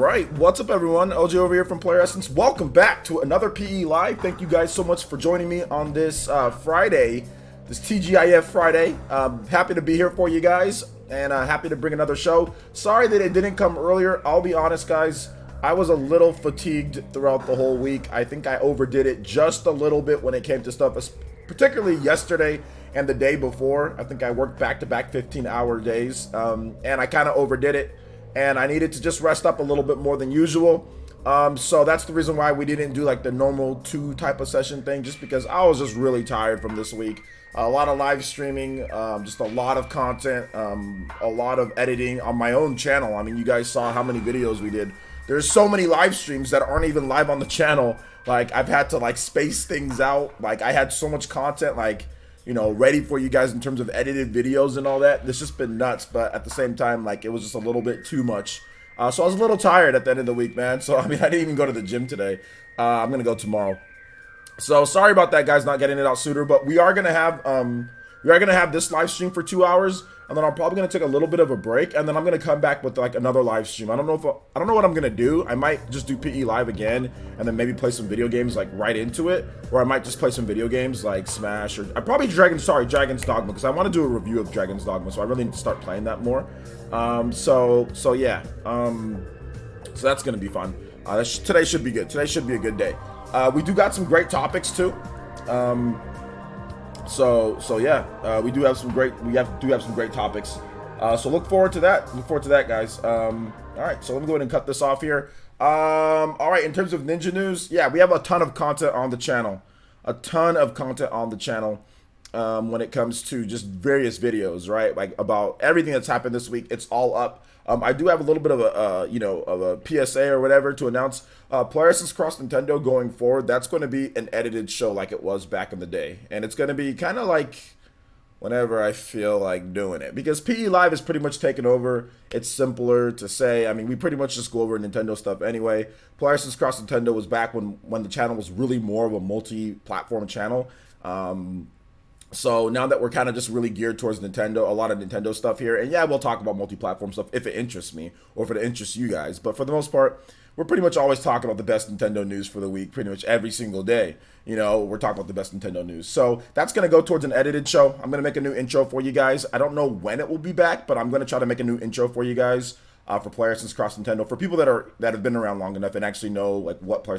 right, what's up everyone? LG over here from Player Essence. Welcome back to another PE Live. Thank you guys so much for joining me on this Friday, this TGIF Friday. Happy to be here for you guys, and happy to bring another show. Sorry that it didn't come earlier. I'll be honest, guys. I was a little fatigued throughout the whole week. I think I overdid it just a little bit when it came to stuff, particularly yesterday and the day before. I think I worked back-to-back 15-hour days, and I kind of overdid it. And I needed to just rest up a little bit more than usual. So that's the reason why we didn't do like the normal 2 type of session thing, just because I was just really tired from this week. A lot of live streaming, just a lot of content, a lot of editing on my own channel. I mean, you guys saw how many videos we did. There's so many live streams that aren't even live on the channel. Like, I've had to like space things out. Like, I had so much content, like, you know, ready for you guys in terms of edited videos and all that. It's just been nuts, but at the same time, like, it was just a little bit too much. So I was a little tired at the end of the week, man. So, I mean, I didn't even go to the gym today. I'm going to go tomorrow. So, sorry about that, guys, not getting it out sooner, but we are going to have this live stream for 2 hours, and then I'm probably going to take a little bit of a break, and then I'm going to come back with like another live stream. I don't know what I'm going to do. I might just do PE Live again and then maybe play some video games like right into it, or I might just play some video games like Smash, or I probably Dragon's Dogma, because I want to do a review of Dragon's Dogma, so I really need to start playing that more. So yeah. So that's going to be fun. Today should be good. Today should be a good day. We do got some great topics too. So yeah, we do have some great topics. So look forward to that. Look forward to that, guys. All right, so let me go ahead and cut this off here. All right, in terms of Ninja news, yeah, we have a ton of content on the channel. When it comes to just various videos, right? Like about everything that's happened this week, it's all up. I do have a little bit of a PSA or whatever to announce. Player Essence Cross Nintendo going forward, that's going to be an edited show like it was back in the day, and it's going to be kind of like whenever I feel like doing it, because PE Live is pretty much taken over. It's simpler to say. I mean, we pretty much just go over Nintendo stuff anyway. Player Essence Cross Nintendo was back when the channel was really more of a multi-platform channel. So now that we're kind of just really geared towards Nintendo, a lot of Nintendo stuff here. And yeah, we'll talk about multi-platform stuff if it interests me or if it interests you guys. But for the most part, we're pretty much always talking about the best Nintendo news for the week, pretty much every single day. You know, we're talking about the best Nintendo news. So that's going to go towards an edited show. I'm going to make a new intro for you guys. I don't know when it will be back, but I'm going to try to make a new intro for you guys for Player Essence Cross Nintendo. For people that have been around long enough and actually know like what Player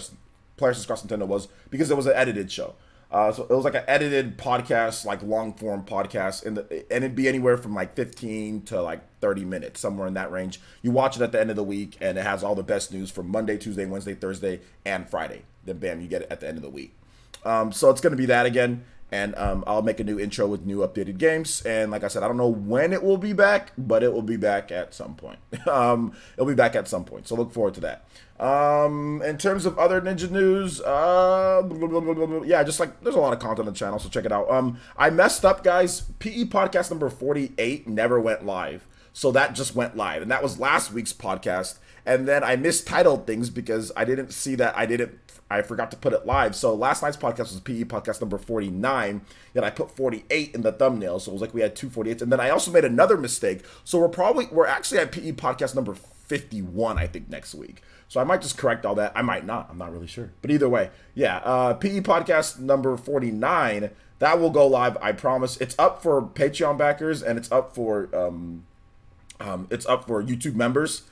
Essence Cross Nintendo was, because it was an edited show. So it was like an edited podcast, like long form podcast, and it'd be anywhere from like 15 to like 30 minutes, somewhere in that range. You watch it at the end of the week, and it has all the best news from Monday, Tuesday, Wednesday, Thursday, and Friday. Then bam, you get it at the end of the week. So it's going to be that again, and I'll make a new intro with new updated games. And like I said, I don't know when it will be back, but it will be back at some point. It'll be back at some point, so look forward to that. In terms of other Ninja news, yeah, just like there's a lot of content on the channel, so check it out. I messed up, guys. PE podcast number 48 never went live, so that just went live, and that was last week's podcast. And then I mistitled things because I didn't see that I forgot to put it live. So last night's podcast was PE podcast number 49. Then I put 48 in the thumbnail, so it was like we had 2 48s. And then I also made another mistake. So we're actually at PE podcast number 51, I think, next week. So I might just correct all that. I might not. I'm not really sure. But either way, yeah. PE podcast number 49, that will go live, I promise. It's up for Patreon backers, and it's up for YouTube members.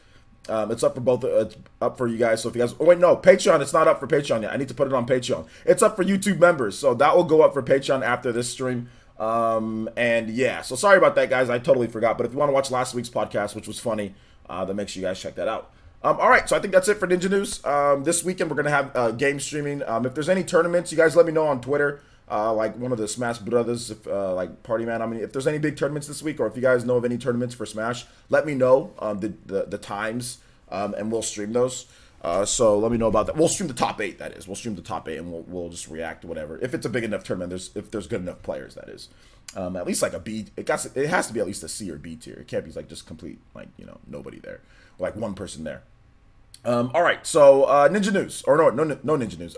It's up for both. It's up for you guys. So if you guys, oh wait, no, Patreon. It's not up for Patreon yet. I need to put it on Patreon. It's up for YouTube members. So that will go up for Patreon after this stream. And yeah, so sorry about that, guys. I totally forgot. But if you want to watch last week's podcast, which was funny, then make sure you guys check that out. All right, so I think that's it for Ninja News. This weekend we're gonna have game streaming. If there's any tournaments, you guys let me know on Twitter. Like one of the Smash Brothers, like Party Man. I mean, if there's any big tournaments this week, or if you guys know of any tournaments for Smash, let me know the times, and we'll stream those. So let me know about that. We'll stream the top 8. That is, we'll stream the top 8, and we'll just react to whatever. If it's a big enough tournament, if there's good enough players, that is. At least like a B. It has to be at least a C or B tier. It can't be like just complete like nobody there, or like one person there. All right, so Ninja News, or no Ninja News.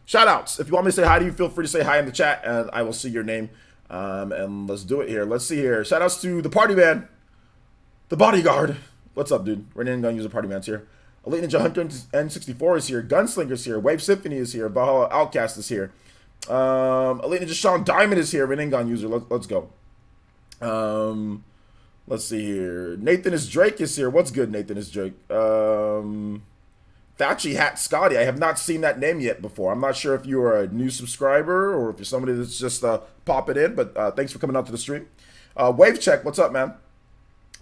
Shout outs. If you want me to say hi to you, feel free to say hi in the chat, and I will see your name. And let's do it here. Let's see here. Shout outs to the Party Man, the Bodyguard. What's up, dude? We're not gonna use the Party Man's here. Elite Ninja Hunter N64 is here. Gunslinger's here. Wave Symphony is here. Valhalla Outcast is here. Elite Ninja Sean Diamond is here. Reningon user. Let's go. Let's see here. Nathan is Drake is here. What's good, Nathan is Drake? Thatchy Hat Scotty. I have not seen that name yet before. I'm not sure if you are a new subscriber or if you're somebody that's just popping in, but thanks for coming out to the stream. Wave Check, what's up, man?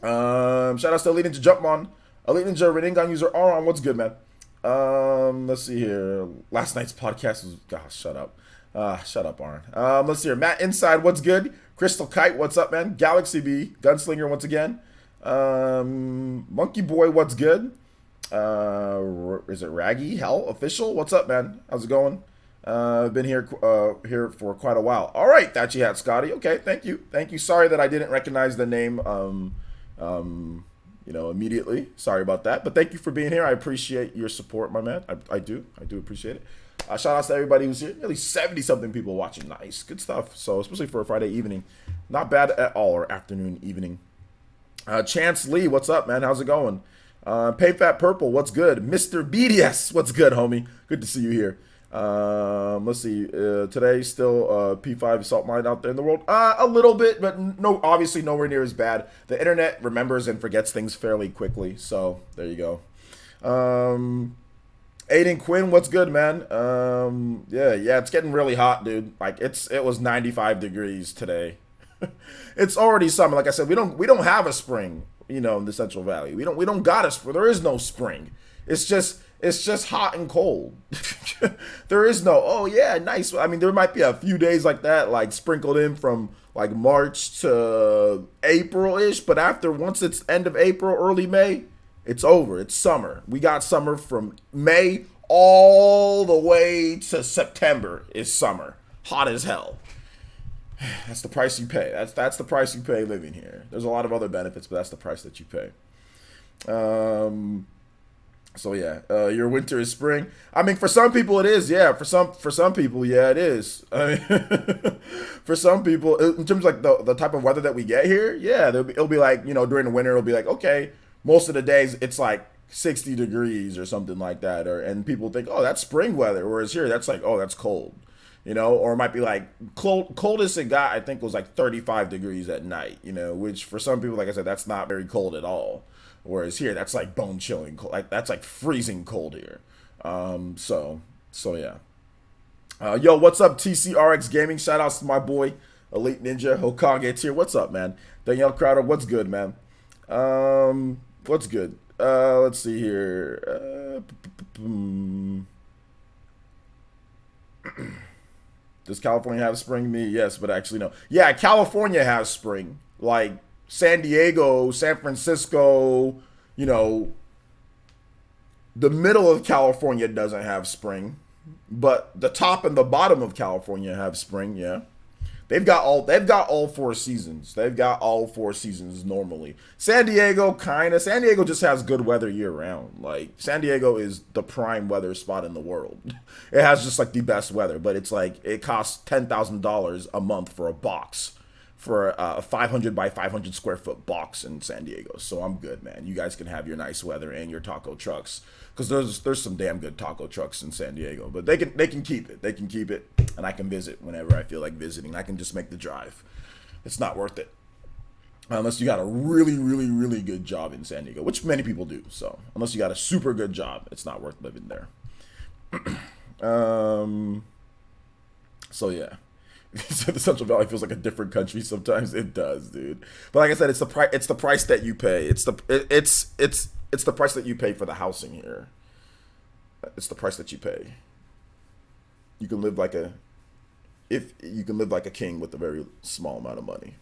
Shout out to Elite Ninja Jumpmon. Elite Ninja Reningon user Aron, what's good, man? Let's see here. Last night's podcast was, gosh, shut up. Shut up, Aron. Let's see here. Matt Inside, what's good? Crystal Kite, what's up, man? Galaxy B, Gunslinger once again. Monkey Boy, what's good? Is it Raggy Hell Official? What's up, man? How's it going? I've been here for quite a while. All right, Thatchy Hat Scotty. Okay, thank you. Sorry that I didn't recognize the name immediately. Sorry about that. But thank you for being here. I appreciate your support, my man. I do appreciate it. Shout out to everybody who's here. Nearly 70-something people watching. Nice. Good stuff. So, especially for a Friday evening. Not bad at all, or afternoon, evening. Chance Lee, what's up, man? How's it going? Pay Fat Purple, what's good? Mr. BDS, what's good, homie? Good to see you here. Let's see. Today, still P5 salt mine out there in the world. A little bit, but obviously nowhere near as bad. The internet remembers and forgets things fairly quickly. So, there you go. Aiden Quinn, what's good, man? Yeah, it's getting really hot, dude. Like it was 95 degrees today. It's already summer. Like I said, we don't have a spring, in the Central Valley. We don't got a spring. There is no spring. It's just hot and cold. There is no, oh yeah, nice. I mean, there might be a few days like that, like sprinkled in from like March to April-ish, but once it's end of April, early May, it's over. It's summer. We got summer from May all the way to September is summer. Hot as hell. That's the price you pay. That's the price you pay living here. There's a lot of other benefits, but that's the price that you pay. So yeah, your winter is spring. I mean, for some people it is. Yeah, for some people, yeah, it is. I mean, for some people, in terms of like the type of weather that we get here, yeah, it'll be like during the winter, it'll be like okay. Most of the days it's like 60 degrees or something like that, and people think, oh, that's spring weather, whereas here that's like, oh, that's cold, or it might be like coldest it got, I think, was like 35 degrees at night, which for some people, like I said, that's not very cold at all, whereas here that's like bone chilling cold, like that's like freezing cold here. So yeah. Yo, what's up, TCRX Gaming? Shout outs to my boy Elite Ninja Hokage tier. What's up, man? Danielle Crowder, what's good, man? What's good? Let's see here. Does California have spring? Me, yes, but actually no. Yeah, California has spring. Like San Diego, San Francisco, the middle of California doesn't have spring, but the top and the bottom of California have spring. Yeah. They've got all 4 seasons. They've got all 4 seasons normally. San Diego just has good weather year round. Like San Diego is the prime weather spot in the world. It has just like the best weather, but it's like it costs $10,000 a month for a box, for a 500 by 500 square foot box in San Diego. So I'm good, man. You guys can have your nice weather and your taco trucks, because there's some damn good taco trucks in San Diego. But they can keep it. They can keep it, and I can visit whenever I feel like visiting. I can just make the drive. It's not worth it unless you got a really, really, really good job in San Diego, which many people do. So unless you got a super good job, it's not worth living there. So yeah. The Central Valley feels like a different country sometimes. It does, dude. But like I said, it's the price that you pay. It's the price that you pay for the housing here. It's the price that you pay. You can live like a king with a very small amount of money.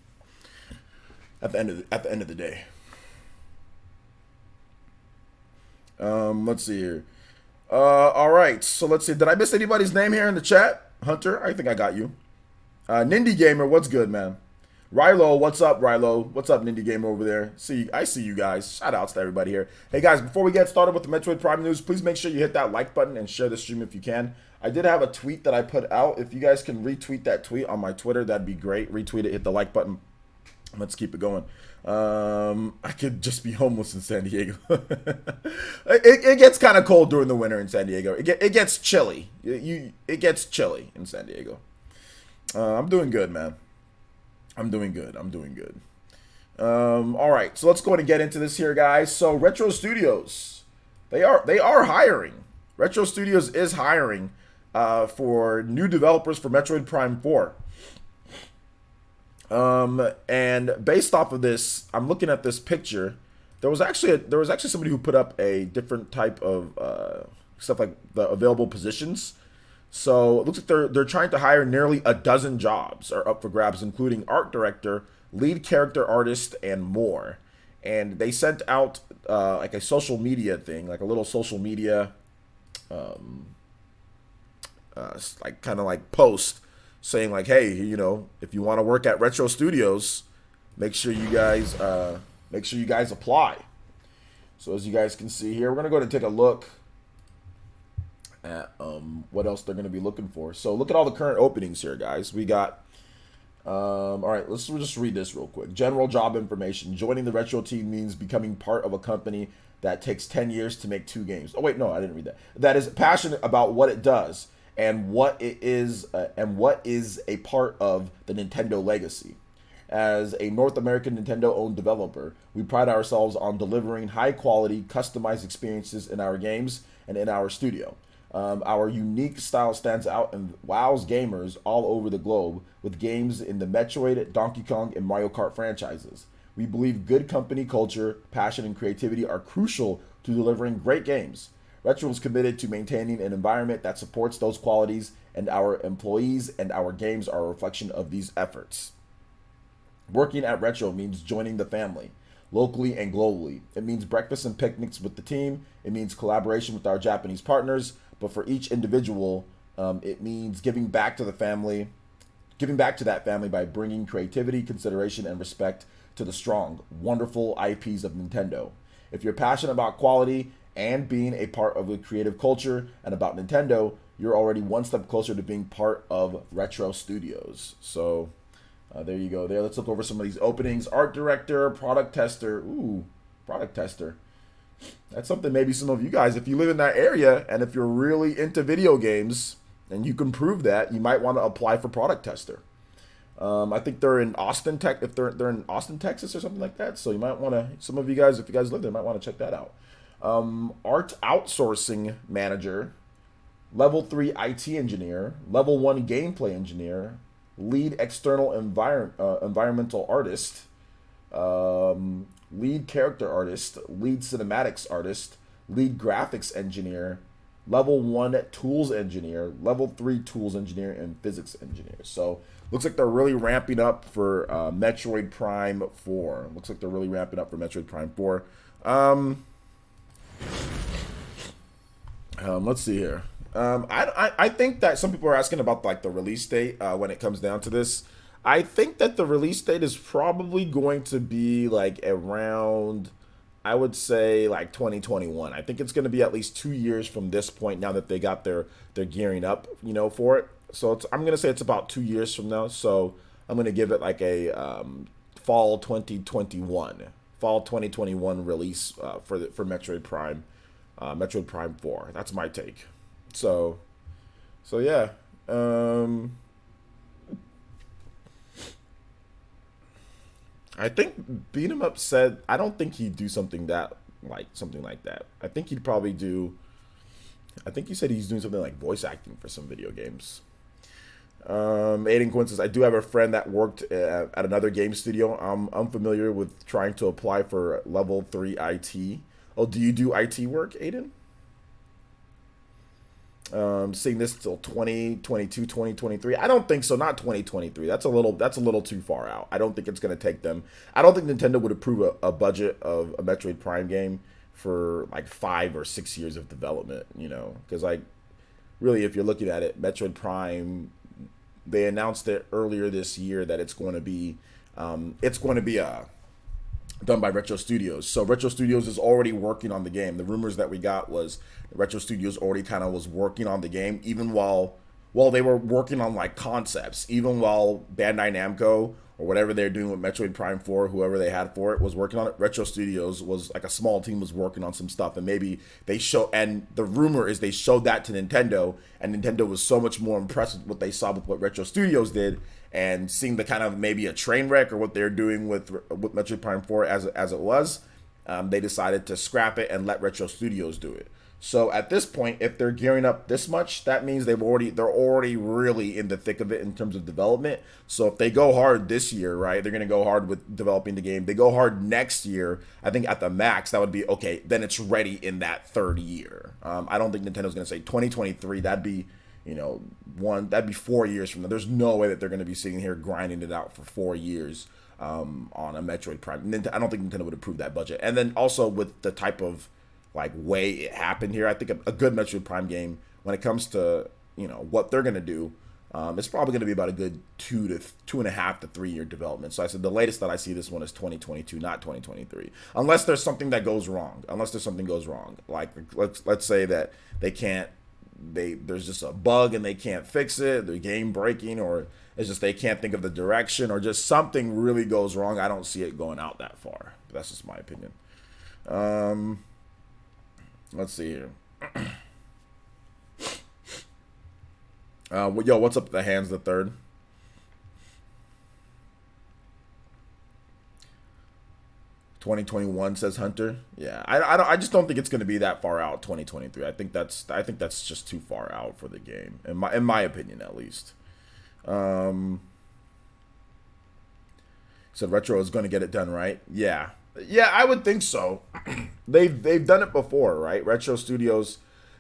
At the end of the day. Let's see here. All right. So let's see. Did I miss anybody's name here in the chat? Hunter, I think I got you. Nindy Gamer, what's good, man? Rilo, what's up, Rilo? What's up, Nindy Gamer over there? I see you guys. Shout outs to everybody here. Hey guys, before we get started with the Metroid Prime news, please make sure you hit that like button and share the stream if you can. I did have a tweet that I put out. If you guys can retweet that tweet on my Twitter, that'd be great. Retweet it, hit the like button. Let's keep it going. I could just be homeless in San Diego. It gets kind of cold during the winter in San Diego. It gets chilly. It gets chilly in San Diego. I'm doing good, man. I'm doing good. I'm doing good. All right, so let's go ahead and get into this here, guys. So Retro Studios, they are hiring. Retro Studios is hiring for new developers for Metroid Prime 4. And based off of this, I'm looking at this picture. There was actually somebody who put up a different type of stuff like the available positions. So it looks like they're trying to hire nearly a dozen jobs are up for grabs, including art director, lead character artist, and more. And they sent out like a social media thing, like a little social media, like kind of like post saying like, hey, if you want to work at Retro Studios, make sure you guys apply. So as you guys can see here, we're gonna go ahead and take a look at what else they're gonna be looking for. So look at all the current openings here, guys. We got all right, let's just read this real quick. General job information. Joining the Retro team means becoming part of a company that takes 10 years to make 2 games. Oh wait, no, I didn't read that. That is passionate about what it does and what it is and what is a part of the Nintendo legacy. As a North American Nintendo-owned developer, we pride ourselves on delivering high-quality, customized experiences in our games and in our studio. Our unique style stands out and wows gamers all over the globe with games in the Metroid, Donkey Kong, and Mario Kart franchises. We believe good company culture, passion, and creativity are crucial to delivering great games. Retro is committed to maintaining an environment that supports those qualities, and our employees and our games are a reflection of these efforts. Working at Retro means joining the family, locally and globally. It means breakfast and picnics with the team. It means collaboration with our Japanese partners. But for each individual, it means giving back to the family, giving back to that family by bringing creativity, consideration, and respect to the strong, wonderful IPs of Nintendo. If you're passionate about quality and being a part of the creative culture and about Nintendo, you're already one step closer to being part of Retro Studios. So there you go. There. Let's look over some of these openings. Art director, product tester. Ooh, product tester. That's something maybe some of you guys, if you live in that area and if you're really into video games and you can prove that, you might want to apply for product tester. I think they're in Austin, if they're in Austin, Texas, or something like that. So you might want to. Some of you guys, if you guys live there, might want to check that out. Art outsourcing manager, level 3 IT engineer, level 1 gameplay engineer, lead external environmental artist, lead character artist, lead cinematics artist, lead graphics engineer, level 1 tools engineer, level 3 tools engineer, and physics engineer. So looks like they're really ramping up for Metroid Prime 4. Looks like they're really ramping up for Metroid Prime 4. Let's see here. I think that some people are asking about like the release date when it comes down to this. I think that the release date is probably going to be like around, I would say like 2021. I think it's going to be at least 2 years from this point now that they got their gearing up, for it. So I'm going to say it's about 2 years from now. So I'm going to give it like a fall 2021 release for Metroid Prime 4. That's my take. So yeah. I think Beat 'em Up said I don't think he'd do something like that. I think he'd probably do. I think he said he's doing something like voice acting for some video games. Aiden Quinn says, I do have a friend that worked at another game studio. I'm familiar with trying to apply for level 3 IT. Oh, do you do IT work, Aiden? Seeing this till 2022, 2023. I don't think so. Not 2023. That's a little too far out. I don't think it's going to take them. I don't think Nintendo would approve a budget of a Metroid Prime game for like 5 or 6 years of development, because like really, if you're looking at it, Metroid Prime, they announced it earlier this year that it's going to be done by Retro Studios. So Retro Studios is already working on the game. The rumors that we got was Retro Studios already kind of was working on the game, even while they were working on like concepts, even while Bandai Namco or whatever they're doing with Metroid Prime 4, whoever they had for it was working on it. Retro Studios was like a small team was working on some stuff, and maybe they show. And the rumor is they showed that to Nintendo, and Nintendo was so much more impressed with what they saw with what Retro Studios did, and seeing the kind of maybe a train wreck or what they're doing with Metroid Prime 4 as it was. They decided to scrap it and let Retro Studios do it. So at this point, if they're gearing up this much, that means they're already really in the thick of it in terms of development. So if they go hard this year, right, they're going to go hard with developing the game. They go hard next year, I think at the max, that would be okay. Then it's ready in that third year. I don't think Nintendo's going to say 2023. That'd be, that'd be 4 years from now. There's no way that they're going to be sitting here grinding it out for 4 years on a Metroid Prime. I don't think Nintendo would approve that budget. And then also with the type of like way it happened here, I think a good Metroid Prime game, when it comes to what they're gonna do, it's probably gonna be about a good 2.5 to 3 year development. So I said the latest that I see this one is 2022, not 2023, unless there's something that goes wrong. Like let's say that there's just a bug and they can't fix it, the game breaking, or it's just they can't think of the direction, or just something really goes wrong. I don't see it going out that far. But that's just my opinion. Let's see here. Yo, what's up? The hands the third. "2021" says Hunter. Yeah, I just don't think it's going to be that far out. 2023. I think that's just too far out for the game, in my opinion, at least. Said Retro is going to get it done, right? Yeah. Yeah, I would think so. They've done it before, right? Retro Studios,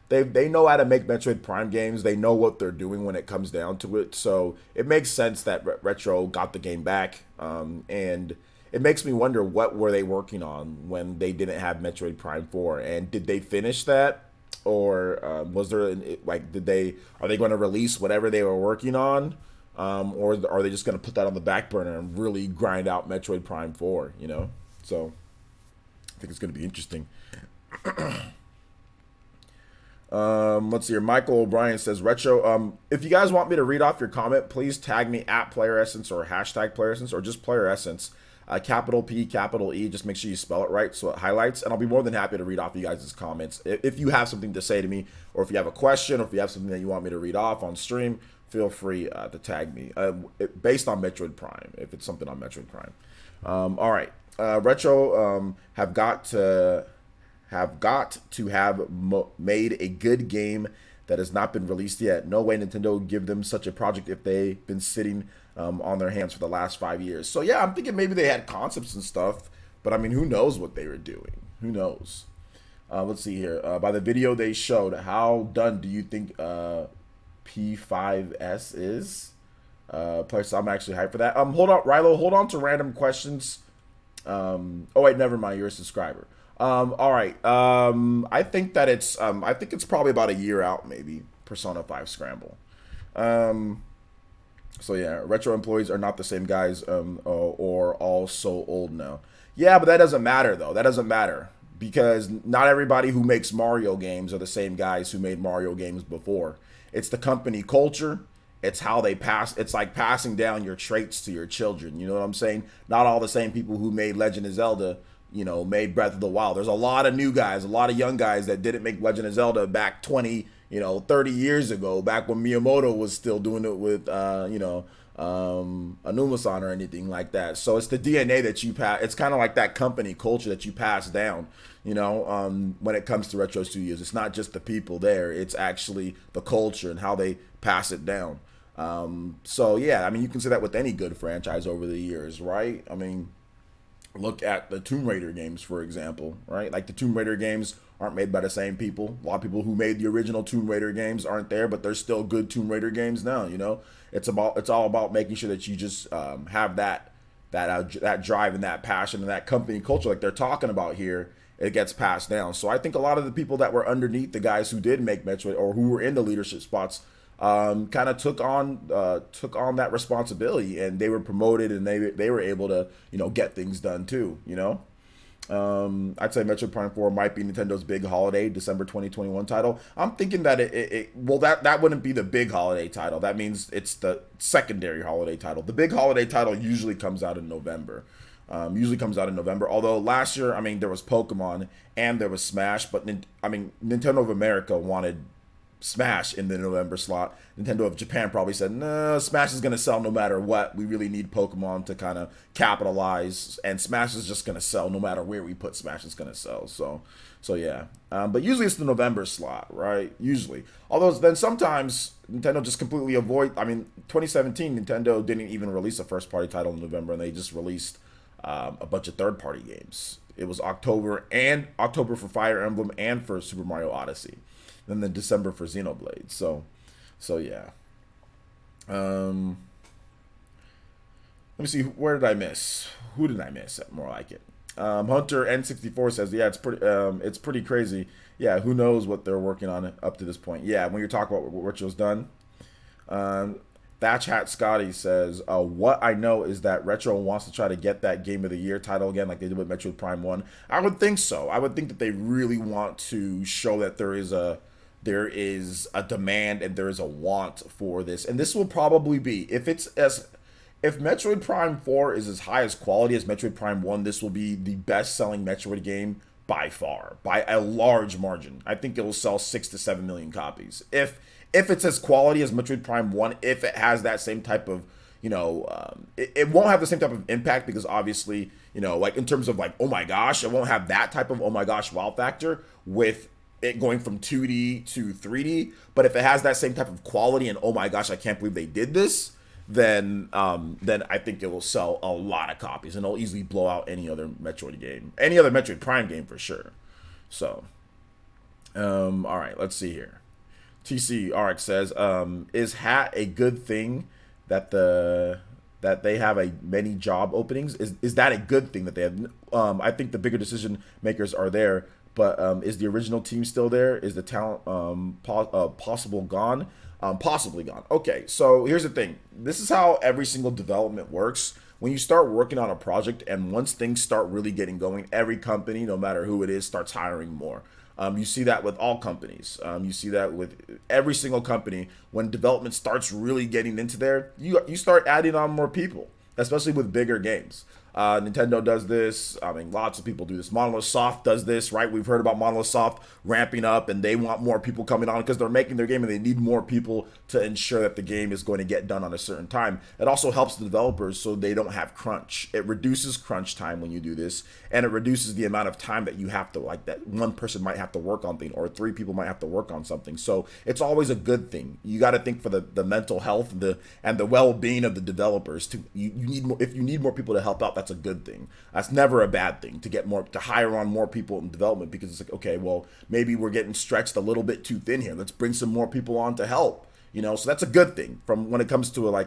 they know how to make Metroid Prime games. They know what they're doing when it comes down to it. So it makes sense that Retro got the game back. And it makes me wonder, what were they working on when they didn't have Metroid Prime 4, and did they finish that, or was there are they going to release whatever they were working on, or are they just going to put that on the back burner and really grind out Metroid Prime 4? So I think it's going to be interesting. Let's see here. Michael O'Brien says, Retro, if you guys want me to read off your comment, please tag me at Player Essence or hashtag Player Essence, or just Player Essence. Capital P, capital E. Just make sure you spell it right so it highlights, and I'll be more than happy to read off you guys' comments. If you have something to say to me, or if you have a question, or if you have something that you want me to read off on stream, feel free to tag me based on Metroid Prime, if it's something on Metroid Prime. All right. Retro have got to have made a good game that has not been released yet. No way Nintendo would give them such a project if they've been sitting on their hands for the last 5 years. So yeah, I'm thinking maybe they had concepts and stuff, but I mean, who knows what they were doing? Who knows? Let's see here. By the video they showed, how done do you think P5S is? Plus, I'm actually hyped for that. Hold on, Rilo. Hold on to random questions. Oh wait, never mind. You're a subscriber. All right. I think that it's probably about a year out, maybe. Persona 5 Scramble. So yeah, Retro employees are not the same guys, or all so old now. Yeah, but that doesn't matter though. That doesn't matter, because not everybody who makes Mario games are the same guys who made Mario games before. It's the company culture. It's how they pass. It's like passing down your traits to your children. You know what I'm saying? Not all the same people who made Legend of Zelda, made Breath of the Wild. There's a lot of new guys, a lot of young guys that didn't make Legend of Zelda back 20, 30 years ago, back when Miyamoto was still doing it with, Anuma-san or anything like that. So it's the DNA that you pass. It's kind of like that company culture that you pass down, when it comes to Retro Studios. It's not just the people there. It's actually the culture and how they pass it down. So yeah, I mean, you can say that with any good franchise over the years, right? I mean, look at the Tomb Raider games, for example, right? Like the Tomb Raider games aren't made by the same people. A lot of people who made the original Tomb Raider games aren't there, but they're still good Tomb Raider games now. It's all about making sure that you just have that drive and that passion and that company culture, like they're talking about here. It gets passed down. So I think a lot of the people that were underneath the guys who did make Metroid, or who were in the leadership spots, kind of took on that responsibility, and they were promoted, and they were able to get things done too. I'd say Metroid Prime 4 might be Nintendo's big holiday, December 2021 title. I'm thinking that well, that wouldn't be the big holiday title. That means it's the secondary holiday title. The big holiday title usually comes out in November. Although last year, I mean, there was Pokemon and there was Smash, but Nintendo of America wanted Smash in the November slot. Nintendo of Japan probably said, no, Smash is going to sell no matter what. We really need Pokemon to kind of capitalize, and Smash is just going to sell no matter where we put Smash, it's going to sell. So yeah. But usually it's the November slot, right? Usually. Although then sometimes Nintendo just completely avoid. I mean, 2017, Nintendo didn't even release a first-party title in November, and they just released a bunch of third-party games. It was October for Fire Emblem and for Super Mario Odyssey. Then December for Xenoblade. So yeah. Let me see. Where did I miss? Who did I miss? More like it. Hunter N64 says, yeah, it's pretty crazy. Yeah, who knows what they're working on up to this point. Yeah, when you're talking about what Retro's done. Thatch Hat Scotty says, what I know is that Retro wants to try to get that Game of the Year title again, like they did with Metroid Prime 1. I would think so. I would think that they really want to show that there is a demand and there is a want for this. And this will probably be, if Metroid Prime 4 is as high as quality as Metroid Prime 1, this will be the best-selling Metroid game by far, by a large margin. I think it will sell 6 to 7 million copies. If it's as quality as Metroid Prime 1, if it has that same type of, it won't have the same type of impact because obviously, like in terms of like, oh my gosh, it won't have that type of oh my gosh wow factor with it going from 2D to 3D. But if it has that same type of quality and oh my gosh, I can't believe they did this, then I think it will sell a lot of copies and it'll easily blow out any other Metroid game, any other Metroid Prime game for sure. So, all right, let's see here. TC RX says, is Hat a good thing that they have many job openings? Is that a good thing that they have? I think the bigger decision makers are there, but is the original team still there? Is the talent possibly gone? Possibly gone. Okay, so here's the thing. This is how every single development works. When you start working on a project and once things start really getting going, every company, no matter who it is, starts hiring more. You see that with all companies. You see that with every single company. When development starts really getting into there, you start adding on more people, especially with bigger games. Nintendo does this. I mean, lots of people do this. Monolith Soft does this, right? We've heard about Monolith Soft ramping up, and they want more people coming on because they're making their game, and they need more people to ensure that the game is going to get done on a certain time. It also helps the developers so they don't have crunch. It reduces crunch time when you do this, and it reduces the amount of time that you have to, like, that one person might have to work on things, or 3 people might have to work on something. So it's always a good thing. You got to think for the mental health and the well-being of the developers. You need more, if you need more people to help out, that's a good thing. That's never a bad thing to hire on more people in development, because it's like, okay, well, maybe we're getting stretched a little bit too thin here. Let's bring some more people on to help. So that's a good thing from when it comes to when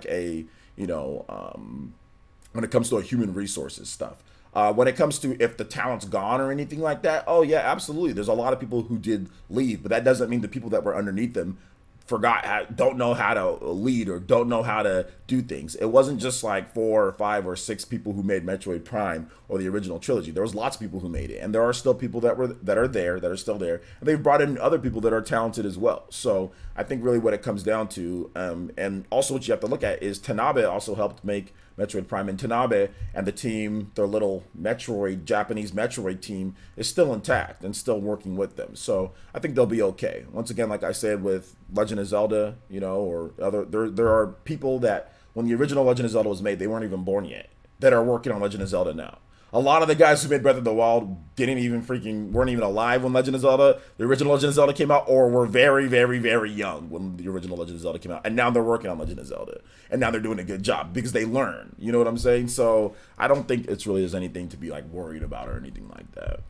it comes to a human resources stuff. When it comes to if the talent's gone or anything like that, oh yeah, absolutely. There's a lot of people who did leave, but that doesn't mean the people that were underneath them don't know how to lead or don't know how to do things. It wasn't just like 4 or 5 or 6 people who made Metroid Prime or the original trilogy. There was lots of people who made it, and there are still people that are still there, and they've brought in other people that are talented as well. So I think really what it comes down to, and also what you have to look at is Tanabe also helped make Metroid Prime, and Tanabe and the team, their little Japanese Metroid team, is still intact and still working with them. So I think they'll be okay. Once again, like I said with Legend of Zelda, or other, there are people that when the original Legend of Zelda was made, they weren't even born yet, that are working on Legend of Zelda now. A lot of the guys who made Breath of the Wild weren't even alive when Legend of Zelda, the original Legend of Zelda came out, or were very, very, very young when the original Legend of Zelda came out. And now they're working on Legend of Zelda. And now they're doing a good job because they learn. You know what I'm saying? So I don't think it's really there's anything to be like worried about or anything like that.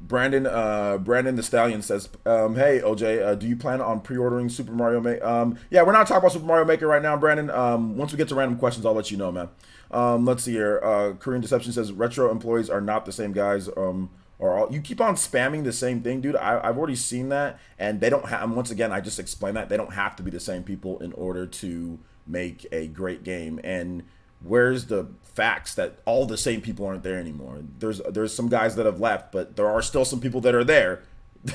Brandon the Stallion says, hey OJ, do you plan on pre-ordering Super Mario Maker? Yeah, we're not talking about Super Mario Maker right now, Brandon. Once we get to random questions, I'll let you know, man. Let's see here. Korean Deception says retro employees are not the same guys. You keep on spamming the same thing, dude. I've already seen that, and they don't have. Once again, I just explained that they don't have to be the same people in order to make a great game. And where's the facts that all the same people aren't there anymore? There's some guys that have left, but there are still some people that are there.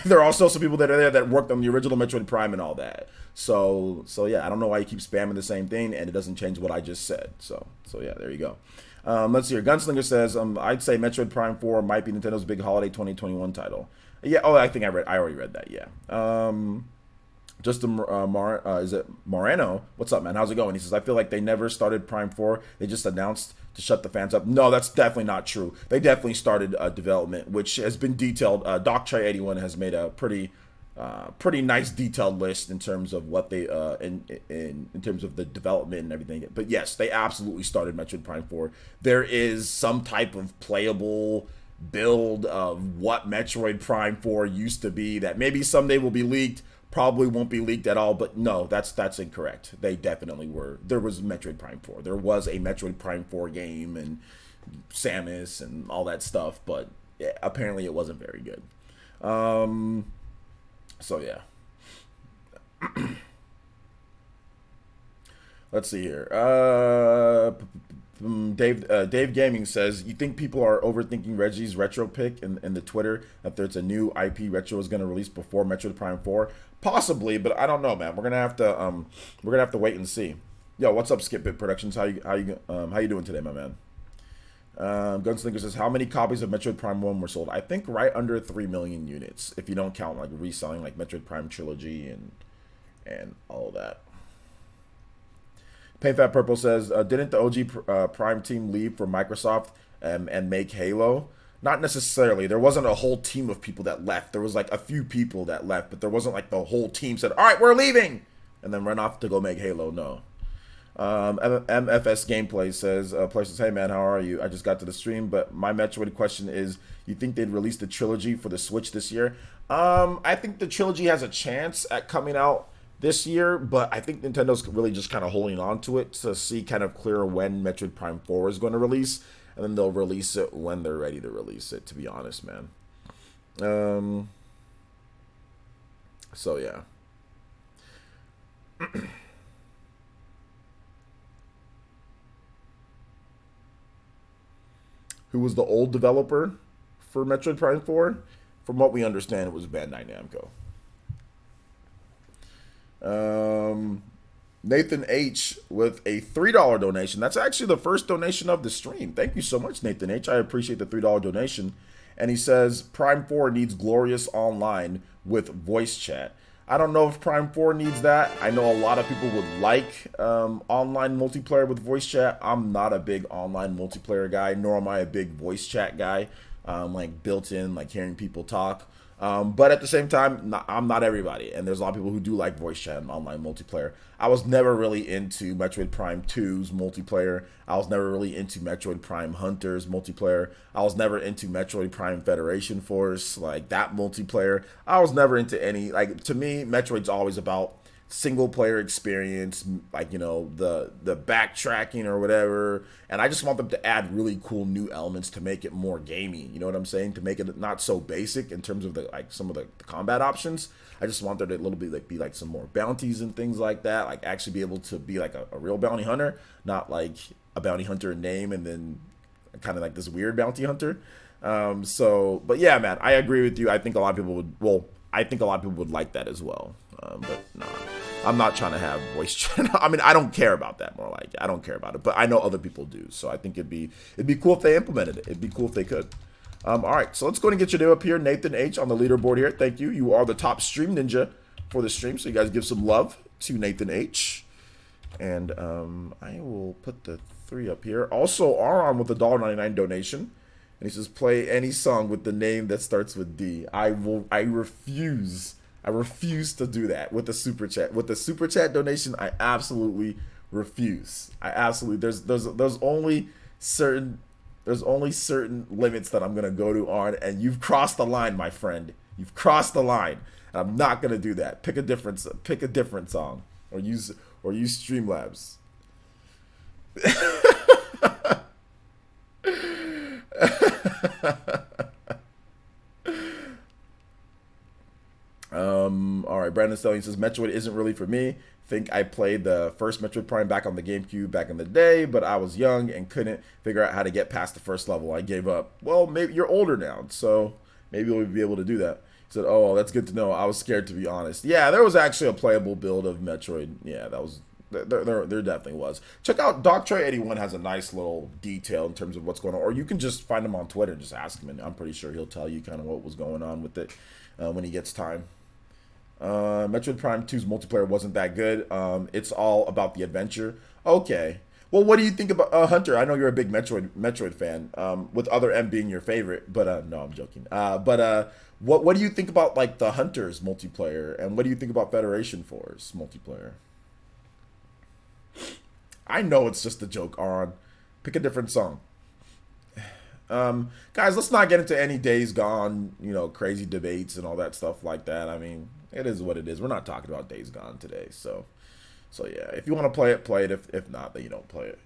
There are still some people that are there that worked on the original Metroid Prime and all that. So yeah, I don't know why you keep spamming the same thing and it doesn't change what I just said. So yeah, there you go. Let's see here. Gunslinger says, I'd say Metroid Prime 4 might be Nintendo's big holiday 2021 title. Yeah. Oh, I think I already read that. Yeah. Justin is it Moreno? What's up, man? How's it going? He says, I feel like they never started Prime 4. They just announced to shut the fans up. No, that's definitely not true. They definitely started development, which has been detailed. Doc Trey 81 has made a pretty nice detailed list in terms of what they in terms of the development and everything. But yes, they absolutely started Metroid Prime 4. There is some type of playable build of what Metroid Prime 4 used to be that maybe someday will be leaked. Probably won't be leaked at all, but no, that's incorrect. They definitely were. There was Metroid Prime 4. There was a Metroid Prime 4 game and Samus and all that stuff, but yeah, apparently it wasn't very good. So yeah. Let's see here. Dave Gaming says, you think people are overthinking Reggie's retro pick in the Twitter that there's a new IP retro is going to release before Metroid Prime 4? Possibly, but I don't know, man. We're gonna have to wait and see. Yo, what's up, Skip Bit Productions? How you doing today, my man? Gunslinger says, how many copies of Metroid Prime 1 were sold? I think right under 3 million units, if you don't count like reselling like Metroid Prime Trilogy and all that. Paint Fat Purple says, didn't the OG Prime team leave for Microsoft and make Halo? Not necessarily. There wasn't a whole team of people that left. There was like a few people that left, but there wasn't like the whole team said, all right, we're leaving, and then run off to go make Halo. No. MFS Gameplay says, player says, hey man, how are you? I just got to the stream, but my Metroid question is, you think they'd release the trilogy for the Switch this year? I think the trilogy has a chance at coming out this year, but I think Nintendo's really just kind of holding on to it to see kind of clear when Metroid Prime 4 is going to release, and then they'll release it when they're ready to release it, to be honest, man. So yeah. Who was the old developer for Metroid Prime 4? From what we understand, it was Bandai Namco. Nathan H with a $3 donation. That's actually the first donation of the stream. Thank you so much, Nathan H. I appreciate the $3 donation. And he says, Prime 4 needs glorious online with voice chat. I don't know if Prime 4 needs that. I know a lot of people would like online multiplayer with voice chat. I'm not a big online multiplayer guy, nor am I a big voice chat guy, like built in, like hearing people talk. But at the same time, I'm not everybody, and there's a lot of people who do like voice chat and online multiplayer. I was never really into Metroid Prime 2's multiplayer. I was never really into Metroid Prime Hunters multiplayer. I was never into Metroid Prime Federation Force, like that multiplayer. I was never into any, like, to me, Metroid's always about single player experience, like, you know, the backtracking or whatever, and I just want them to add really cool new elements to make it more gamey, you know what I'm saying, to make it not so basic in terms of the, like, some of the combat options. I just want there to a little bit like be like some more bounties and things like that, like actually be able to be like a real bounty hunter, not like a bounty hunter in name and then kind of like this weird bounty hunter. But yeah, man, I agree with you. I think a lot of people would like that as well. But no, I'm not trying to have voice chat. I mean, I don't care about that, more like I don't care about it, but I know other people do. So I think it'd be cool if they implemented it. It'd be cool if they could. All right, so let's go and get your name up here. Nathan H on the leaderboard here. Thank you. You are the top stream ninja for the stream. So you guys give some love to Nathan H. And I will put the 3 up here. Also, Aron with the $1.99 donation. And he says, play any song with the name that starts with D. I refuse to do that with the super chat. With the super chat donation, I absolutely refuse. There's only certain limits that I'm gonna go to on, and you've crossed the line, my friend. You've crossed the line. And I'm not gonna do that. Pick a different song, or use Streamlabs. All right, Brandon Stelling says Metroid isn't really for me. Think I played the first Metroid Prime back on the GameCube back in the day, but I was young and couldn't figure out how to get past the first level. I gave up. Well, maybe you're older now, so maybe we'll be able to do that. He said, "Oh, that's good to know. I was scared, to be honest." Yeah, there was actually a playable build of Metroid. Yeah, that was there definitely was. Check out Doctrey81 has a nice little detail in terms of what's going on, or you can just find him on Twitter and just ask him, and I'm pretty sure he'll tell you kind of what was going on with it when he gets time. Metroid Prime 2's multiplayer wasn't that good. It's all about the adventure. Okay. Well, what do you think about Hunter? I know you're a big Metroid fan. With other M being your favorite, but no, I'm joking. What do you think about like the Hunters multiplayer, and what do you think about Federation Force multiplayer? I know it's just a joke, Aron. Pick a different song. Guys, let's not get into any Days Gone, crazy debates and all that stuff like that. I mean, it is what it is. We're not talking about Days Gone today, so yeah. If you want to play it, play it. If not, then you don't play it.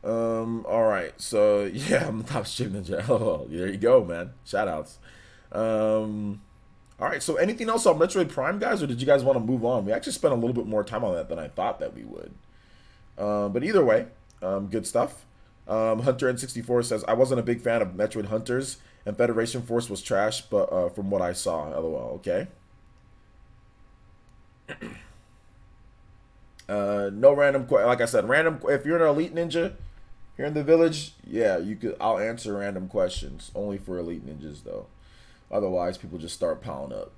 All right. So yeah, I'm the top stream ninja. Oh, there you go, man. Shout outs. All right. So anything else on Metroid Prime, guys, or did you guys want to move on? We actually spent a little bit more time on that than I thought that we would. But either way, good stuff. Hunter N64 says, I wasn't a big fan of Metroid Hunters, and Federation Force was trash, but from what I saw, LOL. Okay. No random, like I said, random. If you're an elite ninja here in the village, yeah, you could. I'll answer random questions. Only for elite ninjas, though. Otherwise, people just start piling up.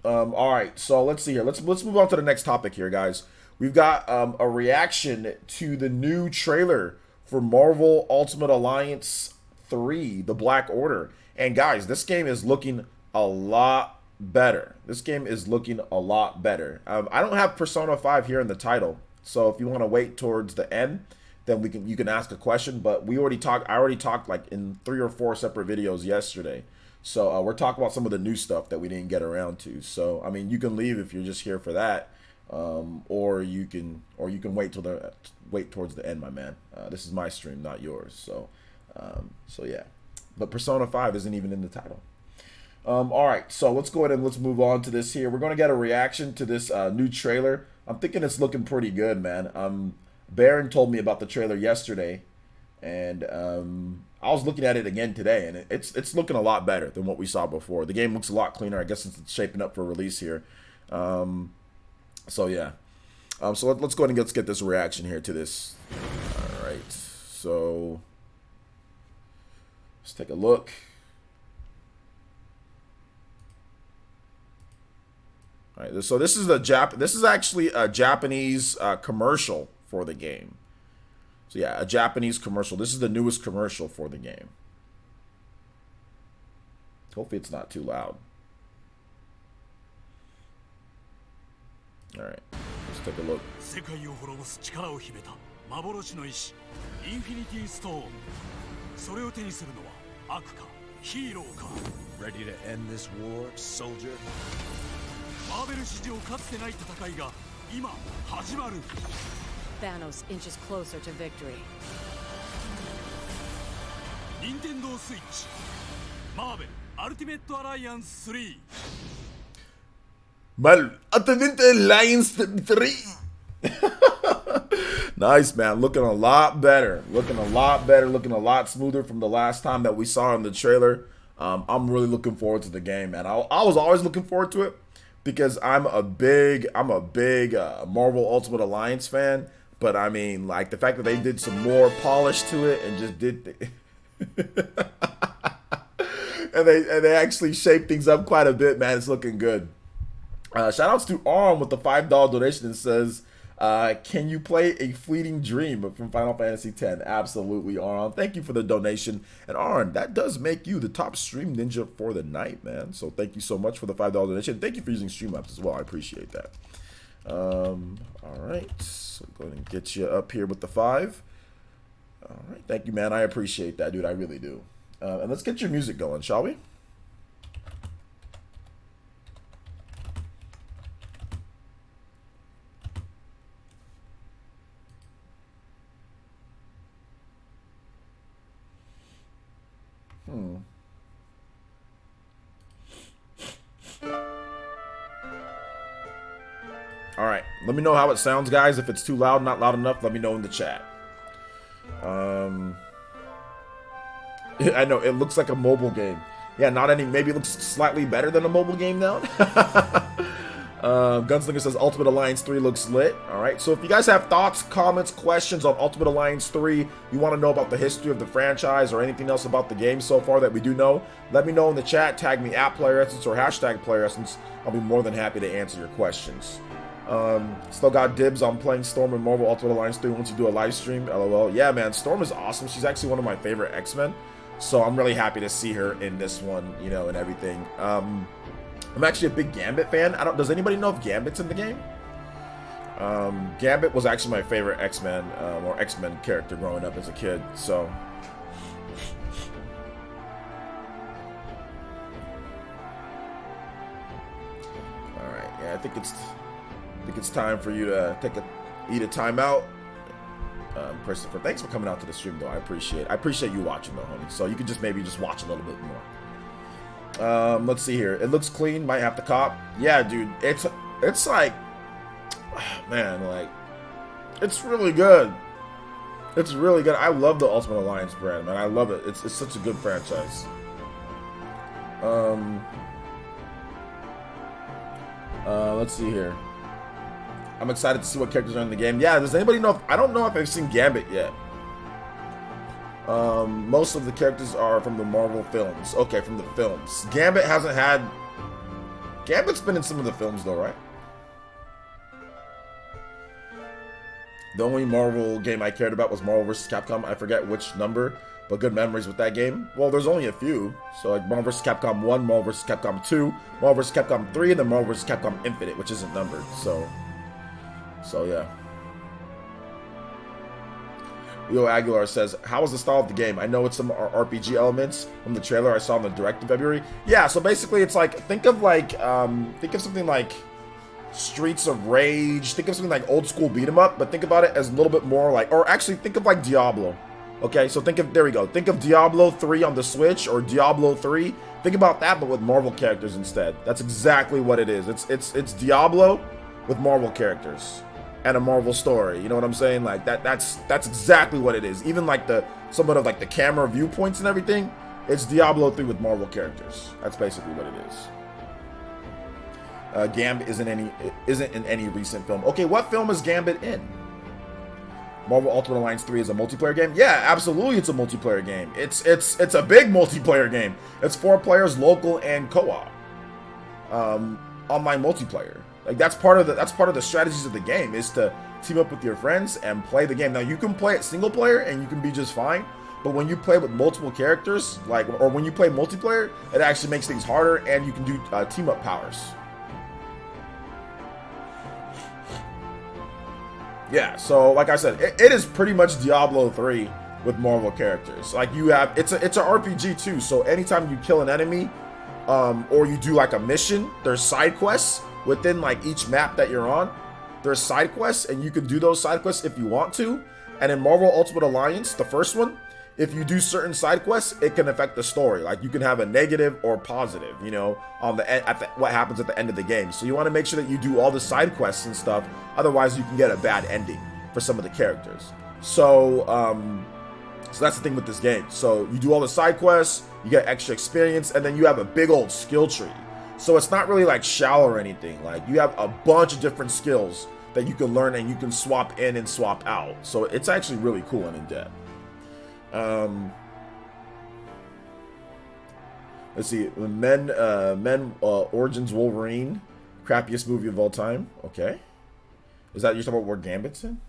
All right, so let's see here. Let's move on to the next topic here, guys. We've got a reaction to the new trailer for Marvel Ultimate Alliance 3, The Black Order. And guys, this game is looking a lot better. This game is looking a lot better. I don't have Persona 5 here in the title, so if you want to wait towards the end, then you can ask a question. But I already talked like in 3 or 4 separate videos yesterday. So we're talking about some of the new stuff that we didn't get around to. So I mean, you can leave if you're just here for that, or you can wait towards the end, my man. This is my stream, not yours. So yeah. But Persona 5 isn't even in the title. All right, so let's go ahead and let's move on to this here. We're gonna get a reaction to this new trailer. I'm thinking it's looking pretty good, man. Baron told me about the trailer yesterday, and I was looking at it again today, and it's looking a lot better than what we saw before. The game looks a lot cleaner. I guess it's shaping up for release here. So yeah. So let's go ahead and let's get this reaction here to this. All right. So let's take a look. All right. So this is actually a Japanese commercial for the game. So yeah, a Japanese commercial. This is the newest commercial for the game. Hopefully it's not too loud. All right, let's take a look. Ready to end this war, soldier? Thanos inches closer to victory. Nintendo Switch Marvel Ultimate Alliance 3. Marvel Ultimate Alliance 3. Nice, man. Looking a lot better. Looking a lot smoother from the last time that we saw in the trailer. I'm really looking forward to the game, man. I was always looking forward to it because I'm a big Marvel Ultimate Alliance fan. But I mean, like the fact that they did some more polish to it and just did, and they actually shaped things up quite a bit, man. It's looking good. Shout outs to Arm with the $5 donation and says, "Can you play a Fleeting Dream from Final Fantasy X?" Absolutely, Arm. Thank you for the donation, and Arm, that does make you the top stream ninja for the night, man. So thank you so much for the $5 donation. Thank you for using Streamlabs as well. I appreciate that. All right, so go ahead and get you up here with the 5. All right, thank you, man. I appreciate that, dude. I really do. And let's get your music going, shall we? All right, let me know how it sounds, guys. If it's too loud, not loud enough, let me know in the chat. I know it looks like a mobile game. Yeah, not any. Maybe it looks slightly better than a mobile game now. Gunslinger says Ultimate Alliance 3 looks lit. All right, so if you guys have thoughts, comments, questions on Ultimate Alliance 3, you want to know about the history of the franchise or anything else about the game so far that we do know, let me know in the chat. Tag me at PlayerEssence or hashtag PlayerEssence. I'll be more than happy to answer your questions. Still got dibs on playing Storm and Marvel Ultimate Alliance 3 once you do a live stream. LOL. Yeah, man, Storm is awesome. She's actually one of my favorite X-Men. So I'm really happy to see her in this one, you know, and everything. I'm actually a big Gambit fan. Does anybody know if Gambit's in the game? Gambit was actually my favorite X-Men or X-Men character growing up as a kid. So all right, yeah, I think it's time for you to eat a timeout. Christopher, thanks for coming out to the stream, though. I appreciate you watching, though, honey. So you could maybe just watch a little bit more. Let's see here. It looks clean. Might have to cop. Yeah, dude. It's like, man, like, it's really good. It's really good. I love the Ultimate Alliance brand, man. I love it. It's such a good franchise. Let's see here. I'm excited to see what characters are in the game. Yeah, does anybody know I don't know if I've seen Gambit yet. Most of the characters are from the Marvel films. Okay, from the films. Gambit's been in some of the films though, right? The only Marvel game I cared about was Marvel vs. Capcom. I forget which number, but good memories with that game. Well, there's only a few. So like Marvel vs. Capcom 1, Marvel vs. Capcom 2, Marvel vs. Capcom 3, and then Marvel vs. Capcom Infinite, which isn't numbered. So yeah. Leo Aguilar says, how was the style of the game? I know it's some RPG elements from the trailer I saw in the direct in February. Yeah, so basically it's like, think of something like Streets of Rage, think of something like old school beat 'em up, but think about it as a little bit more like, or actually think of like Diablo. Okay, so there we go. Think of Diablo 3 on the Switch or Diablo 3. Think about that, but with Marvel characters instead. That's exactly what it is. It's Diablo with Marvel characters and a Marvel story. You know what I'm saying? Like that's exactly what it is. Even like somewhat of like the camera viewpoints and everything, it's Diablo 3 with Marvel characters. That's basically what it is. Gambit isn't in any recent film. Okay, what film is Gambit in? Marvel Ultimate Alliance 3 is a multiplayer game? Yeah, absolutely it's a multiplayer game. It's a big multiplayer game. It's 4 players, local and co-op. Online multiplayer. Like that's part of the strategies of the game is to team up with your friends and play the game. Now you can play it single player and you can be just fine, but when you play with multiple characters, or when you play multiplayer, it actually makes things harder and you can do team up powers. Yeah, so like I said, it is pretty much Diablo 3 with Marvel characters. Like it's an RPG too. So anytime you kill an enemy, or you do like a mission, there's side quests within like each map that you're on. There's side quests, and you can do those side quests if you want to. And in Marvel Ultimate Alliance, the first one, if you do certain side quests, it can affect the story. Like you can have a negative or positive, you know, on what happens at the end of the game. So you want to make sure that you do all the side quests and stuff. Otherwise, you can get a bad ending for some of the characters. So that's the thing with this game. So you do all the side quests, you get extra experience, and then you have a big old skill tree. So it's not really like shallow or anything. Like you have a bunch of different skills that you can learn and you can swap in and swap out. So it's actually really cool and in depth. Let's see. Men Origins Wolverine, crappiest movie of all time. Okay, is that you're talking about where Gambit's in?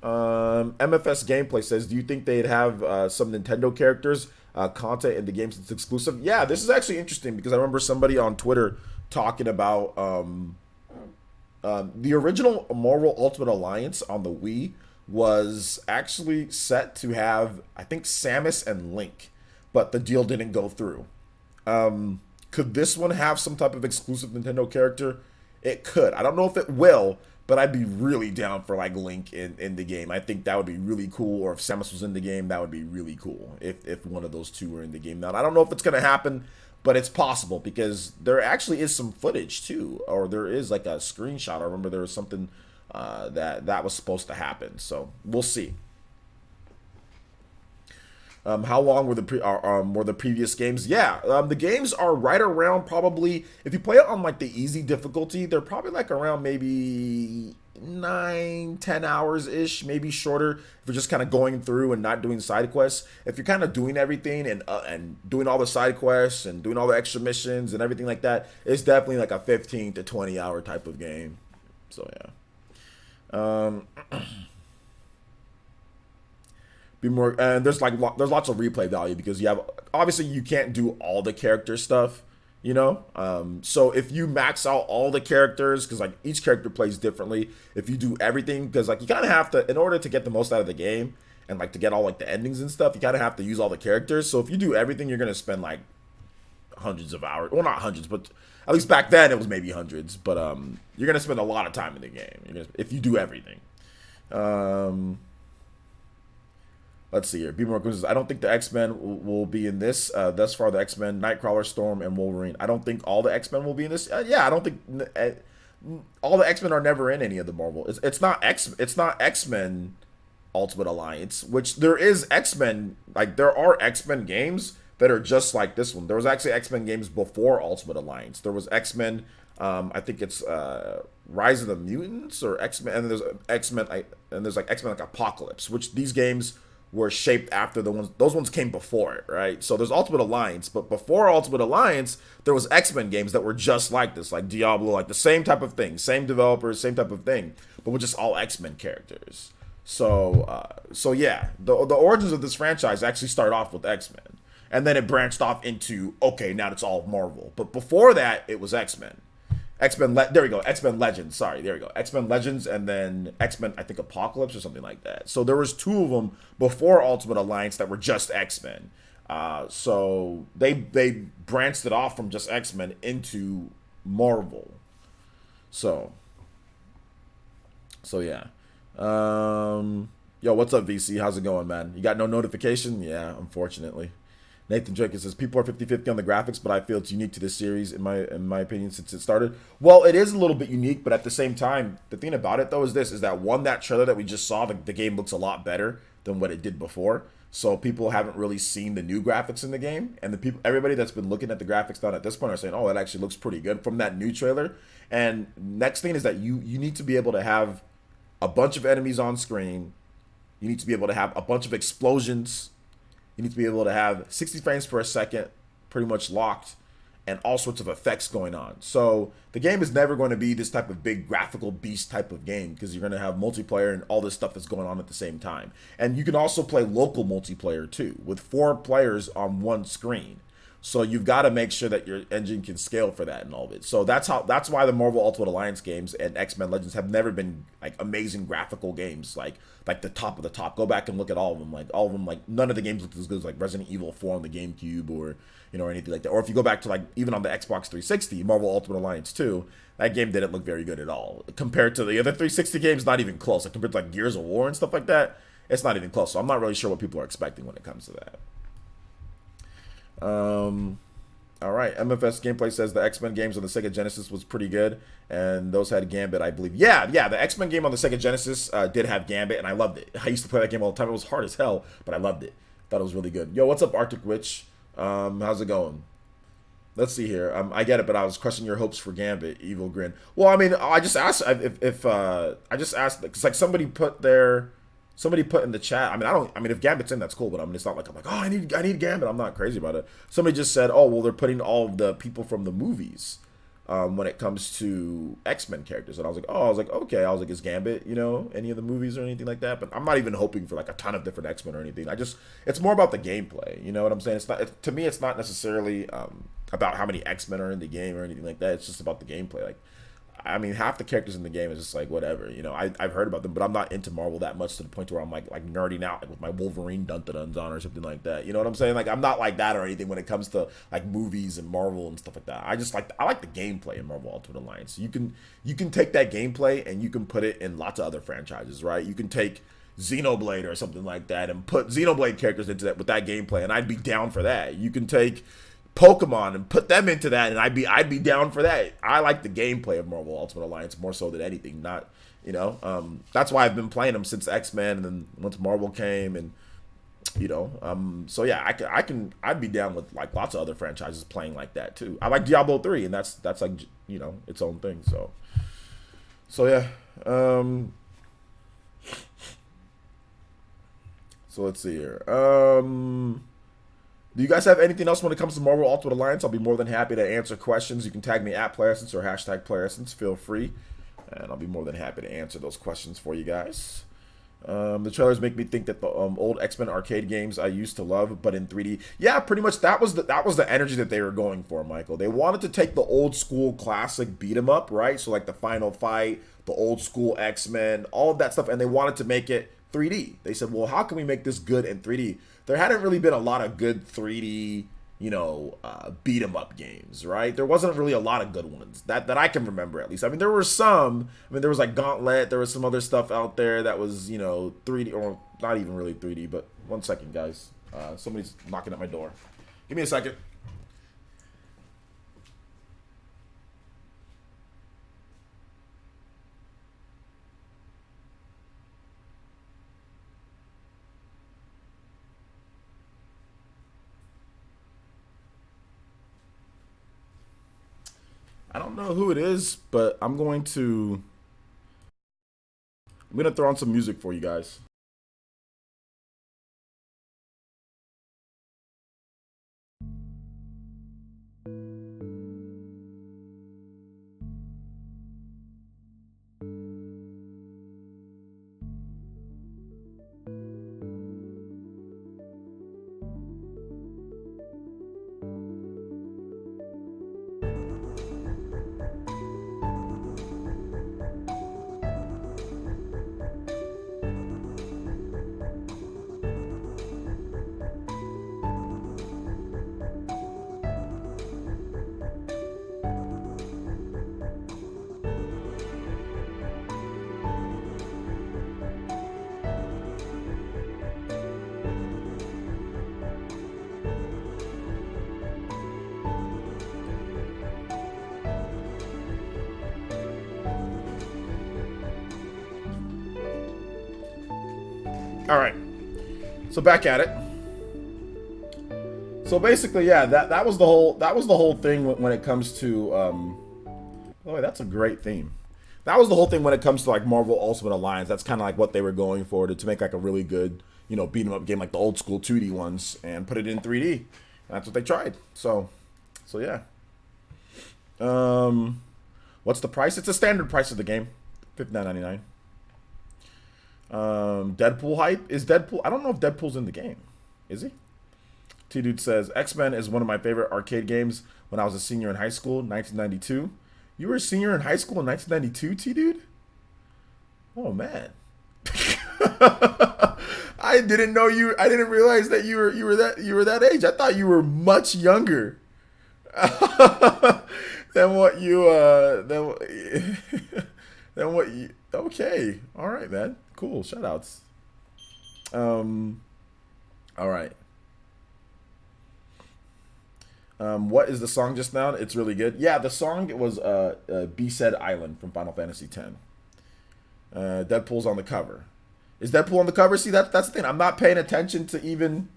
MFS Gameplay says, do you think they'd have some Nintendo characters content in the game since it's exclusive? Yeah, this is actually interesting because I remember somebody on Twitter talking about the original Marvel Ultimate Alliance on the Wii was actually set to have, I think, Samus and Link, but the deal didn't go through. Could this one have some type of exclusive Nintendo character? It could. I don't know if it will, but I'd be really down for like Link in the game. I think that would be really cool. Or if Samus was in the game, that would be really cool if one of those two were in the game. Now I don't know if it's gonna happen, but it's possible because there actually is some footage too, or there is like a screenshot. I remember there was something that was supposed to happen. So we'll see. How long were the previous games? Yeah, the games are right around probably, if you play it on like the easy difficulty, they're probably like around maybe 9-10 hours ish, maybe shorter if you're just kind of going through and not doing side quests. If you're kind of doing everything and doing all the side quests and doing all the extra missions and everything like that, it's definitely like a 15 to 20 hour type of game. So yeah. Be more, and there's lots of replay value because you have, obviously you can't do all the character stuff, you know. So if you max out all the characters, because like each character plays differently, if you do everything, because like you kind of have to, in order to get the most out of the game and like to get all like the endings and stuff, you kind of have to use all the characters. So if you do everything, you're gonna spend like hundreds of hours, well not hundreds, but at least back then it was maybe hundreds. But you're gonna spend a lot of time in the game if you do everything. Let's see here. Be more says, I don't think the X-Men will be in this. Thus far, the X-Men, Nightcrawler, Storm, and Wolverine. I don't think all the X-Men will be in this. Yeah, I don't think all the X-Men are never in any of the Marvel. It's not X-Men Ultimate Alliance, which there is X-Men. Like there are X-Men games that are just like this one. There was actually X-Men games before Ultimate Alliance. There was X-Men. I think it's Rise of the Mutants or X-Men, and there's X-Men, and there's like X-Men like Apocalypse, which these games were shaped after the ones, those ones came before it, right? So there's Ultimate Alliance, but before Ultimate Alliance, there was X-Men games that were just like this, like Diablo, like the same type of thing, same developers, same type of thing, but with just all X-Men characters. So yeah, the origins of this franchise actually start off with X-Men, and then it branched off into, okay, now it's all Marvel. But before that, it was X-Men. There we go. X-Men Legends. Sorry, there we go. X-Men Legends, and then X-Men, I think Apocalypse or something like that. So there was two of them before Ultimate Alliance that were just X-Men. So they branched it off from just X-Men into Marvel. So yeah. Yo, what's up, VC? How's it going, man? You got no notification? Yeah, unfortunately. Nathan Jenkins says, people are 50-50 on the graphics, but I feel it's unique to this series, in my opinion, since it started. Well, it is a little bit unique, but at the same time, the thing about it, though, is that trailer that we just saw, the game looks a lot better than what it did before. So people haven't really seen the new graphics in the game, and everybody that's been looking at the graphics down at this point are saying, oh, that actually looks pretty good from that new trailer. And next thing is that you need to be able to have a bunch of enemies on screen. You need to be able to have a bunch of explosions. You need to be able to have 60 frames per second pretty much locked and all sorts of effects going on. So the game is never going to be this type of big graphical beast type of game because you're going to have multiplayer and all this stuff that's going on at the same time. And you can also play local multiplayer too with 4 players on one screen. So you've got to make sure that your engine can scale for that and all of it. So that's why the Marvel Ultimate Alliance games and X-Men Legends have never been like amazing graphical games, like the top of the top. Go back and look at all of them. Like none of the games looked as good as like Resident Evil 4 on the GameCube or or anything like that. Or if you go back to like even on the Xbox 360, Marvel Ultimate Alliance 2, that game didn't look very good at all compared to the other 360 games. Not even close. Like compared to like Gears of War and stuff like that, it's not even close. So I'm not really sure what people are expecting when it comes to that. All right, MFS Gameplay says the X-Men games on the Sega Genesis was pretty good, and those had Gambit, I believe. Yeah, the X-Men game on the Sega Genesis did have Gambit, and I loved it. I used to play that game all the time. It was hard as hell, but I loved it. Thought it was really good. Yo, what's up, Arctic Witch? How's it going? Let's see here. I get it, but I was crushing your hopes for Gambit. Evil Grin. Well, I mean, I just asked if I just asked because like somebody put in the chat. I mean, if Gambit's in, that's cool. But I mean, it's not like I'm like, oh, I need Gambit. I'm not crazy about it. Somebody just said, oh, well, they're putting all of the people from the movies when it comes to X-Men characters. And I was like, okay. I was like, is Gambit, any of the movies or anything like that? But I'm not even hoping for like a ton of different X-Men or anything. It's more about the gameplay. You know what I'm saying? To me, it's not necessarily about how many X-Men are in the game or anything like that. It's just about the gameplay. Like, I mean, half the characters in the game is just like whatever, I've heard about them, but I'm not into Marvel that much to the point where I'm like nerding out like with my Wolverine dun-dun-duns on or something like that. You know what I'm saying? Like I'm not like that or anything when it comes to like movies and Marvel and stuff like that. I like the gameplay in Marvel Ultimate Alliance. You can take that gameplay and you can put it in lots of other franchises, right? You can take Xenoblade or something like that and put Xenoblade characters into that with that gameplay, and I'd be down for that. You can take Pokemon and put them into that, and I'd be down for that. I like the gameplay of Marvel Ultimate Alliance more so than anything. Not, that's why I've been playing them since X-Men, and then once Marvel came, and so yeah, I'd be down with like lots of other franchises playing like that too. I like Diablo 3, and that's like its own thing. So yeah. So let's see here. Do you guys have anything else when it comes to Marvel Ultimate Alliance? I'll be more than happy to answer questions. You can tag me at PlayerSense or hashtag PlayerSense. Feel free. And I'll be more than happy to answer those questions for you guys. The trailers make me think that the old X-Men arcade games I used to love, but in 3D. Yeah, pretty much that was the energy that they were going for, Michael. They wanted to take the old school classic beat 'em up, right? So like the Final Fight, the old school X-Men, all of that stuff, and they wanted to make it 3D. They said, well, how can we make this good in 3D? There hadn't really been a lot of good 3D, beat 'em up games, right? There wasn't really a lot of good ones that I can remember, at least. I mean, there were some. I mean, there was like Gauntlet. There was some other stuff out there that was, 3D, or not even really 3D. But one second, guys. Somebody's knocking at my door. Give me a second. I don't know who it is, but I'm gonna throw on some music for you guys. All right, so back at it. So basically, yeah, that was the whole thing when it comes to. Oh, that's a great theme. That was the whole thing when it comes to like Marvel Ultimate Alliance. That's kind of like what they were going for to make like a really good, beat 'em up game like the old school 2D ones and put it in 3D. And that's what they tried. So yeah. What's the price? It's a standard price of the game, $59.99. Deadpool hype is Deadpool. I don't know if Deadpool's in the game. Is he? T Dude says X-Men is one of my favorite arcade games when I was a senior in high school, 1992. You were a senior in high school in 1992, T Dude? Oh man. I didn't know you. I didn't realize that you were that age. I thought you were much younger than what you than what you. Okay, all right, man. Cool. Shoutouts. All right. What is the song just now? It's really good. Yeah, the song it was "Be Said Island" from Final Fantasy X. Deadpool's on the cover. Is Deadpool on the cover? See, that's the thing. I'm not paying attention to even.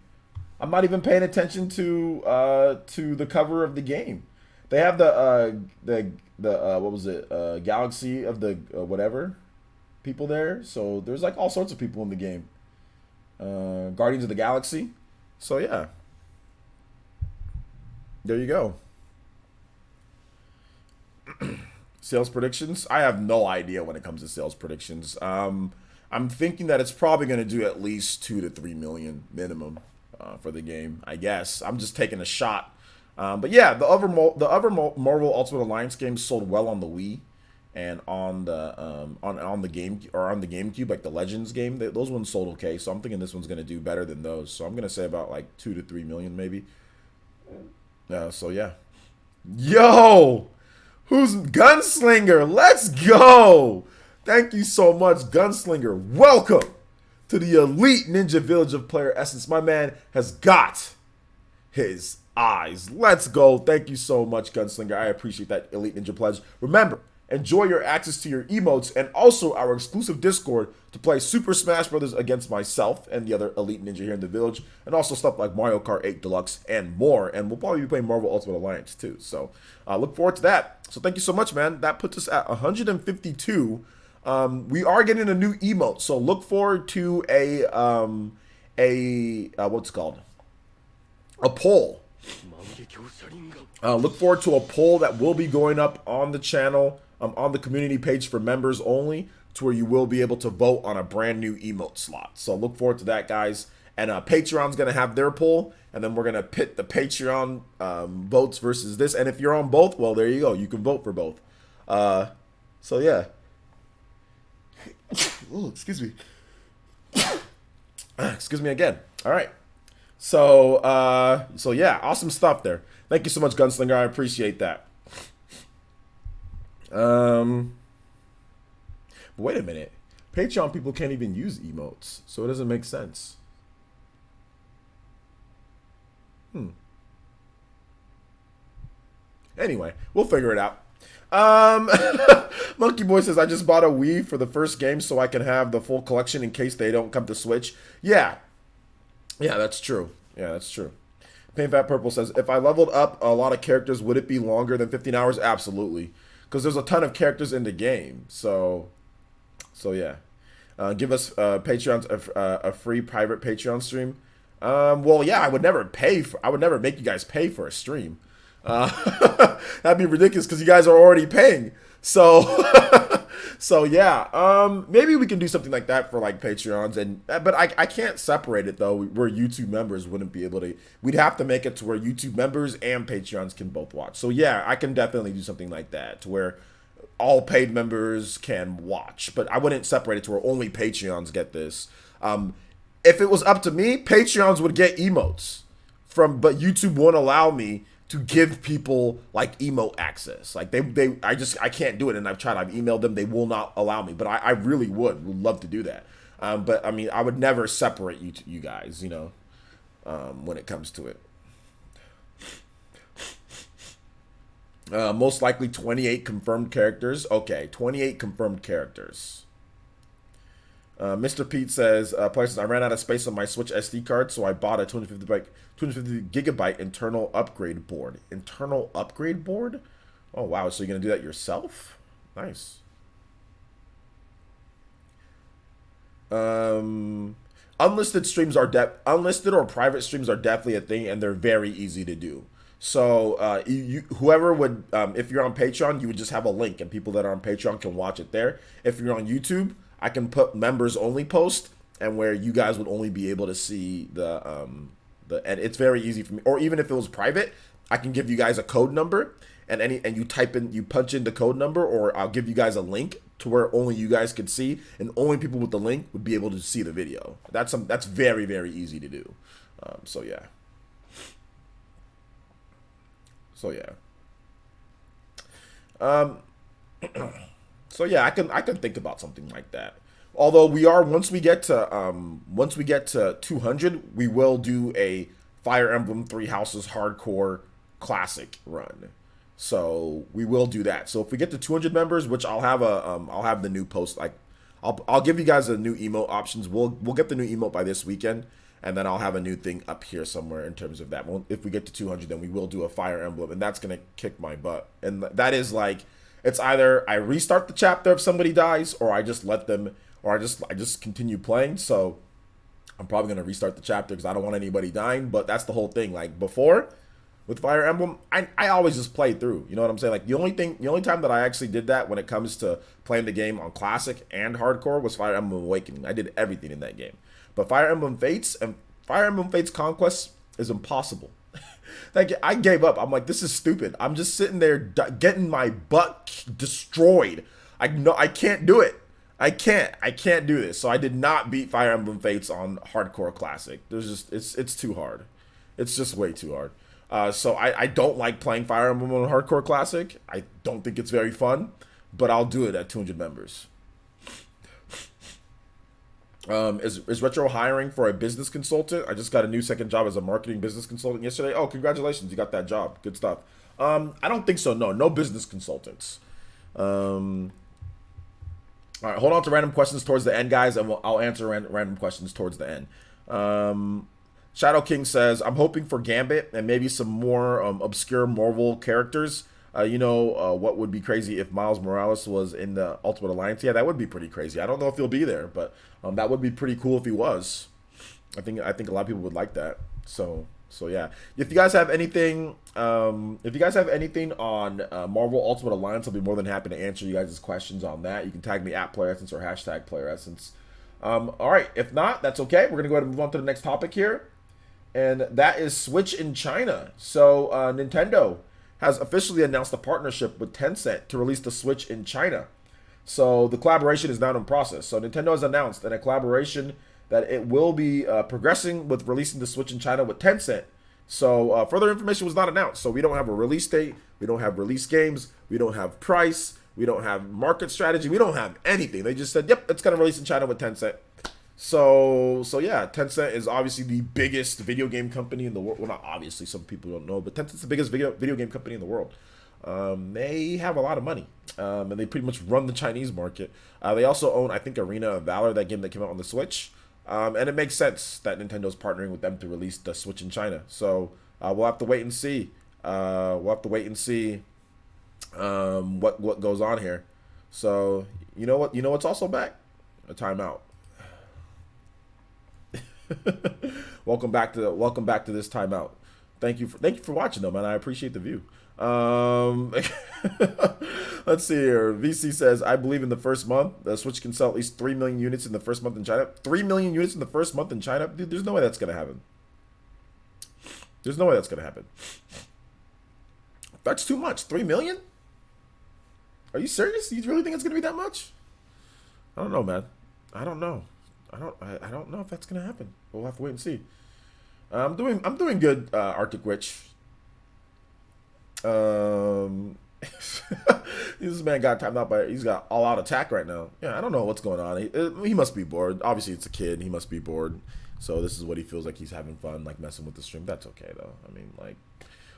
I'm not even paying attention to the cover of the game. They have the what was it? Galaxy of the whatever people there. So there's like all sorts of people in the game. Guardians of the Galaxy. So yeah. There you go. Sales predictions. I have no idea when it comes to sales predictions. I'm thinking that it's probably going to do at least 2 to 3 million minimum for the game. I guess I'm just taking a shot. But yeah, the other Marvel Ultimate Alliance games sold well on the Wii, and on the on the game or on the GameCube, like the Legends game, those ones sold okay. So I'm thinking this one's gonna do better than those. So I'm gonna say about like 2 to 3 million maybe. So yeah. Yo, who's Gunslinger? Let's go. Thank you so much, Gunslinger. Welcome to the elite ninja village of player essence. My man has got his eyes. Let's go. Thank you so much, Gunslinger. I appreciate that elite ninja pledge. Remember, enjoy your access to your emotes and also our exclusive Discord to play Super Smash Bros. Against myself and the other elite ninja here in the village, and also stuff like Mario Kart 8 Deluxe and more. And we'll probably be playing Marvel Ultimate Alliance too. So look forward to that. So thank you so much, man. That puts us at 152. We are getting a new emote, so look forward to a what's it called? A poll. Look forward to a poll that will be going up on the channel, on the community page for members only, to where you will be able to vote on a brand new emote slot. So look forward to that, guys. And Patreon's going to have their poll, and then we're going to pit the Patreon votes versus this. And if you're on both, well, there you go. You can vote for both. So, yeah. Ooh, excuse me. Excuse me again. All right. So yeah, awesome stuff there. Thank you so much, Gunslinger. I appreciate that. But wait a minute. Patreon people can't even use emotes, so it doesn't make sense. Anyway, we'll figure it out. Monkey Boy says, I just bought a Wii for the first game so I can have the full collection in case they don't come to Switch. Yeah, that's true. Yeah, that's true. Pain Fat Purple says, if I leveled up a lot of characters, would it be longer than 15 hours? Absolutely. Because there's a ton of characters in the game. So yeah. Give us Patreon's a free private Patreon stream. Well, yeah, I would never make you guys pay for a stream. That'd be ridiculous because you guys are already paying. So so yeah, maybe we can do something like that for like Patreons, and but I can't separate it though, where YouTube members wouldn't be able to. We'd have to make it to where YouTube members and Patreons can both watch. So yeah, I can definitely do something like that to where all paid members can watch, but I wouldn't separate it to where only Patreons get this. If it was up to me, Patreons would get emotes but YouTube won't allow me to give people like emote access. Like I can't do it, and I've emailed them, they will not allow me, but I really would love to do that. But I mean, I would never separate you guys, when it comes to it. Most likely 28 confirmed characters. Okay, 28 confirmed characters. Mr. Pete says, I ran out of space on my Switch SD card, so I bought a 250 gigabyte internal upgrade board. Internal upgrade board? Oh, wow. So you're going to do that yourself? Nice. Unlisted streams are unlisted or private streams are definitely a thing, and they're very easy to do. So whoever would, if you're on Patreon, you would just have a link, and people that are on Patreon can watch it there. If you're on YouTube, I can put members only post, and where you guys would only be able to see and it's very easy for me. Or even if it was private, I can give you guys a code number, and you punch in the code number, or I'll give you guys a link to where only you guys could see, and only people with the link would be able to see the video. That's very, very easy to do. So yeah. So yeah, I can think about something like that. Although once we get to 200, we will do a Fire Emblem Three Houses hardcore classic run. So we will do that. So if we get to 200 members, which I'll have the new post, like I'll give you guys the new emote options. We'll get the new emote by this weekend, and then I'll have a new thing up here somewhere in terms of that. If we get to 200, then we will do a Fire Emblem, and that's gonna kick my butt. And that is like, it's either I restart the chapter if somebody dies, or I just let them, or I just continue playing. So I'm probably gonna restart the chapter because I don't want anybody dying. But that's the whole thing. Like before, with Fire Emblem, I always just played through. You know what I'm saying? Like the only time that I actually did that when it comes to playing the game on classic and hardcore was Fire Emblem Awakening. I did everything in that game. But Fire Emblem Fates and Fire Emblem Fates Conquest is impossible. Like, I gave up. I'm like, this is stupid. I'm just sitting there getting my butt destroyed I know I can't do it. I can't do this. So I did not beat Fire Emblem Fates on Hardcore Classic. There's just it's too hard. It's just way too hard. So I don't like playing Fire Emblem on Hardcore Classic. I don't think it's very fun, but I'll do it at 200 members. Is Retro hiring for a business consultant? I just got a new second job as a marketing business consultant yesterday. Oh, congratulations, you got that job. Good stuff. I don't think so. No business consultants. All right, hold on to random questions towards the end, guys, and I'll answer random questions towards the end. Shadow King says, I'm hoping for Gambit and maybe some more obscure Marvel characters. What would be crazy if Miles Morales was in the Ultimate Alliance? Yeah, that would be pretty crazy. I don't know if he'll be there, but that would be pretty cool if he was. I think a lot of people would like that. So yeah. If you guys have anything, on Marvel Ultimate Alliance, I'll be more than happy to answer you guys' questions on that. You can tag me at PlayerEssence or hashtag PlayerEssence. All right. If not, that's okay. We're gonna go ahead and move on to the next topic here, and that is Switch in China. So Nintendo has officially announced a partnership with Tencent to release the Switch in China. So the collaboration is now in process. So Nintendo has announced in a collaboration that it will be progressing with releasing the Switch in China with Tencent. So further information was not announced. So we don't have a release date. We don't have release games. We don't have price. We don't have market strategy. We don't have anything. They just said, yep, it's going to release in China with Tencent. So yeah, Tencent is obviously the biggest video game company in the world. Well, not obviously, some people don't know, but Tencent's the biggest video game company in the world. They have a lot of money, and they pretty much run the Chinese market. They also own, I think, Arena of Valor, that game that came out on the Switch. And it makes sense that Nintendo's partnering with them to release the Switch in China. So we'll have to wait and see. What goes on here. So you know what's also back? A timeout. welcome back to this timeout. Thank you for watching though, man. I appreciate the view. Let's see here. VC says, I believe in the first month the Switch can sell at least 3 million units in the first month in China. 3 million units in the first month in China? Dude, there's no way that's gonna happen. That's too much. 3 million? Are you serious? You really think it's gonna be that much? I don't know, man. I don't know if that's gonna happen. We'll have to wait and see. I'm doing good, Arctic Witch. This man got timed out he's got all out attack right now. Yeah, I don't know what's going on. He must be bored. Obviously, it's a kid. He must be bored. So this is what he feels like, he's having fun, like messing with the stream. That's okay though. I mean, like,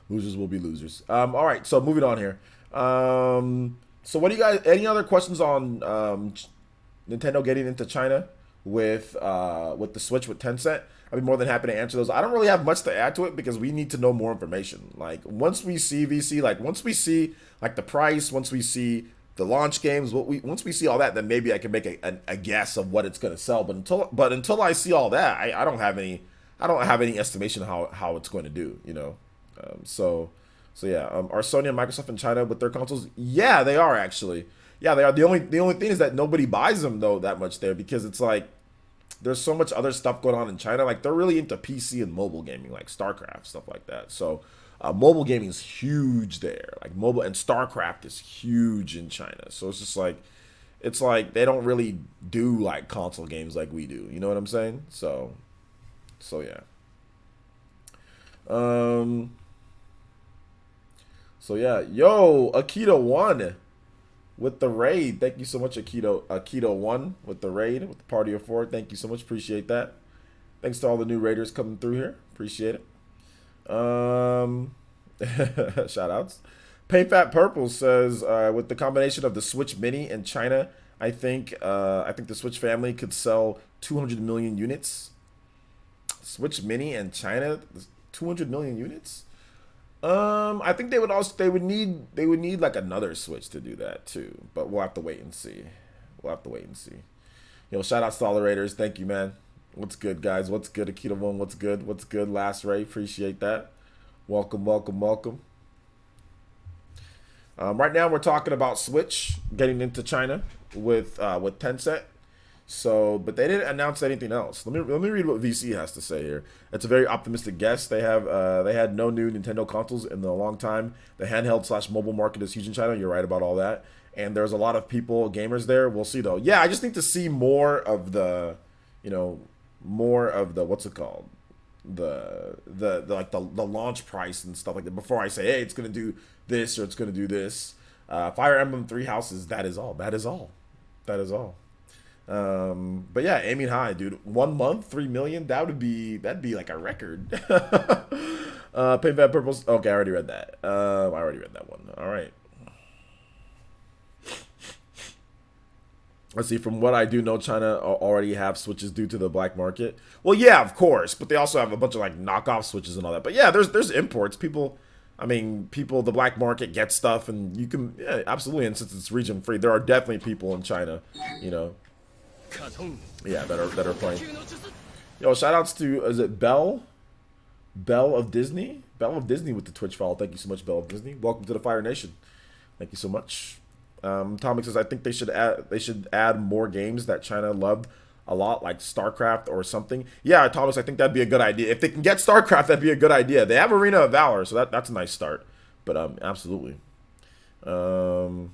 losers will be losers. All right. So moving on here. So what do you guys? Any other questions on Nintendo getting into China with the Switch with Tencent? I'd be more than happy to answer those. I don't really have much to add to it because we need to know more information. Like once we see VC, once we see the price, once we see the launch games, once we see all that, then maybe I can make a guess of what it's going to sell. But until I see all that, I don't have any estimation of how it's going to do. So yeah. Are Sony and Microsoft in China with their consoles? Yeah, they are actually. Yeah, they are. The only thing is that nobody buys them though that much there because it's like there's so much other stuff going on in China. Like they're really into PC and mobile gaming, like StarCraft, stuff like that. So mobile gaming is huge there. Like mobile and StarCraft is huge in China. So it's like they don't really do like console games like we do. You know what I'm saying? So yeah. So yeah, yo, Akito1 with the raid. Thank you so much, Akito1 with the raid, with the party of 4. Thank you so much. Appreciate that. Thanks to all the new raiders coming through here. Appreciate it. Shout outs. Paint Fat Purple says, with the combination of the Switch Mini and China, I think the Switch family could sell 200 million units. Switch Mini and China, 200 million units. I think they would need like another Switch to do that too, but we'll have to wait and see. Shout out to all the raiders. Thank you, man. What's good, guys? What's good, Akita One? What's good? Last Ray, appreciate that. Welcome. Right now we're talking about Switch getting into China with Tencent. So, but they didn't announce anything else. Let me read what VC has to say here. It's a very optimistic guess. They had no new Nintendo consoles in a long time. The handheld slash mobile market is huge in China. You're right about all that. And there's a lot of people, gamers there. We'll see though. Yeah, I just need to see more of the, more of the, what's it called? The like the launch price and stuff like that before I say, hey, it's gonna do this or it's gonna do this. Fire Emblem Three Houses. That is all. That is all. That is all. But yeah, aiming high, dude. 1 month, 3 million. That'd be like a record. Paint Bad Purples. Okay, I already read that. I already read that one. All right. Let's see. From what I do know, China already have Switches due to the black market. Well, yeah, of course, but they also have a bunch of like knockoff Switches and all that. But yeah, there's imports. People, the black market get stuff, and you can, yeah, absolutely. And since it's region free, there are definitely people in China, yeah, that are playing. Yo, shout outs to, is it Bell of Disney? Bell of Disney with the Twitch follow. Thank you so much, Bell of Disney. Welcome to the Fire Nation. Thank you so much. Tommy says, I think they should add more games that China loved a lot, like StarCraft or something. Yeah, Thomas, I think that'd be a good idea. If they can get StarCraft, that'd be a good idea. They have Arena of Valor, so that's a nice start. But absolutely. VC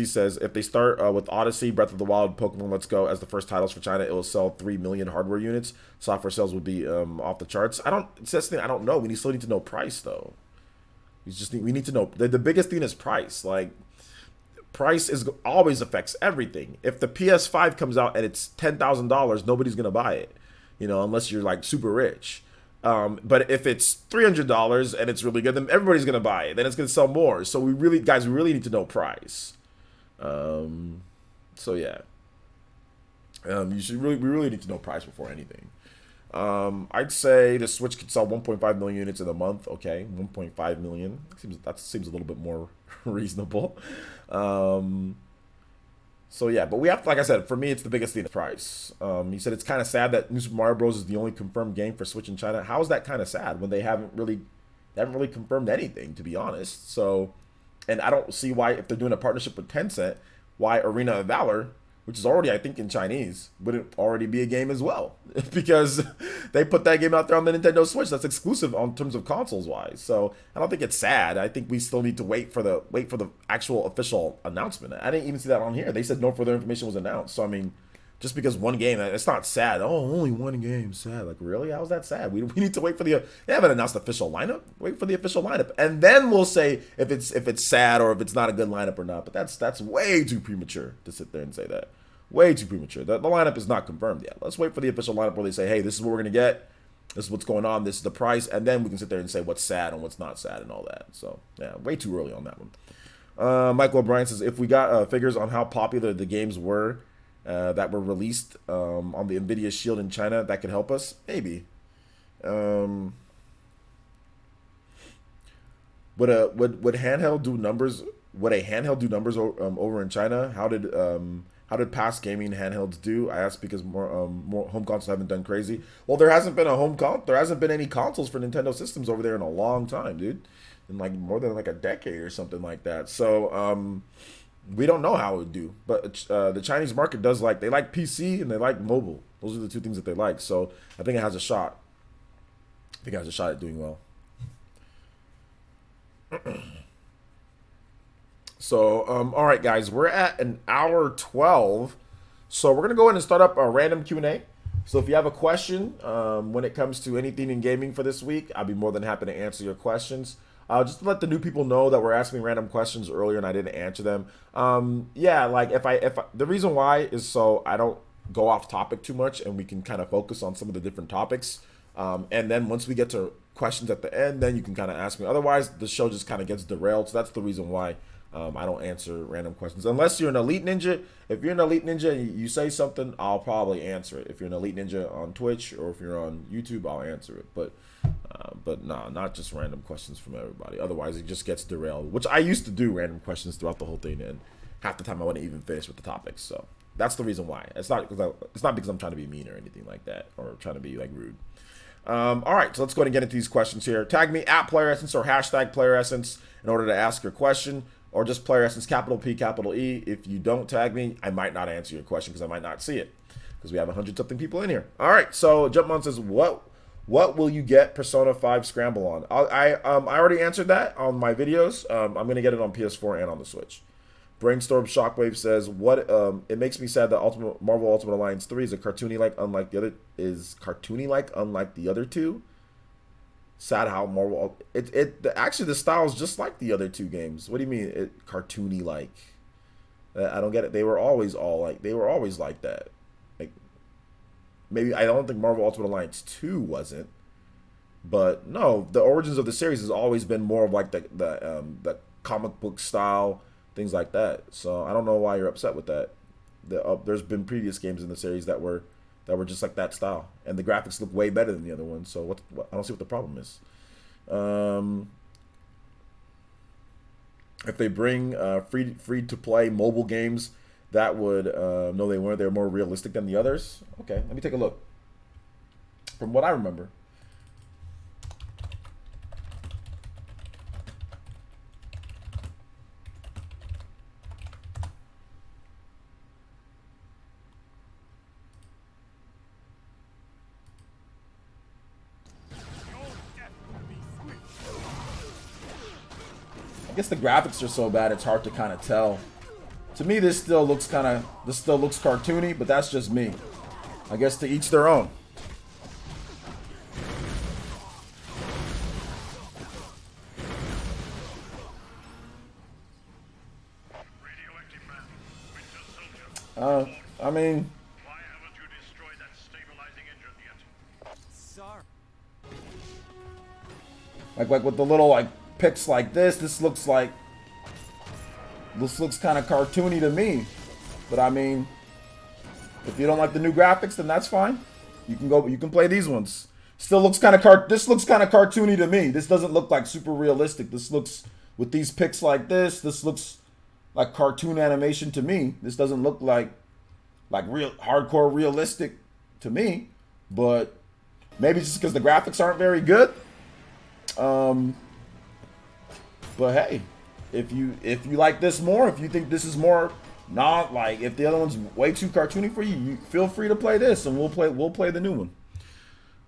says, if they start with Odyssey, Breath of the Wild, Pokemon Let's Go as the first titles for China, it will sell 3 million hardware units. Software sales would be off the charts. I don't know. We still need to know price though. We need to know. The biggest thing is price. Like, price always affects everything. If the PS5 comes out and it's $10,000, nobody's gonna buy it, unless you're like super rich. But if it's $300 and it's really good, then everybody's gonna buy it. Then it's gonna sell more. So we really need to know price. So yeah, we really need to know price before anything. I'd say the Switch could sell 1.5 million units in a month. Okay, 1.5 million seems a little bit more reasonable. So yeah, but we have, like I said, for me, it's the biggest thing, the price. He said it's kind of sad that New Super Mario Bros. Is the only confirmed game for Switch in China. How is that kind of sad when they haven't really confirmed anything, to be honest? So, and I don't see why, if they're doing a partnership with Tencent, why Arena of Valor, which is already, I think, in Chinese, wouldn't already be a game as well, because they put that game out there on the Nintendo Switch. That's exclusive in terms of consoles wise. So I don't think it's sad. I think we still need to wait for the actual official announcement. I didn't even see that on here. They said no further information was announced. So I mean, just because one game, it's not sad. Oh, only one game, sad. Like, really? How's that sad? We need to wait for they haven't announced the official lineup. Wait for the official lineup, and then we'll say if it's sad or if it's not a good lineup or not. But that's way too premature to sit there and say that. Way too premature. The lineup is not confirmed yet. Let's wait for the official lineup where they say, hey, this is what we're going to get. This is what's going on. This is the price. And then we can sit there and say what's sad and what's not sad and all that. So, yeah, way too early on that one. Michael O'Brien says, if we got figures on how popular the games were that were released on the NVIDIA Shield in China, that could help us. Maybe. Would handheld do numbers? Would a handheld do numbers over in China? How did past gaming handhelds do? I asked because more home consoles haven't done crazy. Well, there hasn't been any consoles for Nintendo systems over there in a long time, dude. In like more than like a decade or something like that. So we don't know how it would do. But the Chinese market they like PC and they like mobile. Those are the two things that they like. So I think it has a shot. At doing well. So, all right, guys, we're at an hour 12. So we're going to go ahead and start up a random Q&A. So if you have a question when it comes to anything in gaming for this week, I'll be more than happy to answer your questions. Just to let the new people know that we're asking random questions earlier and I didn't answer them. Yeah, like if I the reason why is so I don't go off topic too much and we can kind of focus on some of the different topics. And then once we get to questions at the end, then you can kind of ask me. Otherwise, the show just kind of gets derailed. So that's the reason why. I don't answer random questions unless you're an Elite Ninja. If you're an Elite Ninja and you say something, I'll probably answer it. If you're an Elite Ninja on Twitch or if you're on YouTube, I'll answer it. But nah, not just random questions from everybody. Otherwise, it just gets derailed. Which I used to do random questions throughout the whole thing, and half the time I wouldn't even finish with the topics. So that's the reason why. It's not because I'm trying to be mean or anything like that or trying to be like rude. All right, so let's go ahead and get into these questions here. Tag me at Player Essence or hashtag Player Essence in order to ask your question. or just Player Essence capital P capital E. If you don't tag me, I might not answer your question because I might not see it because we have 100-something people in here. All right, so Jumpmon says, what will you get Persona 5 Scramble on? I already answered that on my videos. I'm gonna get it on PS4 and on the Switch. Brainstorm Shockwave says, "What? It makes me sad that Marvel Ultimate Alliance 3 is cartoony like unlike the other two. Sad how Marvel actually the style is just like the other two games. What do you mean cartoony like? I don't get it. They were always like that. Like maybe I don't think Marvel Ultimate Alliance 2 wasn't, but no, the origins of the series has always been more of like the comic book style." Things like that. So I don't know why you're upset with that. There's been previous games in the series that were just like that style, and the graphics look way better than the other ones. So what I don't see what the problem is. If they bring free to play mobile games, that would no, they weren't. They're more realistic than the others. Okay, let me take a look. From what I remember. I guess the graphics are so bad it's hard to kind of tell. To me, this still looks cartoony, but that's just me. I guess to each their own. I mean, why haven't you destroyed that stabilizing engine yet? Sorry. like with the little like pics like this looks kind of cartoony to me. But I mean, if you don't like the new graphics, then that's fine. You can play these ones. Still looks kind of this looks kind of cartoony to me. This doesn't look like super realistic. This looks with these pics like this looks like cartoon animation to me. This doesn't look like real hardcore realistic to me. But maybe just because the graphics aren't very good. But hey, if you like this more, if you think this is more not like if the other one's way too cartoony for you, you feel free to play this, and we'll play the new one.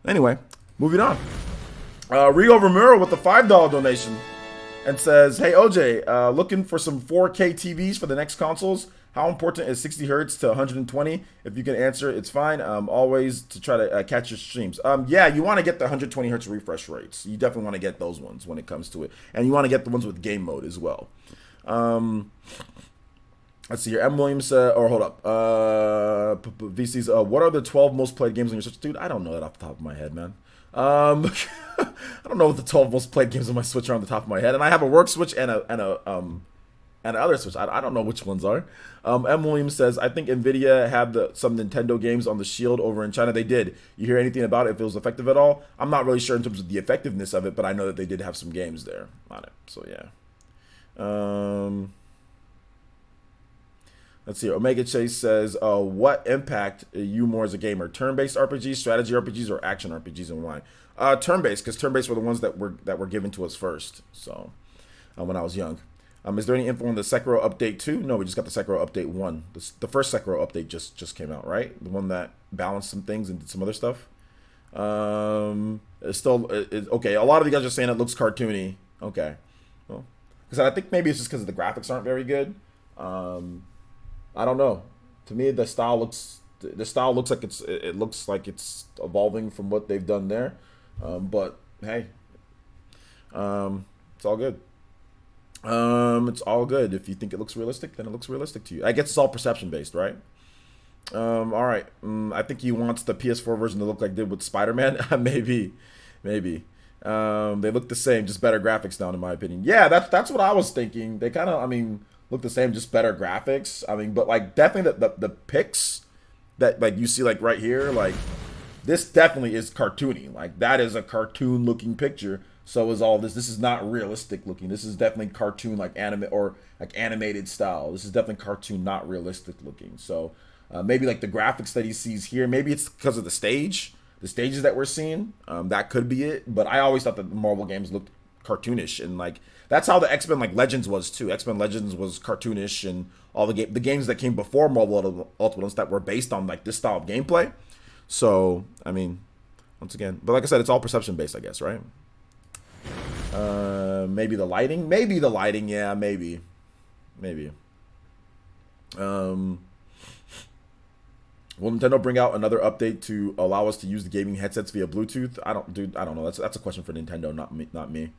Anyway, moving on. Rio Romero with the $5 donation and says, "Hey OJ, looking for some 4K TVs for the next consoles. How important is 60 hertz to 120? If you can answer, it's fine. Always to try to catch your streams. Yeah, you want to get the 120 hertz refresh rates. You definitely want to get those ones when it comes to it, and you want to get the ones with game mode as well. Let's see here. M. Williams, or hold up. VC's, what are the 12 most played games on your Switch? Dude, I don't know that off the top of my head, man. I don't know what the 12 most played games on my Switch are on the top of my head, and I have a work Switch and another Switch. I don't know which ones are. M. Williams says, I think Nvidia had some Nintendo games on the Shield over in China. They did. You hear anything about it, if it was effective at all? I'm not really sure in terms of the effectiveness of it, but I know that they did have some games there on it. So yeah. Let's see. Omega Chase says, what impact you more as a gamer? Turn-based RPGs, strategy RPGs, or action RPGs, and why? Turn-based, because turn-based were the ones that were given to us first. So when I was young. Is there any info on the Sekiro update 2? No, we just got the Sekiro update 1. The first Sekiro update just came out, right? The one that balanced some things and did some other stuff. It's still okay. A lot of you guys are saying it looks cartoony. Okay, well, because I think maybe it's just because the graphics aren't very good. I don't know. To me, the style looks like it looks like it's evolving from what they've done there. But hey, it's all good. It's all good. If you think it looks realistic, then it looks realistic to you. I guess it's all perception based, right? All right. I think he wants the PS4 version to look like it did with Spider-Man. Maybe. They look the same, just better graphics now, in my opinion. Yeah, that's what I was thinking. They kind of, look the same, just better graphics. But like definitely the pics that like you see like right here, like this definitely is cartoony. Like that is a cartoon looking picture. So is all this. This is not realistic looking. This is definitely cartoon, like anime or like animated style. This is definitely cartoon, not realistic looking. So maybe like the graphics that he sees here, maybe it's because of the stages that we're seeing. That could be it. But I always thought that the Marvel games looked cartoonish, and like that's how the X-Men like Legends was too. X-Men Legends was cartoonish, and all the games that came before Marvel Ultimates that were based on like this style of gameplay. So I mean, once again, but like I said, it's all perception based, I guess, right? Maybe the lighting. Yeah, maybe. Will Nintendo bring out another update to allow us to use the gaming headsets via Bluetooth? I don't know. That's a question for Nintendo, not me.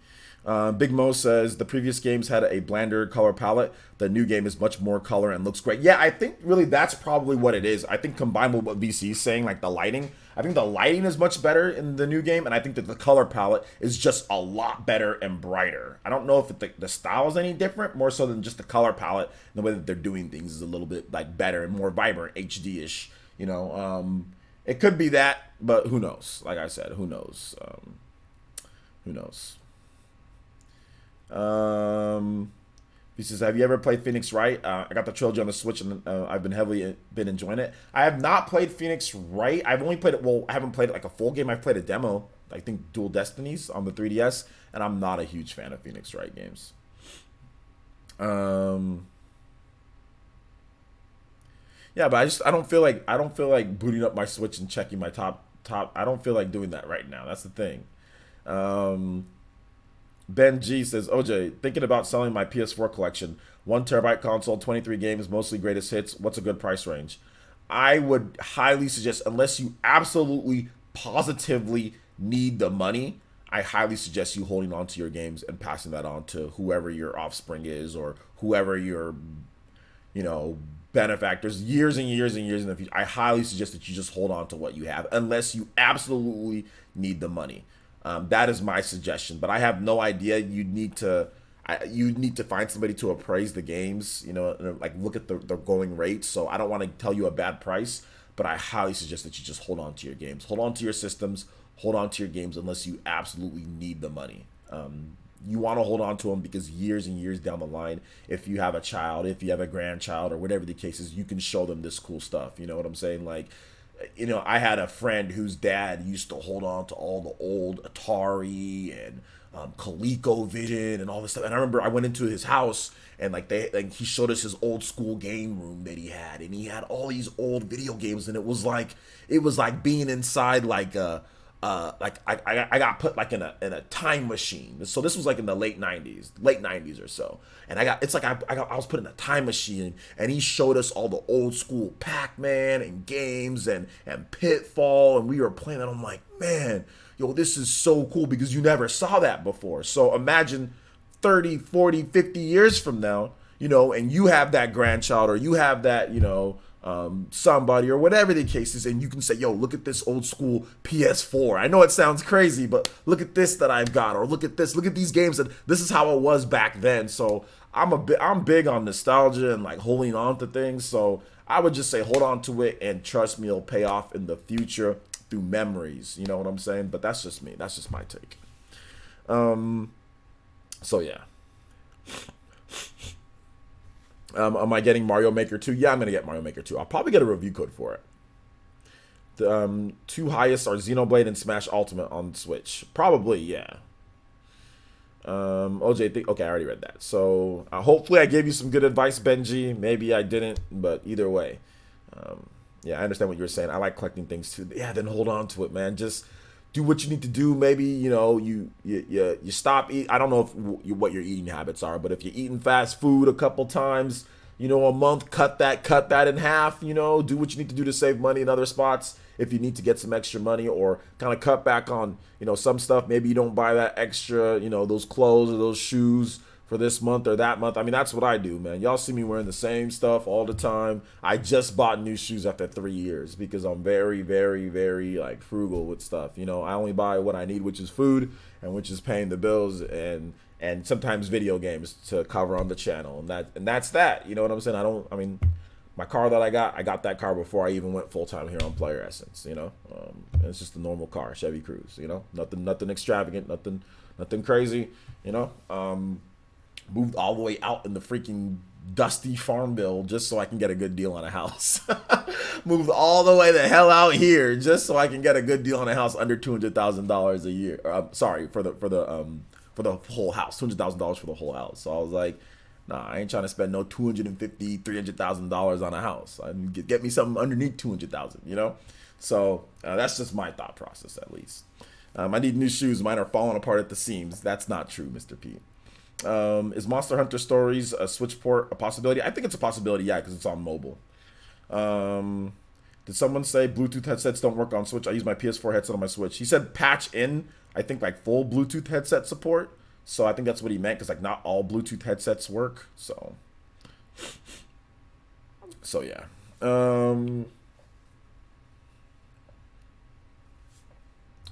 Big Mo says the previous games had a blander color palette. The new game is much more color and looks great. Yeah, I think really that's probably what it is. I think combined with what VC is saying, like the lighting, I think the lighting is much better in the new game, and I think that the color palette is just a lot better and brighter. I don't know if the style is any different, more so than just the color palette. And the way that they're doing things is a little bit like better and more vibrant, HD-ish. You know, it could be that, but who knows? Like I said, who knows? Who knows? He says, have you ever played Phoenix Wright? I got the trilogy on the Switch, and I've been enjoying it. I have not played Phoenix Wright. I've only played it. Well, I haven't played it like a full game. I've played a demo. I think Dual Destinies on the 3DS, and I'm not a huge fan of Phoenix Wright games. Yeah, but I don't feel like booting up my Switch and checking my top. I don't feel like doing that right now. That's the thing. Ben G says, OJ, thinking about selling my PS4 collection. 1 terabyte console, 23 games, mostly greatest hits. What's a good price range? I would highly suggest, unless you absolutely, positively need the money, I highly suggest you holding on to your games and passing that on to whoever your offspring is or whoever your, benefactors, years and years and years in the future. I highly suggest that you just hold on to what you have, unless you absolutely need the money. That is my suggestion, but I have no idea. You need to find somebody to appraise the games, and like look at the going rates. So I don't want to tell you a bad price, but I highly suggest that you just hold on to your games, hold on to your systems, hold on to your games unless you absolutely need the money. You want to hold on to them because years and years down the line, if you have a child, if you have a grandchild, or whatever the case is, you can show them this cool stuff. You know what I'm saying? Like, I had a friend whose dad used to hold on to all the old Atari and ColecoVision and all this stuff. And I remember I went into his house and he showed us his old school game room that he had, and he had all these old video games, and it was like being inside I got put like in a time machine. So this was like in the late 90s or so. And I was put in a time machine, and he showed us all the old school Pac-Man and games and Pitfall, and we were playing that. I'm like, man, this is so cool because you never saw that before. So imagine 30, 40, 50 years from now, and you have that grandchild, or you have that, somebody or whatever the case is, and you can say, yo, look at this old school PS4. I know it sounds crazy, but look at this that I've got, or look at these games, and this is how it was back then. So I'm big on nostalgia and like holding on to things. So I would just say hold on to it, and trust me, it'll pay off in the future through memories. You know what I'm saying? But that's just me. That's just my take. So yeah. Am I getting Mario Maker 2? Yeah, I'm going to get Mario Maker 2. I'll probably get a review code for it. The two highest are Xenoblade and Smash Ultimate on Switch. Probably, yeah. OJ, okay, I already read that. So hopefully I gave you some good advice, Benji. Maybe I didn't, but either way. Yeah, I understand what you were saying. I like collecting things too. Yeah, then hold on to it, man. Just do what you need to do. Maybe, you stop eating. I don't know what your eating habits are, but if you're eating fast food a couple times, a month, cut that in half, do what you need to do to save money in other spots. If you need to get some extra money, or kind of cut back on, some stuff, maybe you don't buy that extra, those clothes or those shoes for this month or that month. I mean, that's what I do, man. Y'all see me wearing the same stuff all the time. I just bought new shoes after 3 years because I'm very, very, very like frugal with stuff. I only buy what I need, which is food and which is paying the bills and sometimes video games to cover on the channel. And that's that. You know what I'm saying? My car that I got that car before I even went full time here on Player Essence. And it's just a normal car, Chevy Cruze. Nothing extravagant, nothing crazy. Moved all the way out in the freaking dusty Farmville just so I can get a good deal on a house. Moved all the way the hell out here just so I can get a good deal on a house under $200,000 a year. Sorry for the for the whole house, $200,000 for the whole house. So I was like, nah, I ain't trying to spend no $250,000, $300,000 on a house. I get me something underneath 200,000, you know. So that's just my thought process, at least. I need new shoes. Mine are falling apart at the seams. That's not true, Mr. Pete. Is Monster Hunter Stories a Switch port a possibility? I think it's a possibility, yeah, because it's on mobile. Did someone say Bluetooth headsets don't work on Switch? I use my PS4 headset on my Switch. He said patch in, I think, like full Bluetooth headset support. So I think that's what he meant, because like not all Bluetooth headsets work. So yeah.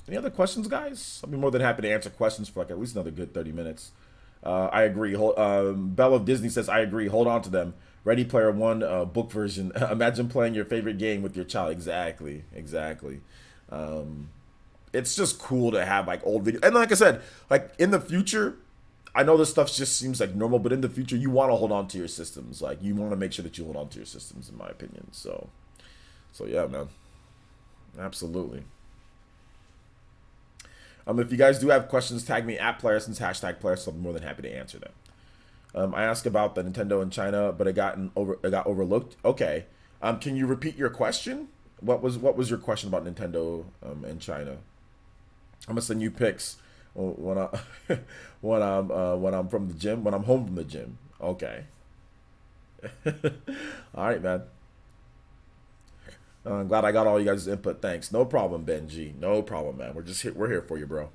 Any other questions, guys? I'll be more than happy to answer questions for like at least another good 30 minutes. I agree. Belle of Disney says, I agree. Hold on to them. Ready Player One book version. Imagine playing your favorite game with your child. Exactly. It's just cool to have like old video. And like I said, like in the future, I know this stuff just seems like normal, but in the future, you want to hold on to your systems. Like you want to make sure that you hold on to your systems, in my opinion. So yeah, man. Absolutely. If you guys do have questions, tag me at PlayerSense, #PlayerSense. So I'm more than happy to answer them. I asked about the Nintendo in China, but it got overlooked. Okay. Can you repeat your question? What was your question about Nintendo in China? I'm gonna send you pics when I when I'm from the gym, when I'm home from the gym. Okay. All right, man. I'm glad I got all you guys' input. Thanks. No problem, Benji. No problem, man. We're here for you, bro.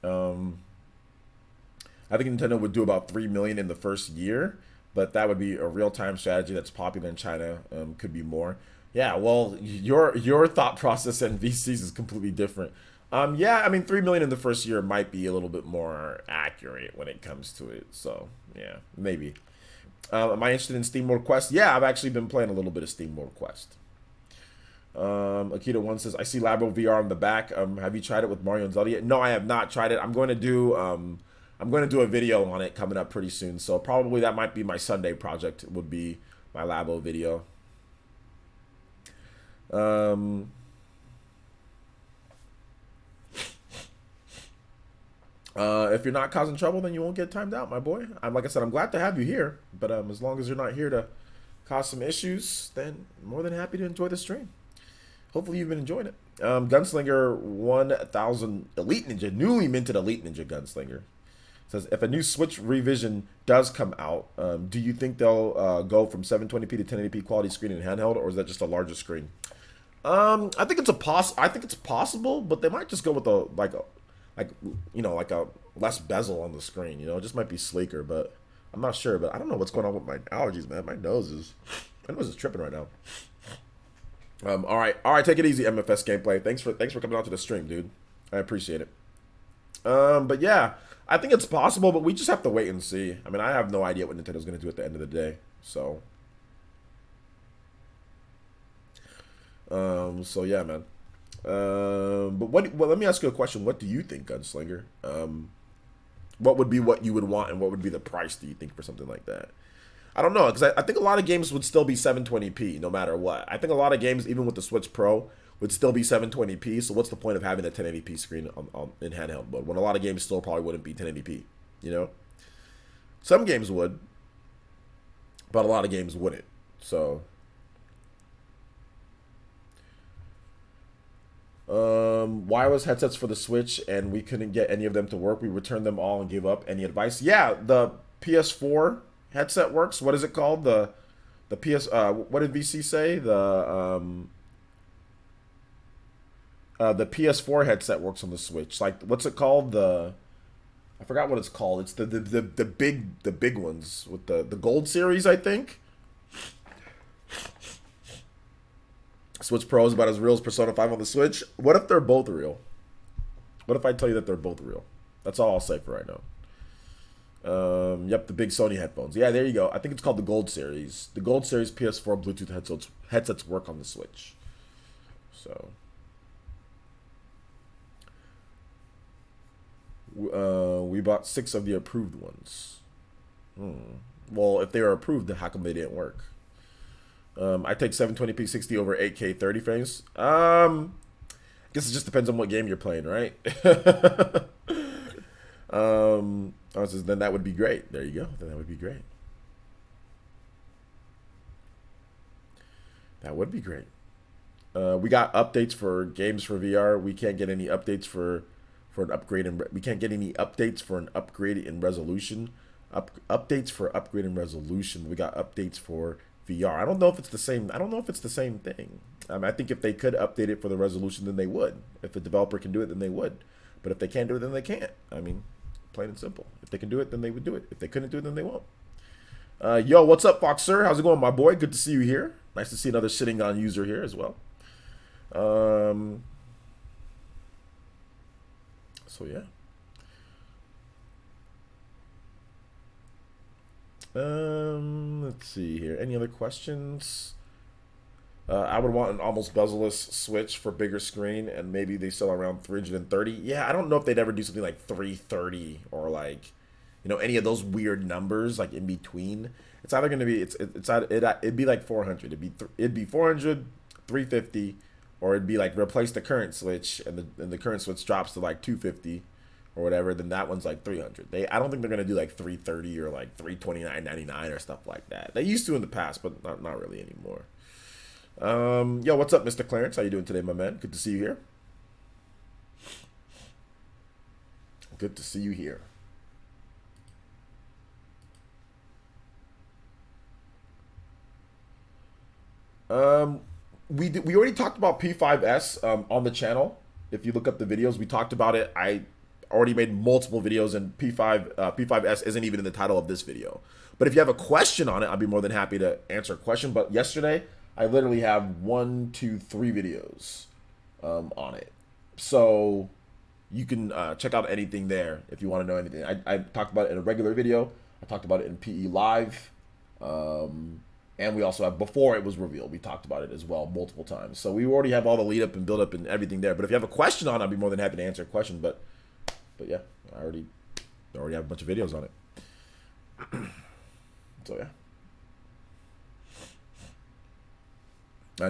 I think Nintendo would do about 3 million in the first year, but that would be a real-time strategy that's popular in China. Could be more. Yeah, well, your thought process and VCs is completely different. Yeah, I mean, 3 million in the first year might be a little bit more accurate when it comes to it. So, yeah, maybe. Am I interested in Steam World Quest? Yeah, I've actually been playing a little bit of Steam World Quest. Akita1 says, I see Labo VR on the back. Have you tried it with Mario and Zelda yet? No, I have not tried it. I'm going to do a video on it coming up pretty soon. So probably that might be my Sunday project, would be my Labo video. If you're not causing trouble, then you won't get timed out, my boy. Like I said, I'm glad to have you here, but as long as you're not here to cause some issues, then I'm more than happy to enjoy the stream. Hopefully you've been enjoying it. Gunslinger 1000 Elite Ninja, newly minted Elite Ninja Gunslinger, says, if a new Switch revision does come out, do you think they'll go from 720p to 1080p quality screen in handheld, or is that just a larger screen? I think it's possible, but they might just go with a less bezel on the screen. You know, it just might be sleeker, but I'm not sure. But I don't know what's going on with my allergies, man. My nose is tripping right now. All right, take it easy, MFS Gameplay. Thanks for coming out to the stream, dude. I appreciate it. But yeah, I think it's possible, but we just have to wait and see. I mean, I have no idea what Nintendo's going to do at the end of the day. So yeah, man. But let me ask you a question. What do you think, Gunslinger? What would be what you would want, and what would be the price, do you think, for something like that? I don't know, because I think a lot of games would still be 720p no matter what. I think a lot of games, even with the Switch Pro, would still be 720p. So what's the point of having a 1080p screen in handheld mode when a lot of games still probably wouldn't be 1080p? You know, some games would, but a lot of games wouldn't. So, wireless headsets for the Switch, and we couldn't get any of them to work. We returned them all and gave up. Any advice? Yeah, the PS4 headset works. What is it called? The PS. What did VC say? The PS4 headset works on the Switch. Like, what's it called? I forgot what it's called. It's the big ones with the Gold series, I think. Switch Pro is about as real as Persona 5 on the Switch. What if they're both real? What if I tell you that they're both real? That's all I'll say for right now. Yep, the big Sony headphones. Yeah, there you go. I think it's called the Gold Series. The Gold Series PS4 Bluetooth headsets work on the Switch. So, we bought 6 of the approved ones. Well, if they were approved, then how come they didn't work? I take 720p 60 over 8K 30 frames. I guess it just depends on what game you're playing, right? I says, then that would be great. There you go. Then that would be great. That would be great. We got updates for games for VR. We can't get any updates for an upgrade, and we can't get any updates for an upgrade in resolution. Updates for upgrade in resolution. We got updates for VR. I don't know if it's the same. I don't know if it's the same thing. I think if they could update it for the resolution, then they would. If the developer can do it, then they would. But if they can't do it, then they can't. I mean, plain and simple. If they can do it, then they would do it. If they couldn't do it, then they won't. Yo, what's up, Fox Sir? How's it going, my boy? Good to see you here. Nice to see another sitting on user here as well. So yeah. Let's see here. Any other questions? I would want an almost bezel-less Switch for bigger screen, and maybe they sell around 330. Yeah, I don't know if they'd ever do something like 330 or like, you know, any of those weird numbers like in between. It's either gonna be it'd be like 400. It'd be 400, 350, or it'd be like replace the current Switch, and the current Switch drops to like 250 or whatever. Then that one's like 300. I don't think they're gonna do like 330 or like 329.99 or stuff like that. They used to in the past, but not really anymore. Yo, what's up, Mr. Clarence? How you doing today, my man? Good to see you here. Good to see you here. We already talked about P5S on the channel. If you look up the videos, we talked about it. I already made multiple videos, and P5S isn't even in the title of this video. But if you have a question on it, I'd be more than happy to answer a question. But yesterday, I literally have 1, 2, 3 videos on it. So you can check out anything there if you want to know anything. I talked about it in a regular video. I talked about it in PE Live. And we also have, before it was revealed, we talked about it as well multiple times. So we already have all the lead up and build up and everything there. But if you have a question on it, I'd be more than happy to answer a question. But yeah, I already have a bunch of videos on it. So yeah.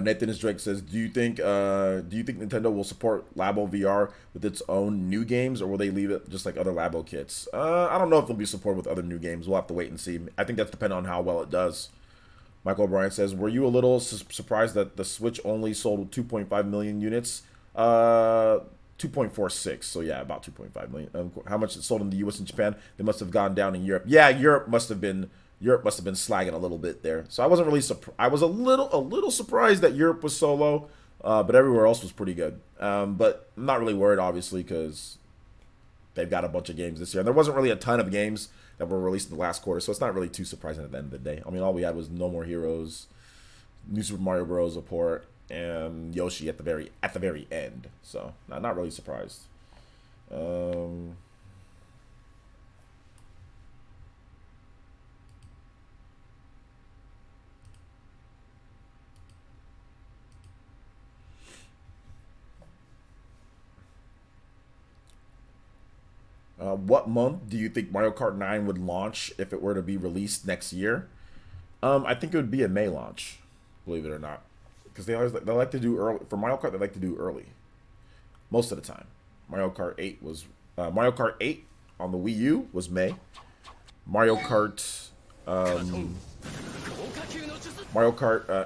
Nathan is Drake says, do you think Nintendo will support Labo VR with its own new games, or will they leave it just like other Labo kits? I don't know if they'll be supported with other new games. We'll have to wait and see. I think that's dependent on how well it does. Michael O'Brien says, were you a little surprised that the Switch only sold 2.5 million units? 2.46. So yeah, about 2.5 million. How much it sold in the US and Japan? They must have gone down in Europe. Yeah, Europe must have been slagging a little bit there. So I wasn't really I was a little surprised that Europe was so low, but everywhere else was pretty good. But I'm not really worried, obviously, because they've got a bunch of games this year. And there wasn't really a ton of games that were released in the last quarter, so it's not really too surprising at the end of the day. I mean, all we had was No More Heroes, New Super Mario Bros. Report, and Yoshi at the very end. So not really surprised. What month do you think Mario Kart 9 would launch if it were to be released next year? I think it would be a May launch, believe it or not, because they like to do early for Mario Kart. They like to do early, most of the time. Mario Kart 8 on the Wii U was May. Mario Kart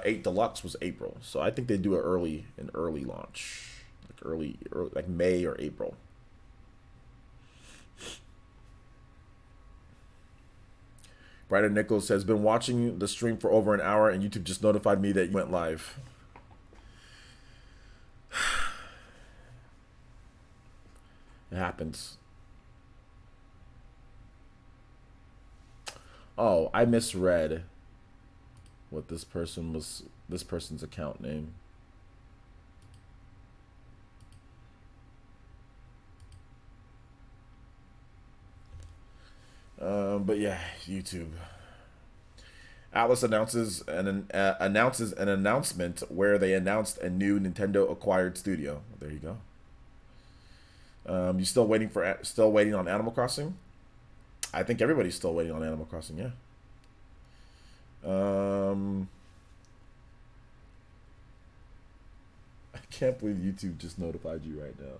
8 Deluxe was April. So I think they do an early launch, like early like May or April. Brandon Nichols says, been watching the stream for over an hour and YouTube just notified me that you went live. It happens. Oh, I misread what this person's account name. But yeah, YouTube. Atlas announces an announcement where they announced a new Nintendo acquired studio. There you go. You still waiting on Animal Crossing? I think everybody's still waiting on Animal Crossing. Yeah. I can't believe YouTube just notified you right now.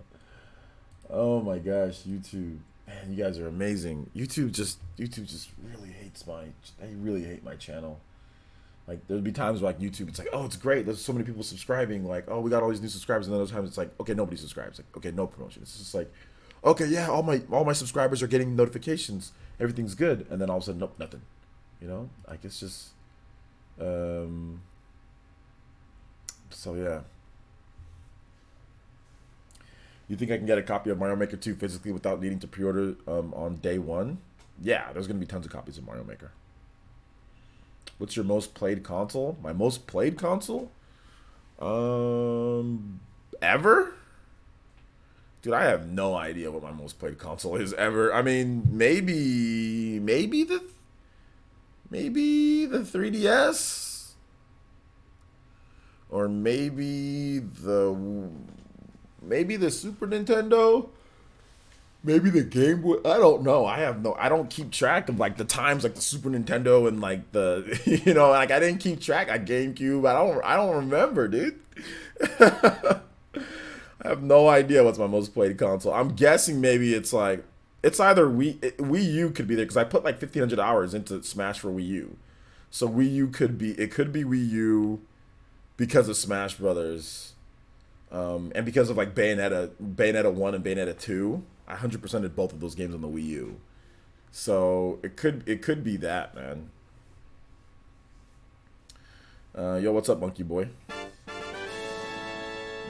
Oh my gosh, YouTube. Man, you guys are amazing. YouTube just really hates they really hate my channel. Like there'd be times where, like YouTube, it's like, oh, it's great. There's so many people subscribing. Like, oh, we got all these new subscribers, and then other times it's like, okay, nobody subscribes. Like, okay, no promotion. It's just like, okay, yeah, all my subscribers are getting notifications. Everything's good, and then all of a sudden, nope, nothing. You know, like it's just, so yeah. You think I can get a copy of Mario Maker 2 physically without needing to pre-order on day one? Yeah, there's gonna be tons of copies of Mario Maker. What's your most played console? My most played console? Ever? Dude, I have no idea what my most played console is ever. I mean, maybe the 3DS, or maybe the Super Nintendo. Maybe the Game Boy. I don't know. I don't keep track of like the times like the Super Nintendo and like the like I didn't keep track at GameCube. I don't remember, dude. I have no idea what's my most played console. I'm guessing maybe it's like it's either Wii U could be there because I put like 1,500 hours into Smash for Wii U. So Wii U could be Wii U because of Smash Brothers. And because of like Bayonetta 1 and Bayonetta 2. I 100%ed both of those games on the Wii U. So it could be that, man. Yo, what's up, Monkey Boy?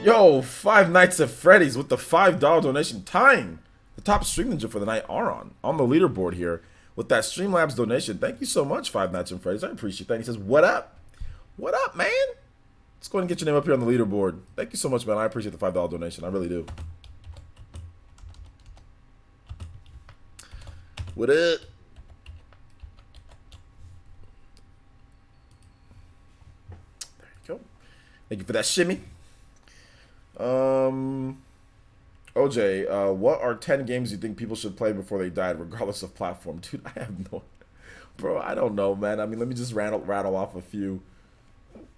Yo, Five Nights at Freddy's with the $5 donation, tying the top stream ninja for the night, Aron, on the leaderboard here with that Streamlabs donation. Thank you so much, Five Nights at Freddy's. I appreciate that. He says, "What up? What up, man?" Let's go ahead and get your name up here on the leaderboard. Thank you so much, man. I appreciate the $5 donation. I really do. What up? There you go. Thank you for that shimmy. OJ, what are 10 games you think people should play before they died, regardless of platform? Dude, I have no... Bro, I don't know, man. I mean, let me just rattle off a few.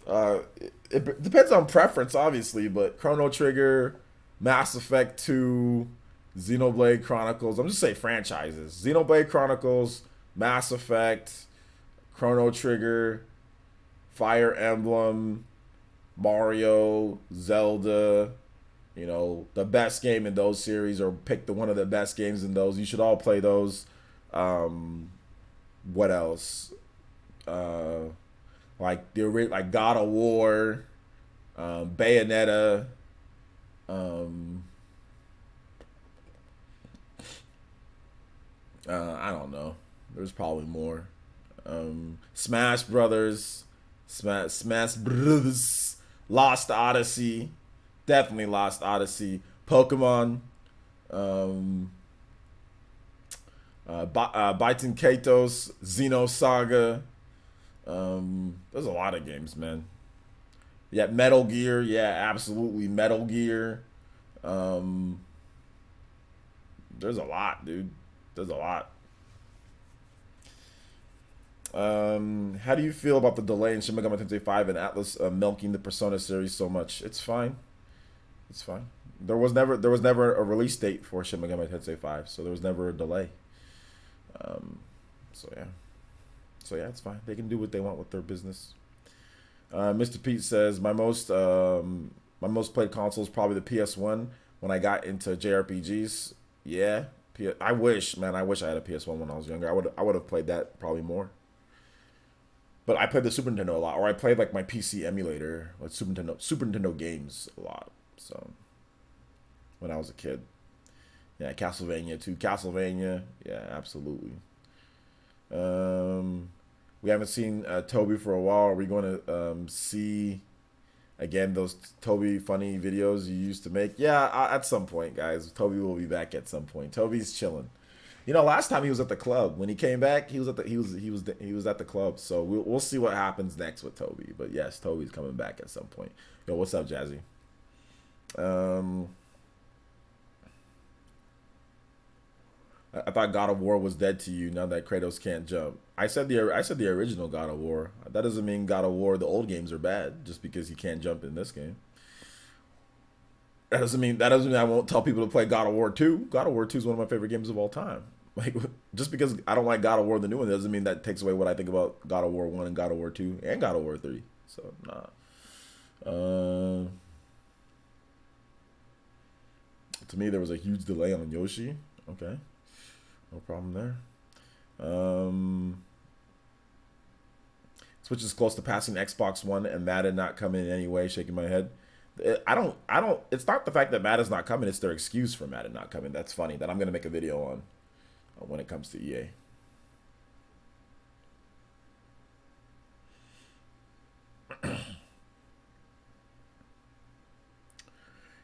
It depends on preference, obviously, but Chrono Trigger, Mass Effect 2... Xenoblade Chronicles. I'm just saying franchises. Xenoblade Chronicles, Mass Effect, Chrono Trigger, Fire Emblem, Mario, Zelda. You know, the best game in those series, or pick one of the best games in those. You should all play those. What else? Like God of War, Bayonetta. I don't know. There's probably more. Smash Brothers, Smash Brothers, Lost Odyssey, definitely Lost Odyssey. Pokemon, Baiten Kaitos, Xenosaga. There's a lot of games, man. Yeah, Metal Gear. Yeah, absolutely, Metal Gear. There's a lot, dude. There's a lot. How do you feel about the delay in Shin Megami Tensei 5 and Atlas milking the Persona series so much? It's fine. It's fine. There was never a release date for Shin Megami Tensei 5, so there was never a delay. So yeah, it's fine. They can do what they want with their business. Mr. Pete says my most played console is probably the PS1 when I got into JRPGs. Yeah. I wish I had a PS1 when I was younger. I would have played that probably more. But I played the Super Nintendo a lot, or I played like my PC emulator with Super Nintendo games a lot. So when I was a kid, yeah, Castlevania too. Castlevania, yeah, absolutely. We haven't seen Toby for a while. Are we going to see again those Toby funny videos you used to make? Yeah, at some point, guys. Toby will be back at some point. Toby's chilling. You know, last time he was at the club. When he came back, he was at the club. So we'll see what happens next with Toby. But yes, Toby's coming back at some point. Yo, what's up, Jazzy? I thought God of War was dead to you now that Kratos can't jump. I said the original God of War. That doesn't mean God of War, the old games, are bad just because he can't jump in this game. That doesn't mean I won't tell people to play God of War 2. God of War 2 is one of my favorite games of all time. Like, just because I don't like God of War the new one doesn't mean that takes away what I think about God of War 1 and God of War 2 and God of War 3. So nah. To me, there was a huge delay on Yoshi. Okay, no problem there. Switch is close to passing Xbox One and Madden not coming in any way. Shaking my head. I don't. It's not the fact that Madden's not coming. It's their excuse for Madden not coming. That's funny. That I'm gonna make a video on when it comes to EA.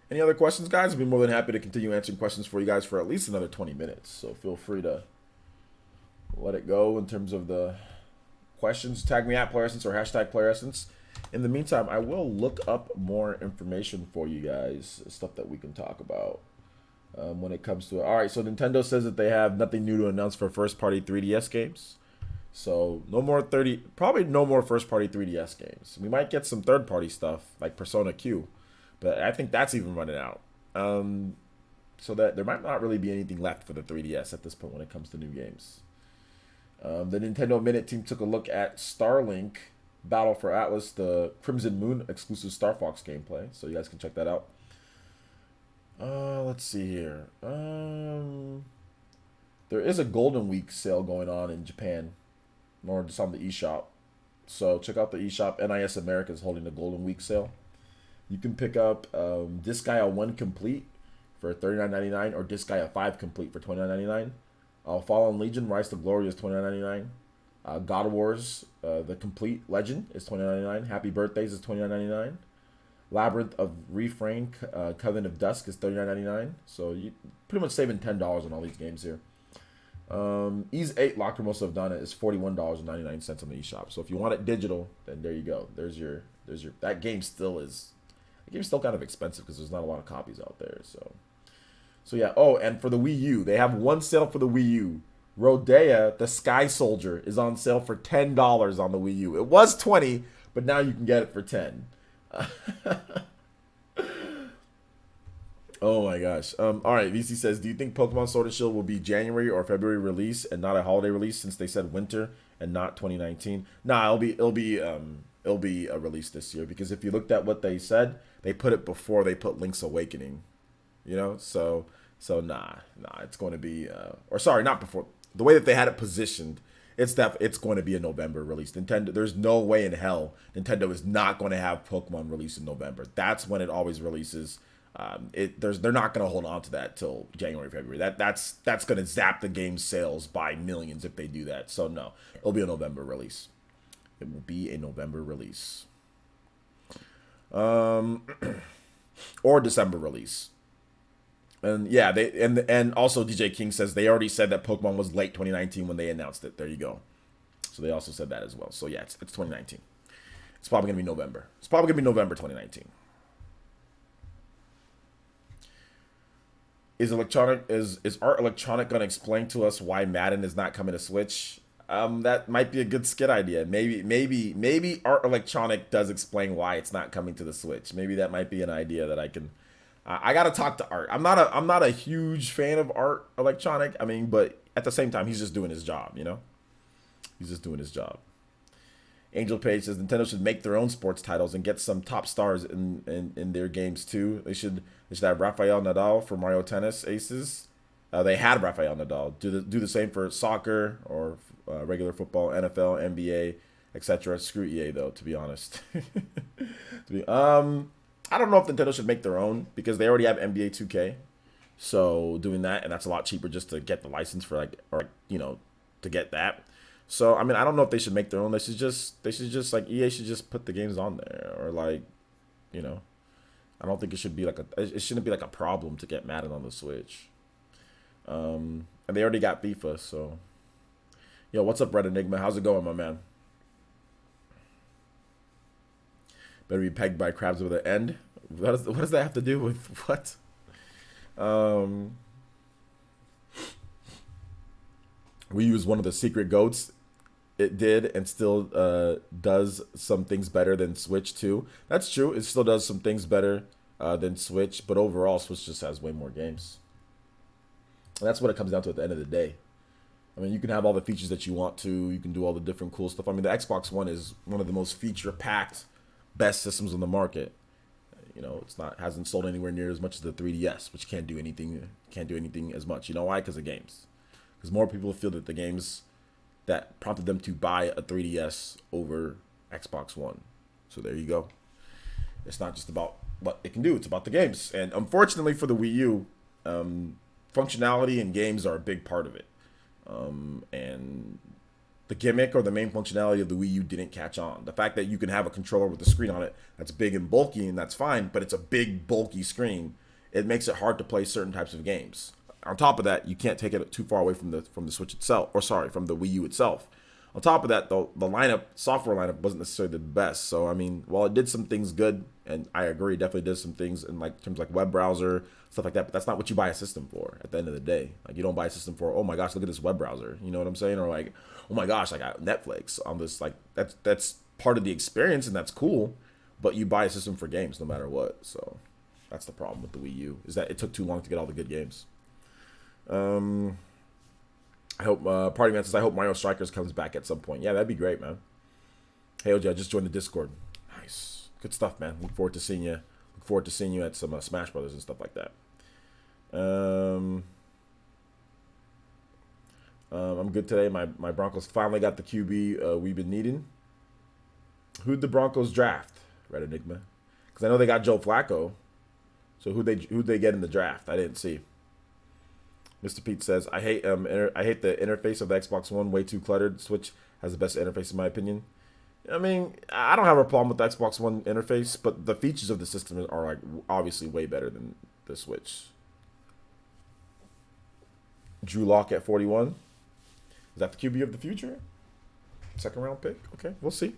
Any other questions, guys? I'd be more than happy to continue answering questions for you guys for at least another 20 minutes. So feel free to let it go in terms of the questions. Tag me at PlayerEssence or hashtag PlayerEssence. In the meantime, I will look up more information for you guys, stuff that we can talk about when it comes to it. All right, so Nintendo says that they have nothing new to announce for first-party 3DS games. So probably no more first-party 3DS games. We might get some third-party stuff like Persona Q, but I think that's even running out. So that there might not really be anything left for the 3DS at this point when it comes to new games. The Nintendo Minute team took a look at Starlink Battle for Atlas, the Crimson Moon exclusive Star Fox gameplay. So you guys can check that out. Let's see here. There is a Golden Week sale going on in Japan, or just on the eShop. So check out the eShop. NIS America is holding a Golden Week sale. You can pick up Disgaea 1 Complete for $39.99 or Disgaea 5 Complete for $29.99. Fallen Legion Rise to Glory is $29.99. God of Wars the Complete Legend is $29.99. Happy Birthdays is $29.99. Labyrinth of Refrain Coven of Dusk is $39.99. So you pretty much saving $10 on all these games here. Ease 8 Lacrimosa of Dana is $41.99 on the eShop. So if you want it digital, then there you go. There's your that game still kind of expensive because there's not a lot of copies out there. So yeah. Oh, and for the Wii U, they have one sale for the Wii U. Rodea, the Sky Soldier, is on sale for $10 on the Wii U. It was $20, but now you can get it for $10. Oh my gosh. All right, VC says, do you think Pokemon Sword and Shield will be January or February release and not a holiday release since they said winter and not 2019? Nah, it'll be a release this year because if you looked at what they said, they put it before they put Link's Awakening. You know, so nah, it's going to be or sorry, not before. The way that they had it positioned, it's going to be a November release. Nintendo, there's no way in hell Nintendo is not going to have Pokemon release in November. That's when it always releases. They're not going to hold on to that till January, February. That's going to zap the game's sales by millions if they do that. So no, it'll be a November release. It will be a November release. Or December release. And yeah, and also DJ King says they already said that Pokemon was late 2019 when they announced it. There you go. So they also said that as well. So yeah, it's 2019. It's probably gonna be November. It's probably gonna be November 2019. Is Art Electronic gonna explain to us why Madden is not coming to Switch? That might be a good skit idea. Maybe Art Electronic does explain why it's not coming to the Switch. Maybe that might be an idea that I can. I gotta talk to Art. I'm not a huge fan of Art Electronic. I mean, but at the same time, he's just doing his job. You know, he's just doing his job. Angel Page says Nintendo should make their own sports titles and get some top stars in their games too. They should have Rafael Nadal for Mario Tennis Aces. They had Rafael Nadal. Do the same for soccer or regular football, NFL, NBA, etc. Screw EA though, to be honest. I don't know if Nintendo should make their own because they already have NBA 2K. So doing that, and that's a lot cheaper just to get the license for to get that. So I mean, I don't know if they should make their own. They should just like EA should just put the games on there or I don't think it shouldn't be like a problem to get Madden on the Switch. And they already got FIFA, so yo, what's up, Red Enigma? How's it going, my man? Better be pegged by crabs with an end. What does that have to do with what? We use one of the secret goats. It did and still does some things better than Switch 2. That's true. It still does some things better than Switch, but overall, Switch just has way more games. And that's what it comes down to at the end of the day. I mean, you can have all the features that you want to. You can do all the different cool stuff. I mean, the Xbox One is one of the most feature-packed, best systems on the market. You know, it's not hasn't sold anywhere near as much as the 3DS, which can't do anything as much. You know why? Because of games. Because more people feel that the games that prompted them to buy a 3DS over Xbox One. So there you go. It's not just about what it can do; it's about the games. And unfortunately for the Wii U, functionality and games are a big part of it. And the gimmick or the main functionality of the Wii U didn't catch on. The fact that you can have a controller with a screen on it that's big and bulky, and that's fine, but it's a big, bulky screen. It makes it hard to play certain types of games. On top of that, you can't take it too far away from the Switch itself, or sorry, from the Wii U itself. On top of that, though, the software lineup wasn't necessarily the best. So I mean, while it did some things good, and I agree, definitely did some things in like terms like web browser stuff like that. But that's not what you buy a system for. At the end of the day, like you don't buy a system for, oh my gosh, look at this web browser. You know what I'm saying? Or like, oh my gosh, I got Netflix on this. Like that's part of the experience, and that's cool. But you buy a system for games no matter what. So that's the problem with the Wii U, is that it took too long to get all the good games. I hope Party Man says, I hope Mario Strikers comes back at some point. Yeah, that'd be great, man. Hey OJ, I just joined the Discord. Nice. Good stuff, man. Look forward to seeing you. Look forward to seeing you at some Smash Brothers and stuff like that. I'm good today. My Broncos finally got the QB we've been needing. Who'd the Broncos draft? Red Enigma. Because I know they got Joe Flacco. So who'd they get in the draft? I didn't see. Mr. Pete says, I hate the interface of the Xbox One, way too cluttered. Switch has the best interface in my opinion. I mean, I don't have a problem with the Xbox One interface, but the features of the system are like obviously way better than the Switch. Drew Lock at 41. Is that the QB of the future? Second round pick? Okay, we'll see.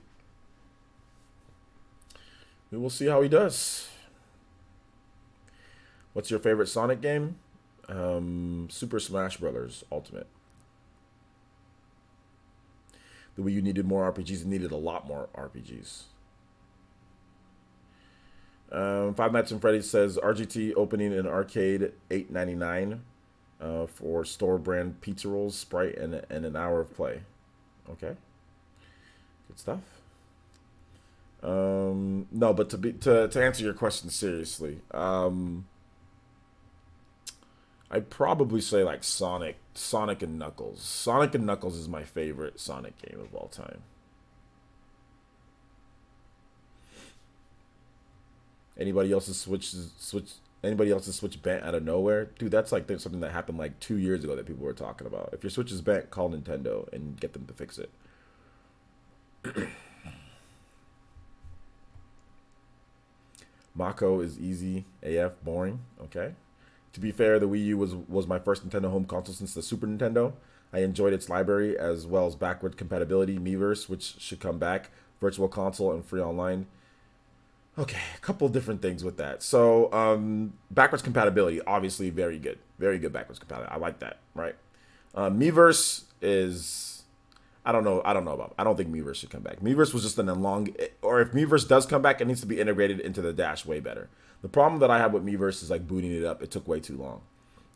We will see how he does. What's your favorite Sonic game? Super Smash Brothers Ultimate. The Wii U needed more RPGs. It needed a lot more RPGs. Five Nights at Freddy's says RGT opening an arcade $8.99 for store brand pizza rolls, Sprite, and an hour of play. Okay, good stuff. No, but to answer your question seriously, I'd probably say like Sonic and Knuckles. Sonic and Knuckles is my favorite Sonic game of all time. Anybody else's Switch bent out of nowhere? Dude, that's like something that happened like 2 years ago that people were talking about. If your Switch is bent, call Nintendo and get them to fix it. Mako is easy AF, boring. Okay. To be fair, the Wii U was my first Nintendo home console since the Super Nintendo. I enjoyed its library as well as backward compatibility, Miiverse, which should come back, Virtual Console, and free online. Okay, a couple of different things with that. So, backwards compatibility, obviously very good. Very good backwards compatibility. I like that, right? Miiverse is... I don't know about. I don't think Miiverse should come back. Miiverse was just or if Miiverse does come back, it needs to be integrated into the dash way better. The problem that I have with Miiverse is like booting it up. It took way too long.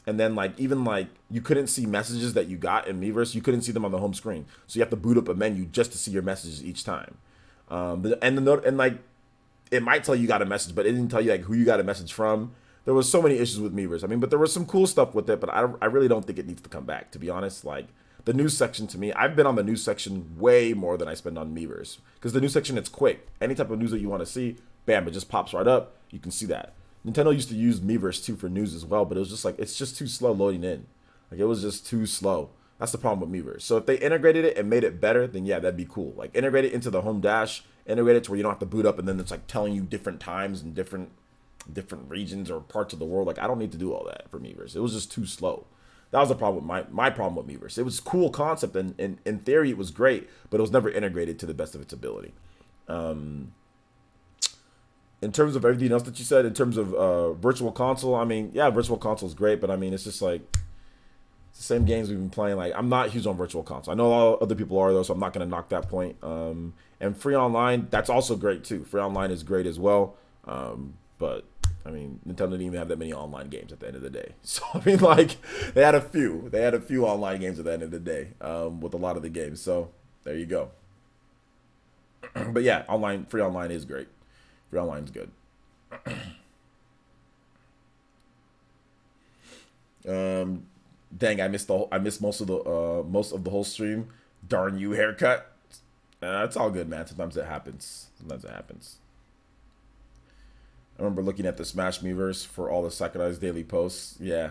And then like even like you couldn't see messages that you got in Miiverse. You couldn't see them on the home screen. So you have to boot up a menu just to see your messages each time. And like it might tell you got a message, but it didn't tell you like who you got a message from. There was so many issues with Miiverse. I mean, but there was some cool stuff with it, but I really don't think it needs to come back, to be honest. Like the news section to me, I've been on the news section way more than I spend on Miiverse. Because the news section, it's quick. Any type of news that you want to see, bam, it just pops right up. You can see that. Nintendo used to use Miiverse too for news as well, but it was just like, it's just too slow loading in. Like it was just too slow. That's the problem with Miiverse. So if they integrated it and made it better, then yeah, that'd be cool. Like integrate it into the home dash, integrate it to where you don't have to boot up and then it's like telling you different times and different regions or parts of the world. Like I don't need to do all that for Miiverse. It was just too slow. That was the problem with my problem with Miiverse. It was a cool concept and in theory it was great, but it was never integrated to the best of its ability. In terms of everything else that you said, in terms of Virtual Console, I mean, yeah, Virtual Console is great, but I mean, it's just like it's the same games we've been playing. Like, I'm not huge on Virtual Console. I know a lot of other people are though, so I'm not going to knock that point. And free online, that's also great too. Free online is great as well, but I mean, Nintendo didn't even have that many online games at the end of the day. So, I mean, like, they had a few. They had a few online games at the end of the day with a lot of the games. So, there you go. But yeah, free online is great. Free online is good. Dang, I missed most of the whole stream. Darn you, haircut. It's all good, man. Sometimes it happens. I remember looking at the Smash Meverse for all the Sakurai's daily posts. Yeah.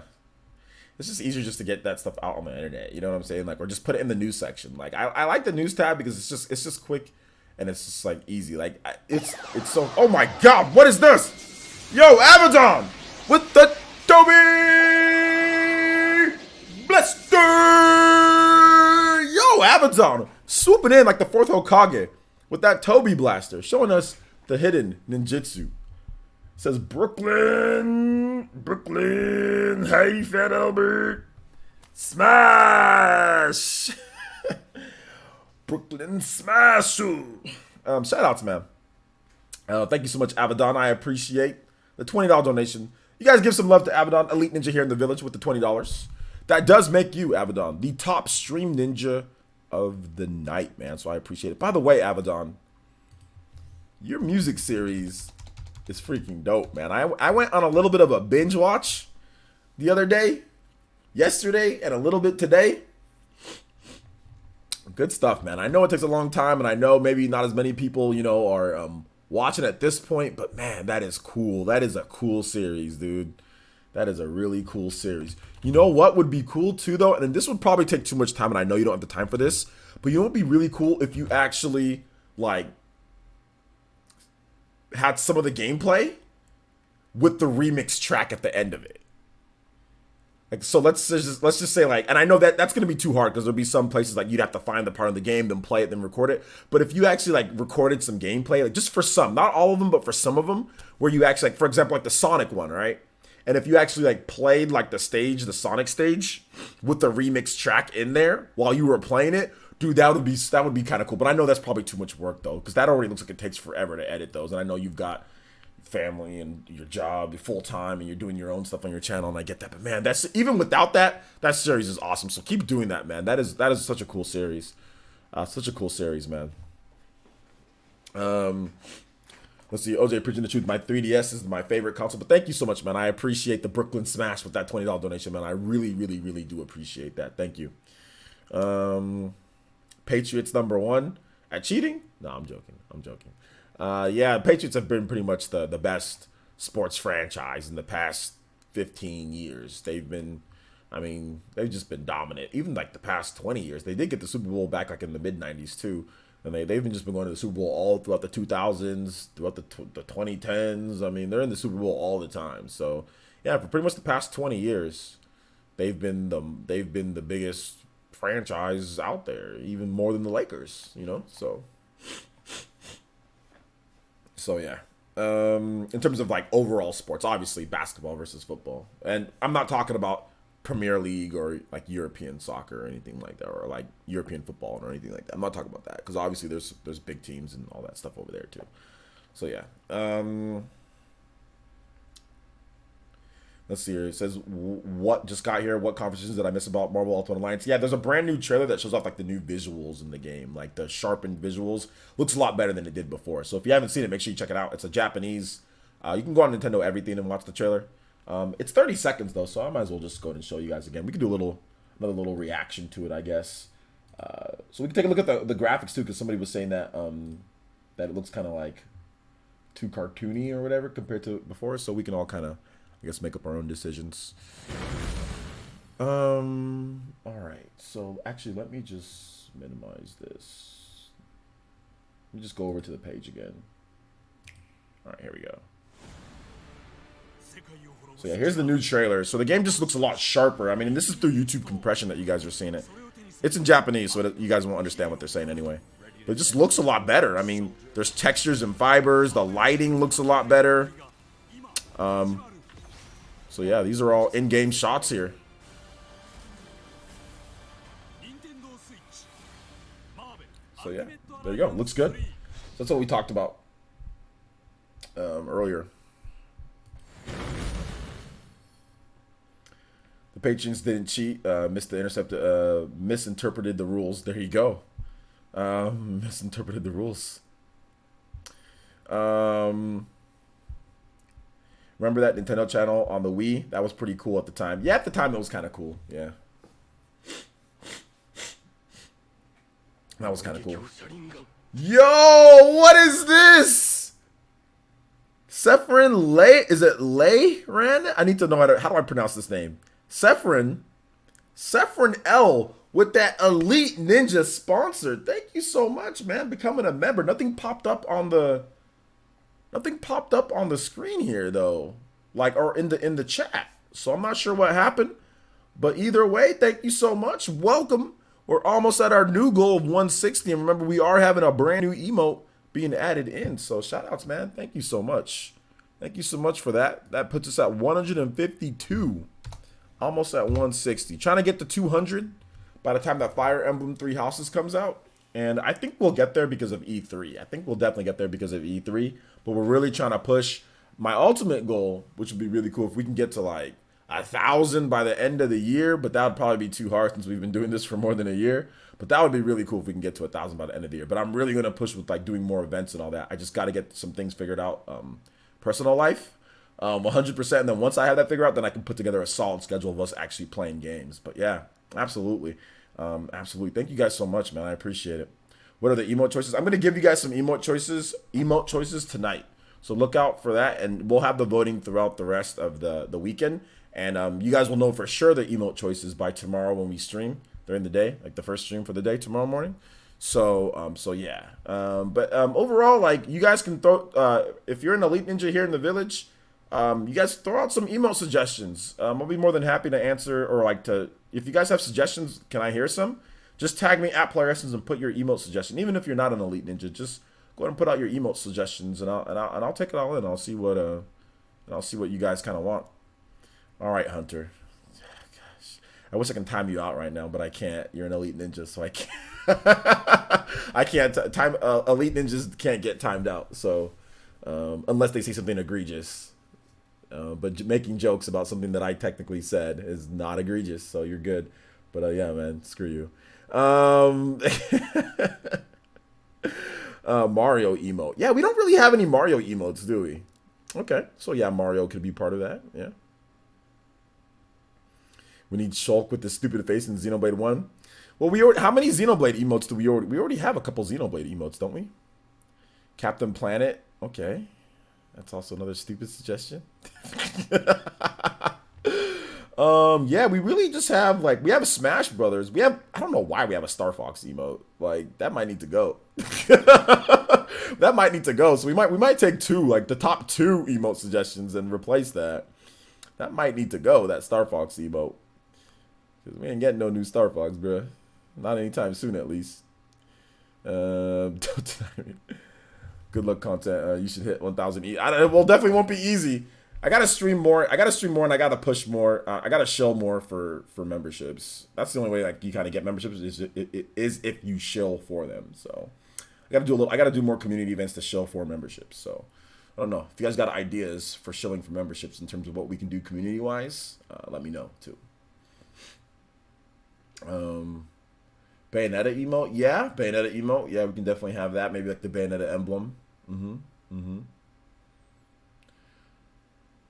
It's just easier just to get that stuff out on the internet. You know what I'm saying? Like, or just put it in the news section. Like, I like the news tab because it's just quick and it's just like easy. Like, it's so. Oh my God! What is this? Yo, Abaddon with the Toby Blaster. Yo, Abaddon swooping in like the fourth Hokage with that Toby Blaster, showing us the hidden ninjutsu. Says Brooklyn, hey Fat Albert, smash, Brooklyn smash. Shout outs, man. Thank you so much, Abaddon. I appreciate the $20 donation. You guys give some love to Abaddon, Elite Ninja here in the village with the $20. That does make you, Abaddon, the top stream ninja of the night, man. So I appreciate it. By the way, Abaddon, your music series is freaking dope, man. I went on a little bit of a binge watch the other day, yesterday, and a little bit today. Good stuff, man. I know it takes a long time, and I know maybe not as many people, you know, are watching at this point, but man, that is cool. That is a cool series, dude. That is a really cool series. You know what would be cool too, though? And this would probably take too much time, and I know you don't have the time for this, but you know what would be really cool if you actually, like, had some of the gameplay with the remix track at the end of it. Like, so let's just say, like, and I know that that's gonna be too hard because there'll be some places like you'd have to find the part of the game, then play it, then record it. But if you actually like recorded some gameplay, like just for some, not all of them, but for some of them, where you actually, like, for example, like the Sonic one, right? And if you actually like played like the Sonic stage with the remix track in there while you were playing it, dude, that would be kind of cool. But I know that's probably too much work though, because that already looks like it takes forever to edit those. And I know you've got family and your job, you're full time, and you're doing your own stuff on your channel, and I get that. But man, that's even without that series is awesome. So keep doing that, man. That is such a cool series, man. Let's see, OJ preaching the truth. My 3DS is my favorite console, but thank you so much, man. I appreciate the Brooklyn Smash with that $20 donation, man. I really, really, really do appreciate that. Thank you. Patriots #1 at cheating? No, I'm joking. Yeah, Patriots have been pretty much the best sports franchise in the past 15 years. They've just been dominant. Even like the past 20 years. They did get the Super Bowl back like in the mid-90s too. And they've just been going to the Super Bowl all throughout the 2000s, throughout the 2010s. I mean, they're in the Super Bowl all the time. So, yeah, for pretty much the past 20 years, they've been the biggest franchise out there, even more than the Lakers, you know? So yeah. In terms of like overall sports, obviously basketball versus football. And I'm not talking about Premier League or like European soccer or anything like that, or like European football or anything like that. I'm not talking about that because obviously there's big teams and all that stuff over there too. So yeah. Let's see here. It says, what just got here? What conversations did I miss about Marvel Ultimate Alliance? Yeah, there's a brand new trailer that shows off like the new visuals in the game. Like the sharpened visuals. Looks a lot better than it did before. So if you haven't seen it, make sure you check it out. It's a Japanese. You can go on Nintendo Everything and watch the trailer. It's 30 seconds though, so I might as well just go ahead and show you guys again. We can do another little reaction to it, I guess. So we can take a look at the graphics too, because somebody was saying that that it looks kind of like too cartoony or whatever compared to before. So we can all kind of, I guess, make up our own decisions. All right. So actually, let me just minimize this. Let me just go over to the page again. All right, here we go. So yeah, here's the new trailer. So the game just looks a lot sharper. I mean, this is through YouTube compression that you guys are seeing it. It's in Japanese, so that you guys won't understand what they're saying anyway. But it just looks a lot better. I mean, there's textures and fibers. The lighting looks a lot better. So yeah, these are all in-game shots here. So yeah, there you go. Looks good. That's what we talked about earlier. patrons didn't cheat. Misinterpreted the rules. There you go. Misinterpreted the rules. Remember that Nintendo channel on the Wii? That was pretty cool at the time. Yeah, at the time it was kind of cool. Yeah. That was kind of cool. Yo, what is this? Sephirin Lay? Is it Lay Ran? I need to know how do I pronounce this name? Sephirin L with that Elite Ninja sponsor. Thank you so much, man. Becoming a member. Nothing popped up on the screen here though. Like, or in the chat. So I'm not sure what happened. But either way, thank you so much. Welcome. We're almost at our new goal of 160. And remember, we are having a brand new emote being added in. So shout outs, man. Thank you so much. Thank you so much for that. That puts us at 152. Almost at 160. Trying to get to 200 by the time that Fire Emblem Three Houses comes out. And I think we'll get there because of E3. I think we'll definitely get there because of E3. But we're really trying to push my ultimate goal, which would be really cool if we can get to like 1,000 by the end of the year. But that would probably be too hard since we've been doing this for more than a year. But that would be really cool if we can get to 1,000 by the end of the year. But I'm really going to push with like doing more events and all that. I just got to get some things figured out. Personal life, 100%. And then once I have that figured out, then I can put together a solid schedule of us actually playing games. But yeah, absolutely. Absolutely. Thank you guys so much, man. I appreciate it. What are the emote choices? I'm going to give you guys some emote choices tonight. So look out for that, and we'll have the voting throughout the rest of the weekend. And you guys will know for sure the emote choices by tomorrow when we stream during the day, like the first stream for the day tomorrow morning. So yeah. But overall, like, you guys can throw, if you're an Elite Ninja here in the village, you guys throw out some emote suggestions. I'll be more than happy to answer, or like if you guys have suggestions, can I hear some? Just tag me at Player Essence and put your emote suggestion. Even if you're not an Elite Ninja, just go ahead and put out your emote suggestions, and I'll take it all in. I'll see what you guys kind of want. All right, Hunter. Gosh, I wish I can time you out right now, but I can't. You're an Elite Ninja, so I can't. I can't time. Elite Ninjas can't get timed out, so unless they say something egregious. But making jokes about something that I technically said is not egregious, so you're good. But yeah, man, screw you. Mario emote. Yeah, we don't really have any Mario emotes, do we? Okay, so yeah, Mario could be part of that. Yeah. We need Shulk with the stupid face in Xenoblade 1. Well, how many Xenoblade emotes do we already have a couple Xenoblade emotes, don't we? Captain Planet. Okay. That's also another stupid suggestion. Yeah, we really just have, like, we have Smash Brothers. I don't know why we have a Star Fox emote. Like, that might need to go. That might need to go. So we might take two, like the top 2 emote suggestions, and replace that. That might need to go, that Star Fox emote. Because we ain't getting no new Star Fox, bruh. Not anytime soon, at least. Don't deny me. Good luck, content. You should hit 1,000. It definitely won't be easy. I gotta stream more. And I gotta push more. I gotta shill more for memberships. That's the only way, like, you kind of get memberships is if you shill for them. So I gotta do more community events to shill for memberships. So I don't know if you guys got ideas for shilling for memberships in terms of what we can do community wise. Let me know too. Bayonetta emote, yeah. Bayonetta emote, yeah. We can definitely have that. Maybe like the Bayonetta emblem.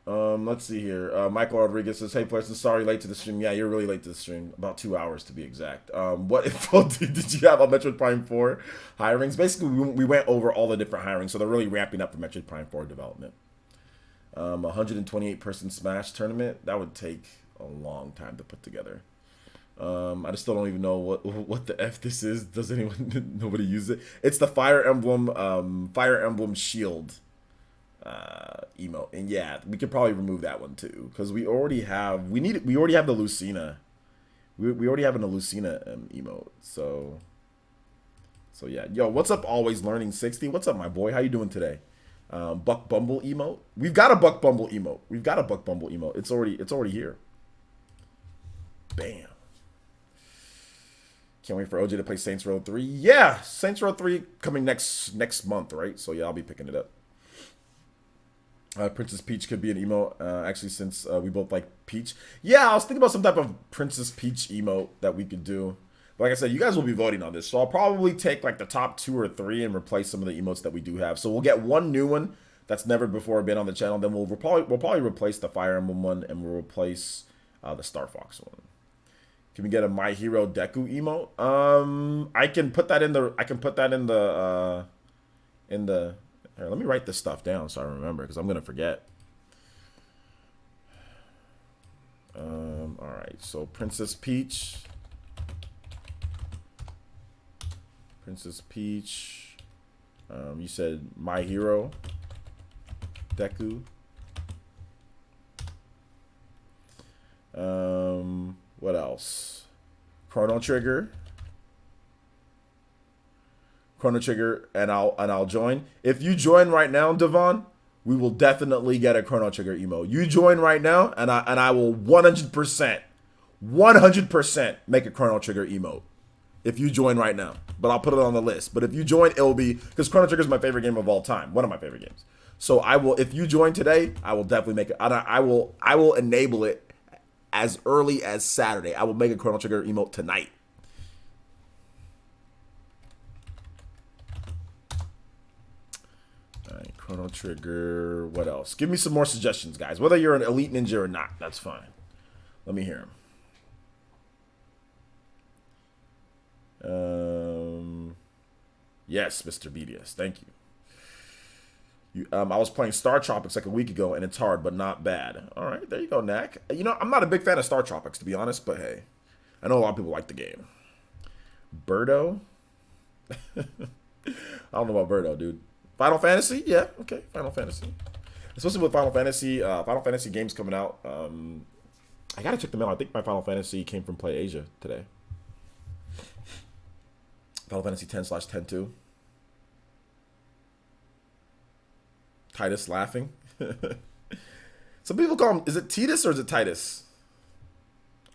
Let's see here. Michael Rodriguez says, "Hey, person, sorry late to the stream." Yeah, you're really late to the stream. About 2 hours to be exact. What info did you have on Metroid Prime 4 hirings? Basically, we went over all the different hirings, so they're really ramping up for Metroid Prime 4 development. 128 person Smash tournament. That would take a long time to put together. I just still don't even know what the F this is. Does anyone? Nobody use it? It's the Fire Emblem Shield emote, and yeah, we could probably remove that one too, because we already have the Lucina. We already have a Lucina emote. So yeah, yo, what's up? Always learning 60. What's up, my boy? How you doing today? Buck Bumble emote. We've got a Buck Bumble emote. It's already here. Bam. Can't wait for OJ to play Saints Row 3. Yeah, Saints Row 3 coming next month, right? So yeah, I'll be picking it up. Princess Peach could be an emote. Actually, since we both like Peach. Yeah, I was thinking about some type of Princess Peach emote that we could do. But like I said, you guys will be voting on this. So I'll probably take like the top 2 or 3 and replace some of the emotes that we do have. So we'll get one new one that's never before been on the channel. Then we'll probably replace the Fire Emblem one, and we'll replace the Star Fox one. Can we get a My Hero Deku emote? I can put that in the here, let me write this stuff down so I remember, because I'm gonna forget. All right, so Princess Peach. You said My Hero Deku. What else? Chrono Trigger, and I'll join. If you join right now, Devon, we will definitely get a Chrono Trigger emote. You join right now, and I will 100% make a Chrono Trigger emote. If you join right now, but I'll put it on the list. But if you join, it will be, because Chrono Trigger is my favorite game of all time, one of my favorite games. So I will, if you join today, I will definitely make it. I will enable it as early as Saturday. I will make a Chrono Trigger emote tonight. All right, Chrono Trigger. What else? Give me some more suggestions, guys. Whether you're an Elite Ninja or not, that's fine. Let me hear them. Yes, Mr. BDS. Thank you. I was playing Star Tropics like a week ago, and it's hard, but not bad. All right, there you go, Knack. You know, I'm not a big fan of Star Tropics, to be honest, but hey, I know a lot of people like the game. Birdo? I don't know about Birdo, dude. Final Fantasy? Yeah, okay, Final Fantasy. Especially with Final Fantasy games coming out. I gotta check them out. I think my Final Fantasy came from Play Asia today. Final Fantasy 10/10-2. Titus laughing. Some people call him, is it Titus or is it Titus?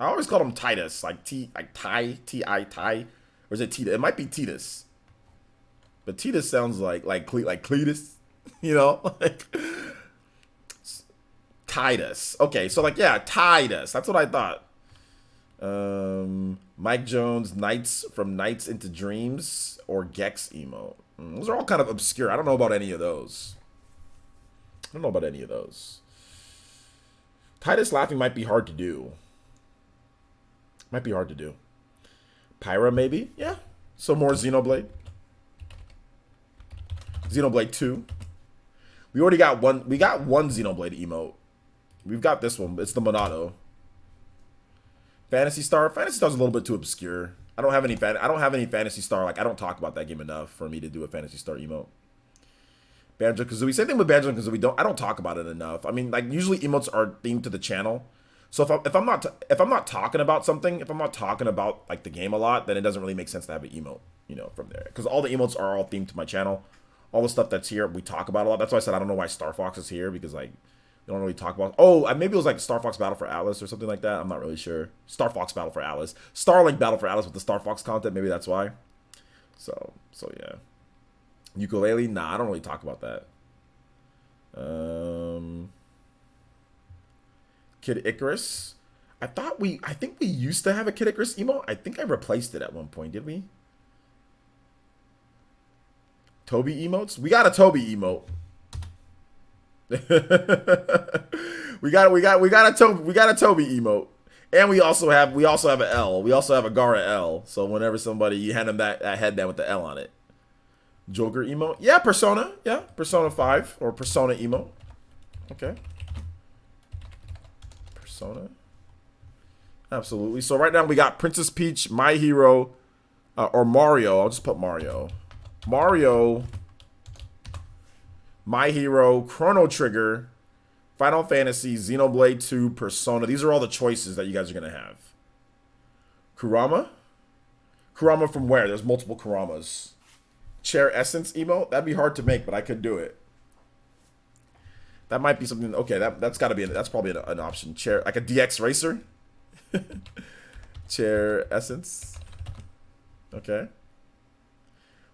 I always call him Titus, like Ty, or is it Titus? It might be Titus, but Titus sounds like Cletus, you know, like Titus. Okay, so like, yeah, Titus. That's what I thought. Mike Jones, Nights from Nights into Dreams, or Gex emote. Those are all kind of obscure. I don't know about any of those. Titus laughing might be hard to do. Pyra, maybe? Yeah. So more Xenoblade. Xenoblade 2. We already got one. We got one Xenoblade emote. We've got this one. It's the Monado. Phantasy Star. Phantasy Star's a little bit too obscure. I don't have any Phantasy Star. Like, I don't talk about that game enough for me to do a Phantasy Star emote. Banjo-Kazooie. Same thing with Banjo-Kazooie. I don't talk about it enough. I mean, like, usually emotes are themed to the channel. So if I'm not talking about something, if I'm not talking about like the game a lot, then it doesn't really make sense to have an emote, you know, from there. Because all the emotes are all themed to my channel. All the stuff that's here, we talk about a lot. That's why I said I don't know why Star Fox is here, because like they don't really talk about. Oh, maybe it was like Star Fox Battle for Alice or something like that. I'm not really sure. Star Fox Battle for Alice, Starlink Battle for Alice with the Star Fox content. Maybe that's why. So yeah. Ukulele? Nah, I don't really talk about that. Kid Icarus. I think we used to have a Kid Icarus emote. I think I replaced it at one point. Did we? Toby emotes? We got a Toby emote. we got a Toby emote. And we also have an L. We also have a Gara L. So whenever somebody, you hand them that headband with the L on it. Joker emote? Yeah, Persona. Yeah, Persona 5 or Persona emote. Okay. Persona. Absolutely. So right now we got Princess Peach, My Hero, or Mario. I'll just put Mario. Mario, My Hero, Chrono Trigger, Final Fantasy, Xenoblade 2, Persona. These are all the choices that you guys are going to have. Kurama? Kurama from where? There's multiple Kuramas. Chair Essence emote? That'd be hard to make, but I could do it. That might be something. Okay, that's got to be. That's probably an option. Chair, like a DX Racer. Chair Essence. Okay.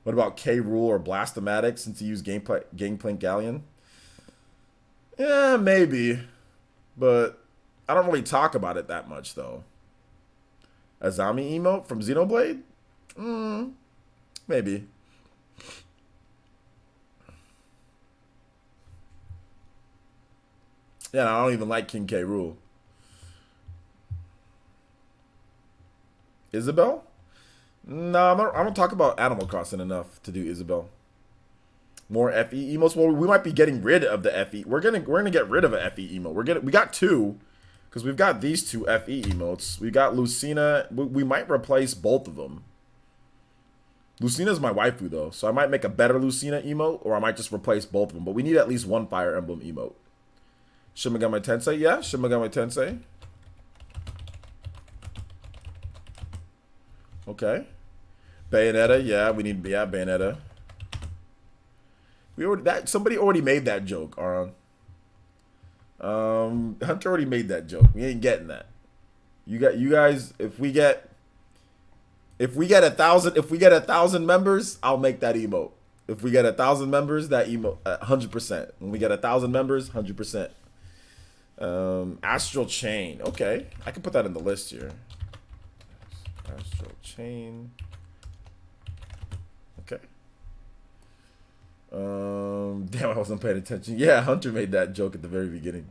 What about K. Rool or Blastomatic, since he used Gangplank Galleon? Yeah, maybe, but I don't really talk about it that much though. Azami emote from Xenoblade? Maybe. Yeah, I don't even like King K. Rool. Isabel? No, I don't talk about Animal Crossing enough to do Isabel. More FE emotes. Well, we might be getting rid of the FE. We're gonna get rid of a FE emote. We got two, because we've got these two FE emotes. We got Lucina. We might replace both of them. Lucina's my waifu though, so I might make a better Lucina emote, or I might just replace both of them. But we need at least one Fire Emblem emote. Shin Megami Tensei, yeah, Shin Megami Tensei. Okay. Bayonetta, yeah, we need Bayonetta. Somebody already made that joke, Aaron. Hunter already made that joke. We ain't getting that. You guys, if we get 1,000 members, I'll make that emote. If we get 1,000 members, that emote 100%. When we get 1,000 members, 100%. Astral Chain. Okay, I can put that in the list here. Astral Chain. Okay. Damn, I wasn't paying attention. Yeah, Hunter made that joke at the very beginning.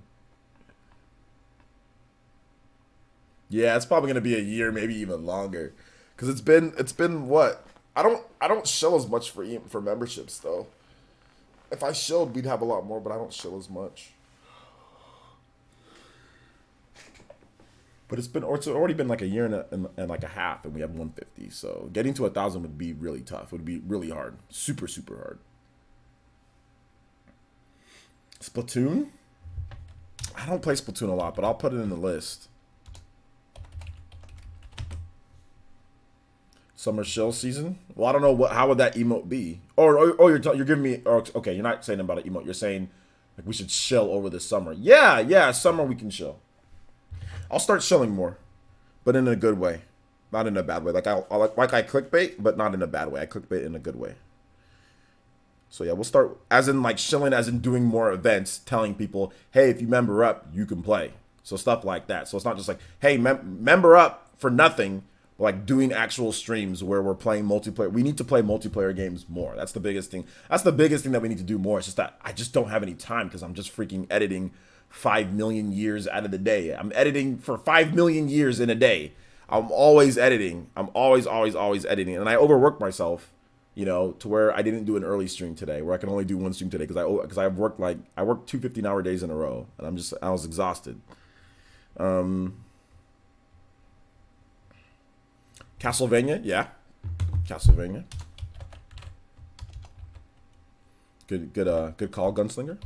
Yeah, it's probably gonna be a year, maybe even longer, because it's been what? I don't shill as much for memberships though. If I shilled, we'd have a lot more, but I don't shill as much. But it's already been like a year and like a half, and we have 150. So getting to 1,000 would be really tough. It would be really hard, super hard. Splatoon. I don't play Splatoon a lot, but I'll put it in the list. Summer Shill season. Well, I don't know how would that emote be. Or you're giving me. Okay, you're not saying about an emote. You're saying like we should shill over the summer. Yeah, summer we can shill. I'll start shilling more, but in a good way, not in a bad way. Like I clickbait, but not in a bad way. I clickbait in a good way. So yeah, we'll start as in like shilling, as in doing more events, telling people, hey, if you member up, you can play. So stuff like that. So it's not just like, hey, member up for nothing. Like doing actual streams where we're playing multiplayer. We need to play multiplayer games more. That's the biggest thing. That's the biggest thing that we need to do more. It's just that I just don't have any time because I'm just freaking editing 5 million years out of the day. I'm editing for 5 million years in a day. I'm always editing. I'm always editing. And I overwork myself, you know, to where I didn't do an early stream today, where I can only do one stream today because I worked 2 15-hour days in a row, and I was exhausted. Castlevania, yeah. Castlevania. Good call, Gunslinger.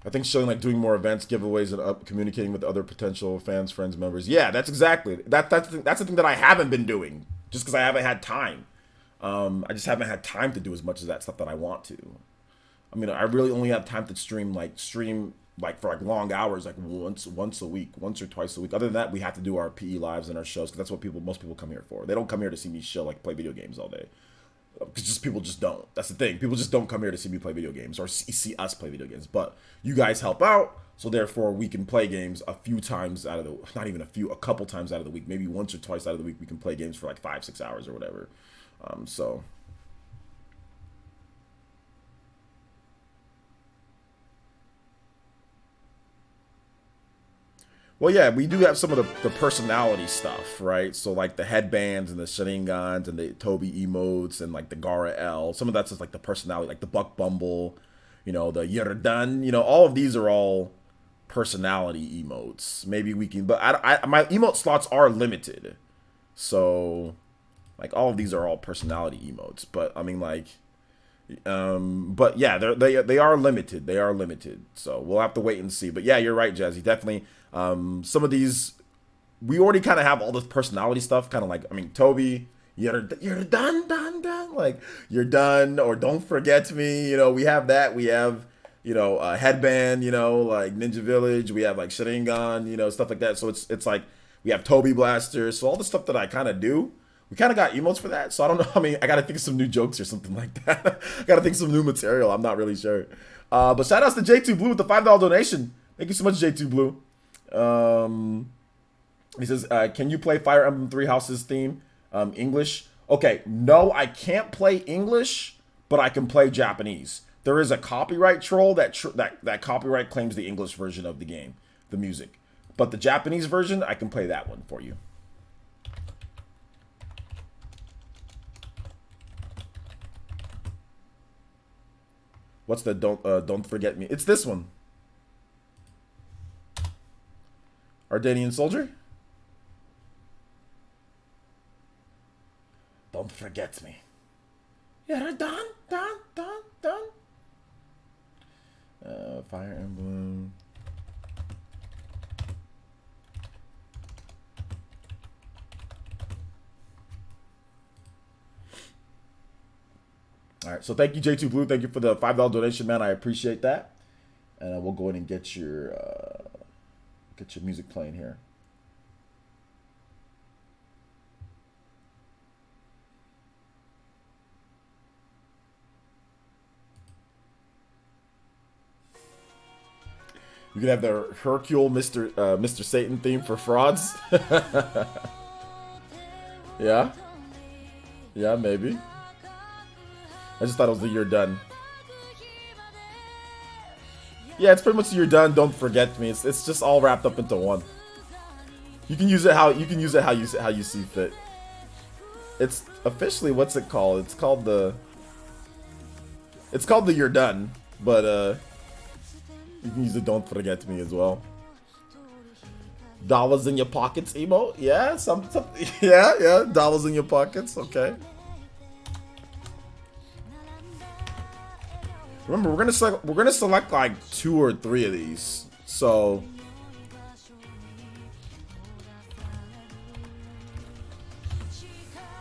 I think showing like doing more events, giveaways, and communicating with other potential fans, friends, members. Yeah, that's exactly that's the thing that I haven't been doing, just because I haven't had time. I just haven't had time to do as much of that stuff that I want to. I mean, I really only have time to stream for like long hours, like once a week, once or twice a week. Other than that, we have to do our PE lives and our shows because that's what most people come here for. They don't come here to see me show like play video games all day. Because people just don't. That's the thing. People just don't come here to see me play video games or see us play video games. But you guys help out, so therefore we can play games a few times out of the, not even a couple times out of the week, maybe once or twice out of the week. We can play games for like 5-6 hours or whatever. So. Well, yeah, we do have some of the personality stuff, right? So, like, the headbands and the Sharingans and the Toby emotes and, like, the Gara L. Some of that's just, like, the personality, like the Buck Bumble, you know, the Yerdan. You know, all of these are all personality emotes. Maybe we can... But my emote slots are limited. So, like, all of these are all personality emotes. But, I mean, like... but yeah, they are limited. They are limited. So we'll have to wait and see. But yeah, you're right, Jazzy. Definitely. Some of these, we already kind of have all this personality stuff. Kind of like, I mean, Toby, you're done. Like you're done, or don't forget me. You know, we have that. We have, you know, headband. You know, like Ninja Village. We have like Sharingan. You know, stuff like that. So it's like we have Toby Blaster. So all the stuff that I kind of do. We kind of got emotes for that, so I don't know. I mean, I gotta think of some new jokes or something like that. I gotta think of some new material. I'm not really sure. But shout outs to J2 Blue with the $5 donation. Thank you so much, J2 Blue. He says, can you play Fire Emblem Three Houses theme English? Okay, no, I can't play English, but I can play Japanese. There is a copyright troll that copyright claims the English version of the game, the music. But the Japanese version, I can play that one for you. What's the don't forget me? It's this one. Ardanian Soldier. Don't forget me. Yeah, done. Fire Emblem. All right, so thank you, J2 Blue. Thank you for the $5 donation, man. I appreciate that. And we'll go ahead and get your music playing here. You can have the Hercule Mr. Satan theme for frauds. Yeah, maybe. I just thought it was the you're done. Yeah, it's pretty much you're done. Don't forget me. It's just all wrapped up into one. You can use it how you see fit. It's officially, what's it called? It's called the you're done, but you can use the don't forget me as well. Dollars in your pockets emote? Yeah, some yeah, dollars in your pockets. Okay. Remember, we're gonna select like 2 or 3 of these. So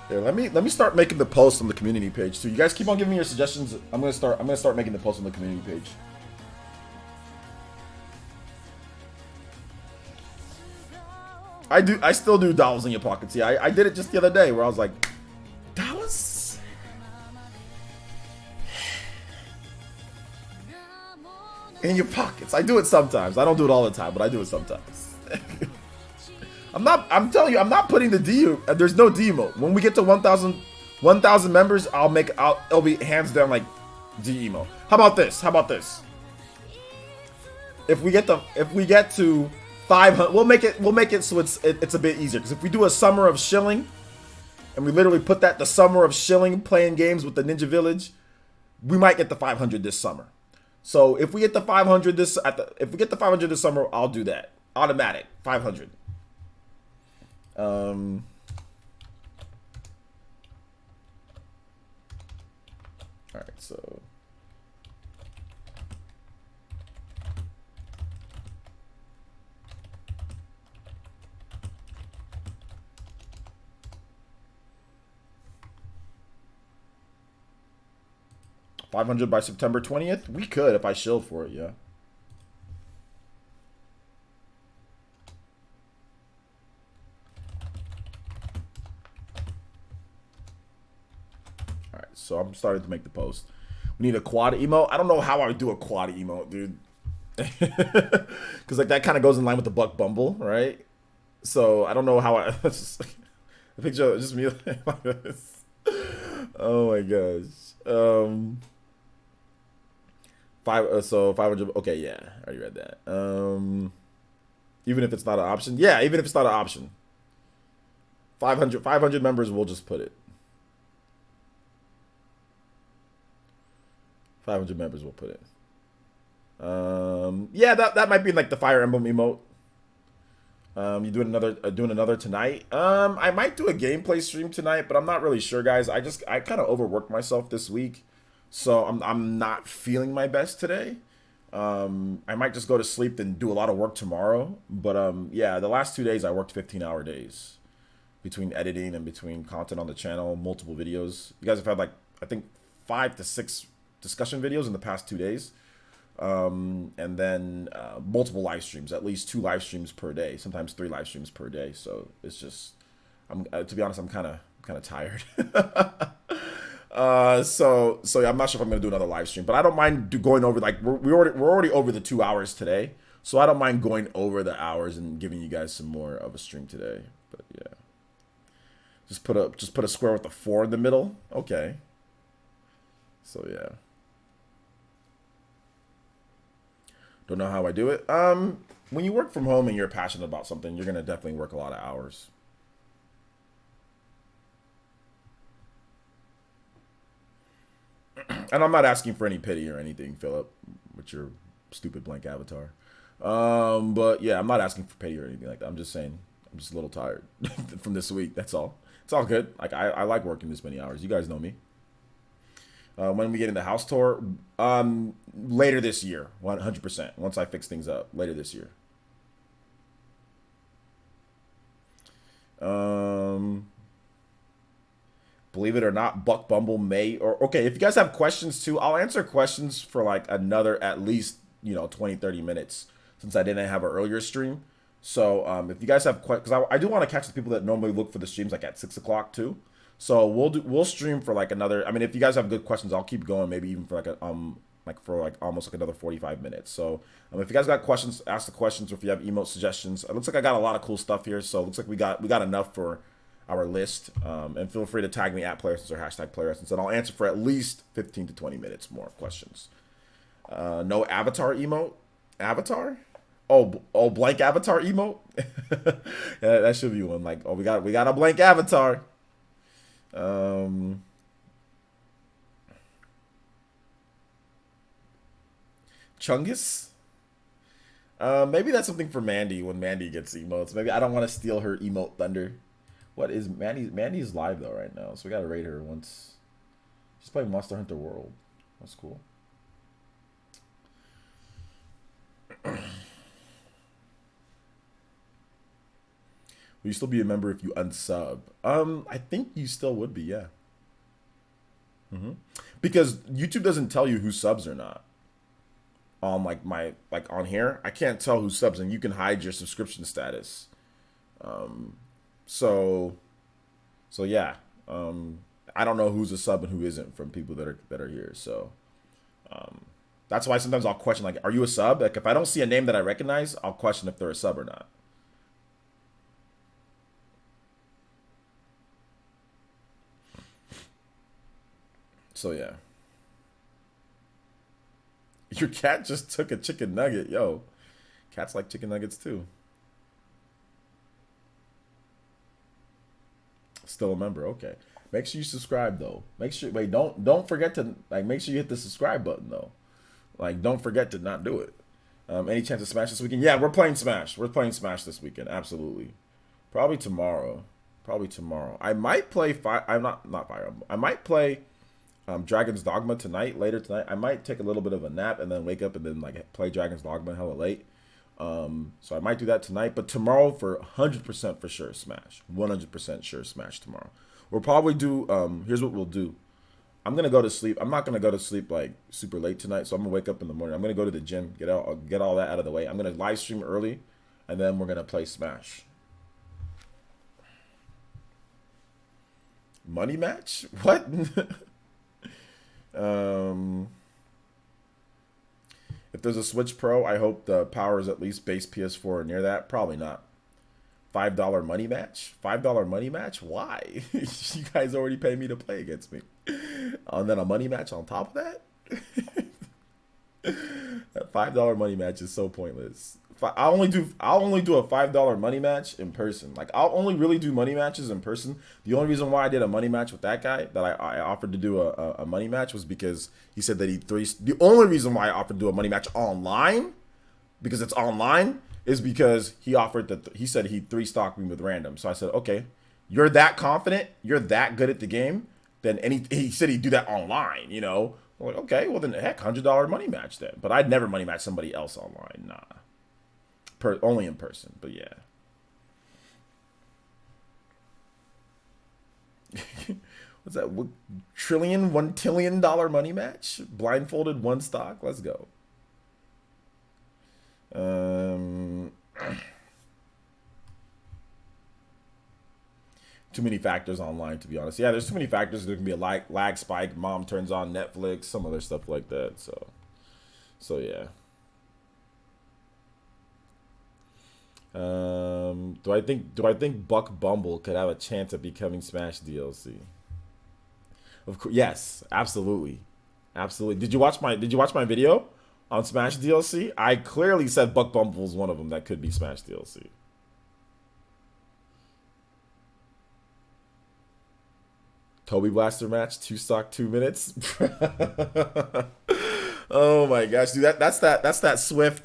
here, let me start making the post on the community page too. You guys keep on giving me your suggestions. I'm gonna start making the post on the community page. I still do dollars in your pockets. Yeah, I did it just the other day where I was like, dollars in your pockets. I do it sometimes. I don't do it all the time, but I do it sometimes. I'm telling you, I'm not putting the D. There's no D emote. When we get to 1,000 members, it'll be hands down like D emote. How about this? If we get to 500, we'll make it so it's a bit easier. Because if we do a summer of shilling, and we literally put the summer of shilling playing games with the Ninja Village, we might get the 500 this summer. So if we get the 500 this summer, I'll do that. Automatic 500. All right, so. $500 by September 20th? We could if I shilled for it, yeah. Alright, so I'm starting to make the post. We need a quad emote. I don't know how I would do a quad emote, dude. Because like that kind of goes in line with the Buck Bumble, right? So I don't know how I... just, a picture of just me like this. Oh my gosh. So 500. Okay, yeah, I already read that. Even if it's not an option, yeah, even if it's not an option, 500 members, we'll just put it. 500 members, we'll put it. Yeah, that might be like the Fire Emblem emote. You doing another tonight? I might do a gameplay stream tonight, but I'm not really sure, guys. I kind of overworked myself this week. So I'm not feeling my best today. I might just go to sleep and do a lot of work tomorrow. But yeah, the last 2 days I worked 15-hour days between editing and between content on the channel, multiple videos. You guys have had like, I think 5 to 6 discussion videos in the past 2 days. And then multiple live streams, at least 2 live streams per day, sometimes 3 live streams per day. So it's just, to be honest, I'm kind of kind of tired. So yeah, I'm not sure if I'm gonna do another live stream, but I don't mind going over, like, we're already over the 2 hours today, so I don't mind going over the hours and giving you guys some more of a stream today. But yeah, just put a square with a 4 in the middle. Okay. So yeah, don't know how I do it. When you work from home and you're passionate about something, you're gonna definitely work a lot of hours. And I'm not asking for any pity or anything, Philip, with your stupid blank avatar. But yeah, I'm not asking for pity or anything like that. I'm just saying I'm just a little tired from this week. That's all. It's all good. Like, I like working this many hours. You guys know me. When we get into house tour, later this year, 100%. Once I fix things up, later this year. Believe it or not, Buck Bumble may, or okay, if you guys have questions too, I'll answer questions for like another at least, 20, 30 minutes, since I didn't have an earlier stream. So if you guys have questions, because I do want to catch the people that normally look for the streams like at 6 o'clock too. So we'll stream for like another, I mean, if you guys have good questions, I'll keep going, maybe even for like almost like another 45 minutes. So if you guys got questions, ask the questions, or if you have emote suggestions. It looks like I got a lot of cool stuff here, so it looks like we got enough for our list. And feel free to tag me at PlayerEssence or hashtag PlayerEssence, and I'll answer for at least 15 to 20 minutes more questions. No avatar emote? Avatar? Oh, blank avatar emote? Yeah, that should be one. Like, oh, we got a blank avatar. Chungus? Maybe that's something for Mandy when Mandy gets emotes. Maybe I don't want to steal her emote thunder. What is Mandy's live though right now, so we gotta rate her once. She's playing Monster Hunter World. That's cool. Will you still be a member if you unsub? I think you still would be, yeah. Because YouTube doesn't tell you who subs or not. On on here, I can't tell who subs, and you can hide your subscription status. So yeah. I don't know who's a sub and who isn't from people that are here. So that's why sometimes I'll question, like, are you a sub? Like, if I don't see a name that I recognize, I'll question if they're a sub or not. So yeah. Your cat just took a chicken nugget. Yo, cats like chicken nuggets too. Still a member. Okay. Make sure you subscribe though. Make sure, wait, don't forget to, like, make sure you hit the subscribe button though. Like, don't forget to not do it. Any chance of Smash this weekend? Yeah, we're playing Smash. We're playing Smash this weekend. Absolutely. Probably tomorrow. I might play I'm not Fire Emblem. I might play Dragon's Dogma later tonight. I might take a little bit of a nap and then wake up and then like play Dragon's Dogma hella late. So I might do that tonight, but tomorrow for 100% for sure Smash. 100% sure Smash tomorrow. We'll probably do, here's what we'll do. I'm going to go to sleep. I'm not going to go to sleep like super late tonight, so I'm going to wake up in the morning. I'm going to go to the gym, get all that out of the way. I'm going to live stream early, and then we're going to play Smash. Money match? What? If there's a Switch Pro, I hope the power is at least base PS4 or near that. Probably not. $5 money match? $5 money match? Why? You guys already pay me to play against me. And then a money match on top of that? That $5 money match is so pointless. I'll only do a $5 money match in person. Like, I'll only really do money matches in person. The only reason why I did a money match with that guy, that I offered to do a money match, was because he said that the only reason why I offered to do a money match online, because it's online, is because he said he'd 3-stock me with random. So I said, okay, you're that confident, you're that good at the game, then he said he'd do that online, I'm like, okay, well then heck, $100 money match then. But I'd never money match somebody else online, nah. Only in person, but yeah. What's that? $1 trillion money match? Blindfolded 1 stock? Let's go. To too many factors online, to be honest. Yeah, there's too many factors. There can be a lag spike. Mom turns on Netflix, some other stuff like that. So yeah. Do I think Buck Bumble could have a chance of becoming Smash DLC? Of course, yes, absolutely, absolutely. Did you watch my video on Smash DLC? I clearly said Buck Bumble is one of them that could be Smash DLC. Kobe Blaster match, 2 stock, 2 minutes. Oh my gosh, dude, that's that Swift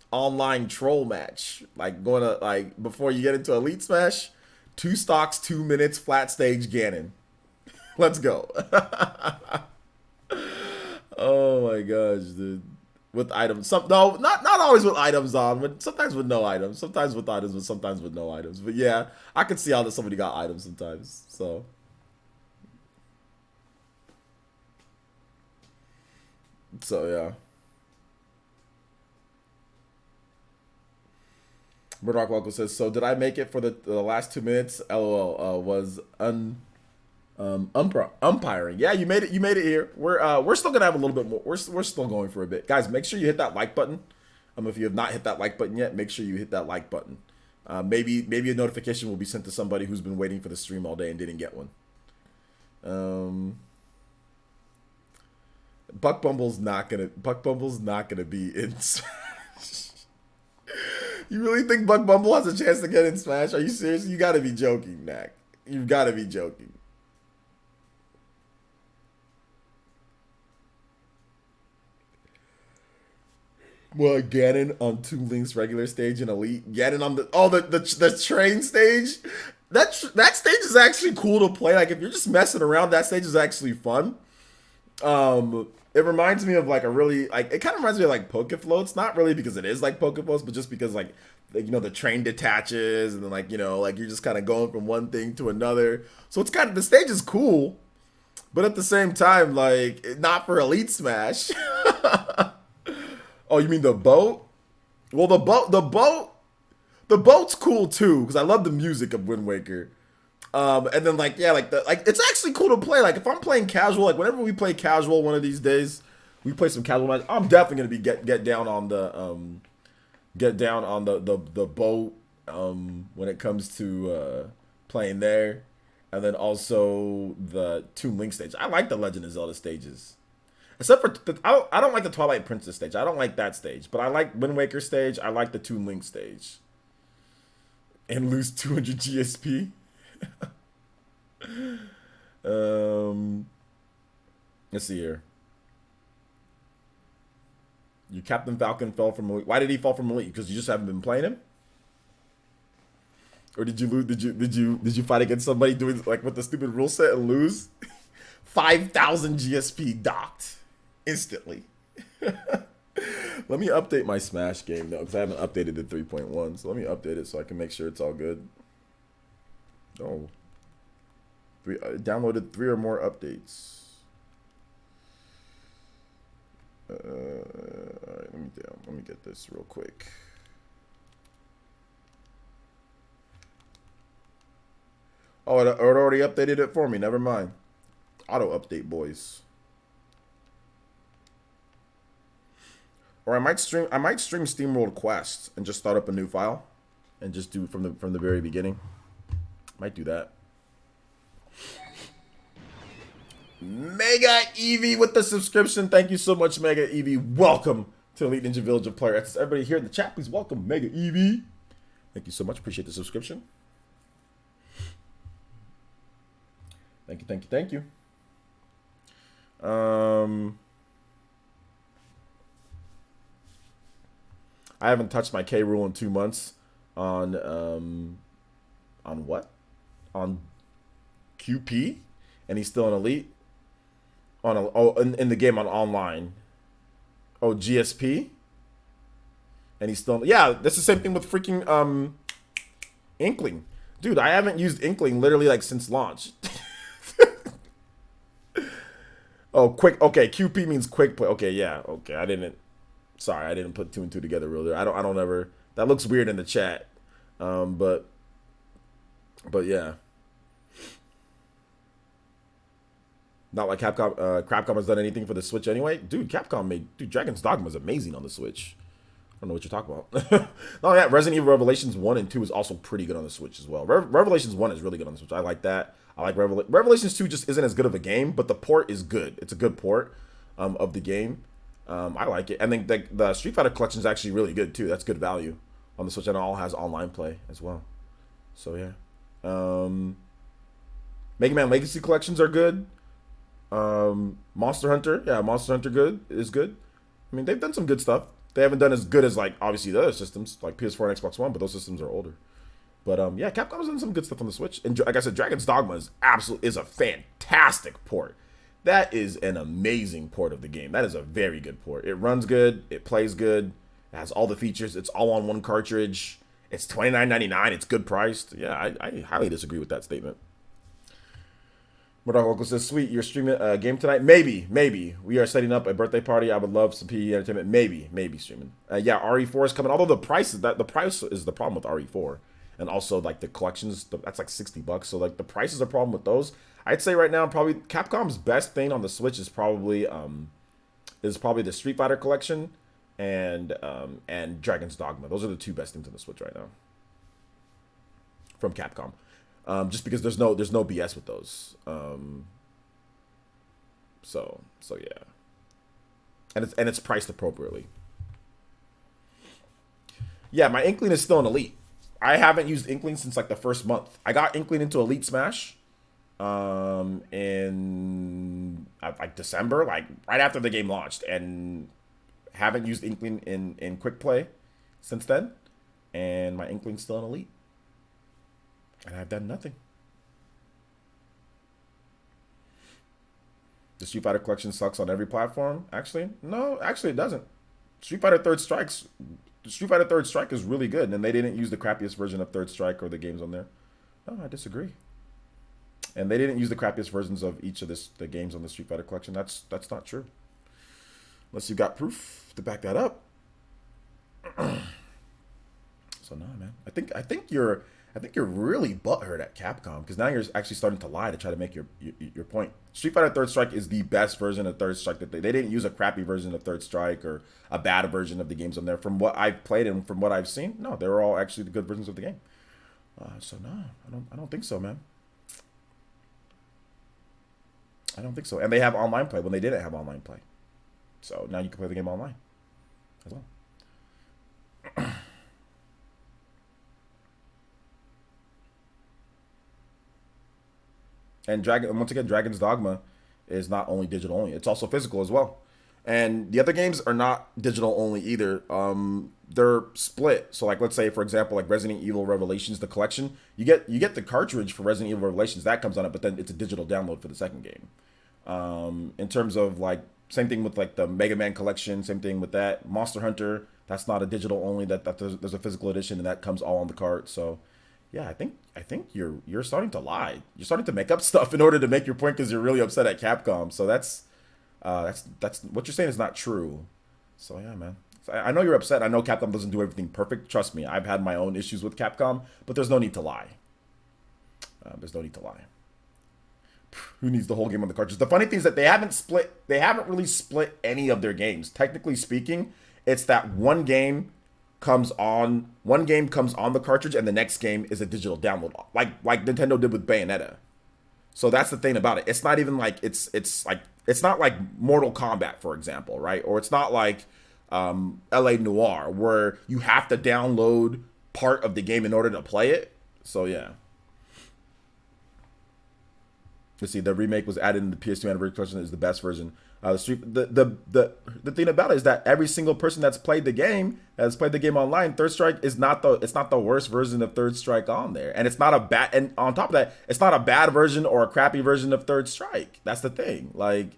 online troll match. Like going to like before you get into Elite Smash, 2 stocks, 2 minutes, flat stage Ganon. Let's go. Oh my gosh, dude. With items, no, not always with items on, but sometimes with no items. Sometimes with items, but sometimes with no items. But yeah, I can see how that somebody got items sometimes. So yeah. Murdoch Welcome says, so did I make it for the last 2 minutes? LOL. Was umpiring. Yeah, you made it. You made it here. We're still gonna have a little bit more. We're still going for a bit, guys. Make sure you hit that like button. If you have not hit that like button yet, make sure you hit that like button. Maybe a notification will be sent to somebody who's been waiting for the stream all day and didn't get one. Buck Bumble's not gonna be in Smash. You really think Buck Bumble has a chance to get in Smash? Are you serious? You gotta be joking, Mac. You've gotta be joking. Well, Ganon on Toon Link's regular stage and Elite. Ganon on the train stage. That stage is actually cool to play. Like if you're just messing around, that stage is actually fun. It reminds me of like it kind of reminds me of like Poke Floats. Not really because it is like Poke Floats, but just because like the train detaches and then like you're just kind of going from one thing to another. So it's the stage is cool, but at the same time like not for Elite Smash. Oh, you mean the boat? Well, the boat's cool too because I love the music of Wind Waker. And then it's actually cool to play. Like if I'm playing casual, like whenever we play casual one of these days, we play some casual match. I'm definitely gonna be get down on the boat when it comes to playing there, and then also the Toon Link stage. I like the Legend of Zelda stages. Except for I don't like the Twilight Princess stage. I don't like that stage, but I like Wind Waker stage. I like the Toon Link stage. And lose 200 GSP. Let's see here. Your Captain Falcon fell from Elite. Why did he fall from Elite? Because you just haven't been playing him? Or did you lose? Did you fight against somebody doing like with the stupid rule set and lose? 5,000 GSP docked instantly. Let me update my Smash game though, because I haven't updated it 3.1. So let me update it so I can make sure it's all good. Oh, downloaded 3 or more updates. All right, let me get this real quick. Oh, it already updated it for me. Never mind. Auto update, boys. Or I might stream SteamWorld Quest and just start up a new file and just do from the very beginning. Might do that. Mega Eevee with the subscription. Thank you so much, Mega Eevee. Welcome to Elite Ninja Village of Player X. Everybody here in the chat, please welcome Mega Eevee. Thank you so much. Appreciate the subscription. Thank you, thank you, thank you. I haven't touched my K rule in 2 months on what? On QP, and he's still an Elite. In the game on online. Oh, GSP, and he's still that's the same thing with freaking Inkling, dude. I haven't used Inkling literally like since launch. Oh, quick. Okay, QP means quick play. Okay, yeah. Okay, I didn't put 2 and 2 together earlier. I don't ever. That looks weird in the chat. But But yeah. Not like Capcom has done anything for the Switch anyway. Dude, Dragon's Dogma is amazing on the Switch. I don't know what you're talking about. No, yeah, Resident Evil Revelations 1 and 2 is also pretty good on the Switch as well. Revelations 1 is really good on the Switch. I like that. I like Revelations 2 just isn't as good of a game, but the port is good. It's a good port of the game. I like it. And then the Street Fighter collection is actually really good too. That's good value on the Switch, and it all has online play as well. So yeah. Mega Man Legacy collections are good. Monster Hunter, yeah, Monster Hunter is good. I mean, they've done some good stuff. They haven't done as good as like obviously the other systems like PS4 and Xbox One, but those systems are older. But yeah, Capcom's done some good stuff on the Switch. And like I said, Dragon's Dogma is a fantastic port. That is an amazing port of the game. That is a very good port. It runs good, it plays good, it has all the features. It's all on one cartridge. It's $29.99. It's good priced. Yeah, I highly disagree with that statement. Murdoch Local says, "Sweet, you're streaming a game tonight? Maybe. We are setting up a birthday party. I would love some PE entertainment. Maybe streaming. Yeah, RE4 is coming. Although the price is the price is the problem with RE4, and also like the collections. That's like $60. So like the price is a problem with those. I'd say right now probably Capcom's best thing on the Switch is probably the Street Fighter collection and Dragon's Dogma. Those are the two best things on the Switch right now from Capcom. Just because there's no BS with those. So yeah. And it's priced appropriately. Yeah, my Inkling is still an Elite. I haven't used Inkling since like the first month. I got Inkling into Elite Smash in like December, like right after the game launched, and haven't used Inkling in quick play since then. And my Inkling's still an Elite. And I've done nothing. The Street Fighter collection sucks on every platform. Actually, no, it doesn't. Street Fighter Third Strike is really good, and they didn't use the crappiest version of Third Strike or the games on there. No, I disagree. And they didn't use the crappiest versions of each of the games on the Street Fighter collection. That's not true. Unless you got proof to back that up. So no, man. I think you're really butthurt at Capcom because now you're actually starting to lie to try to make your point. Street Fighter Third Strike is the best version of Third Strike that they didn't use a crappy version of Third Strike or a bad version of the games on there. From what I've played and from what I've seen, no, they were all actually the good versions of the game. So no, I don't think so, man. I don't think so. And they have online play when they didn't have online play. So now you can play the game online as well. And once again, Dragon's Dogma is not only digital only; it's also physical as well. And the other games are not digital only either. They're split. So, like, let's say, for example, like Resident Evil Revelations, the collection, you get the cartridge for Resident Evil Revelations that comes on it, but then it's a digital download for the second game. In terms of like, same thing with like the Mega Man collection, same thing with that Monster Hunter. That's not a digital only. That there's a physical edition, and that comes all on the cart. So. Yeah, I think you're starting to lie. You're starting to make up stuff in order to make your point because you're really upset at Capcom. So that's what you're saying is not true. So yeah, man. I know you're upset. I know Capcom doesn't do everything perfect. Trust me, I've had my own issues with Capcom, but there's no need to lie. There's no need to lie. Who needs the whole game on the cartridge? The funny thing is that they haven't really split any of their games. Technically speaking, it's that one game comes on the cartridge and the next game is a digital download like Nintendo did with Bayonetta. So that's the thing about it. It's not even like it's not like Mortal Kombat, for example, right? Or it's not like LA Noire where you have to download part of the game in order to play it. So yeah. Let's see, the remake was added in the PS2 Anniversary Collection is the best version. The thing about it is that every single person that's played the game online, Third Strike is not the worst version of Third Strike on there, and it's not a bad. And on top of that, it's not a bad version or a crappy version of Third Strike. That's the thing. Like,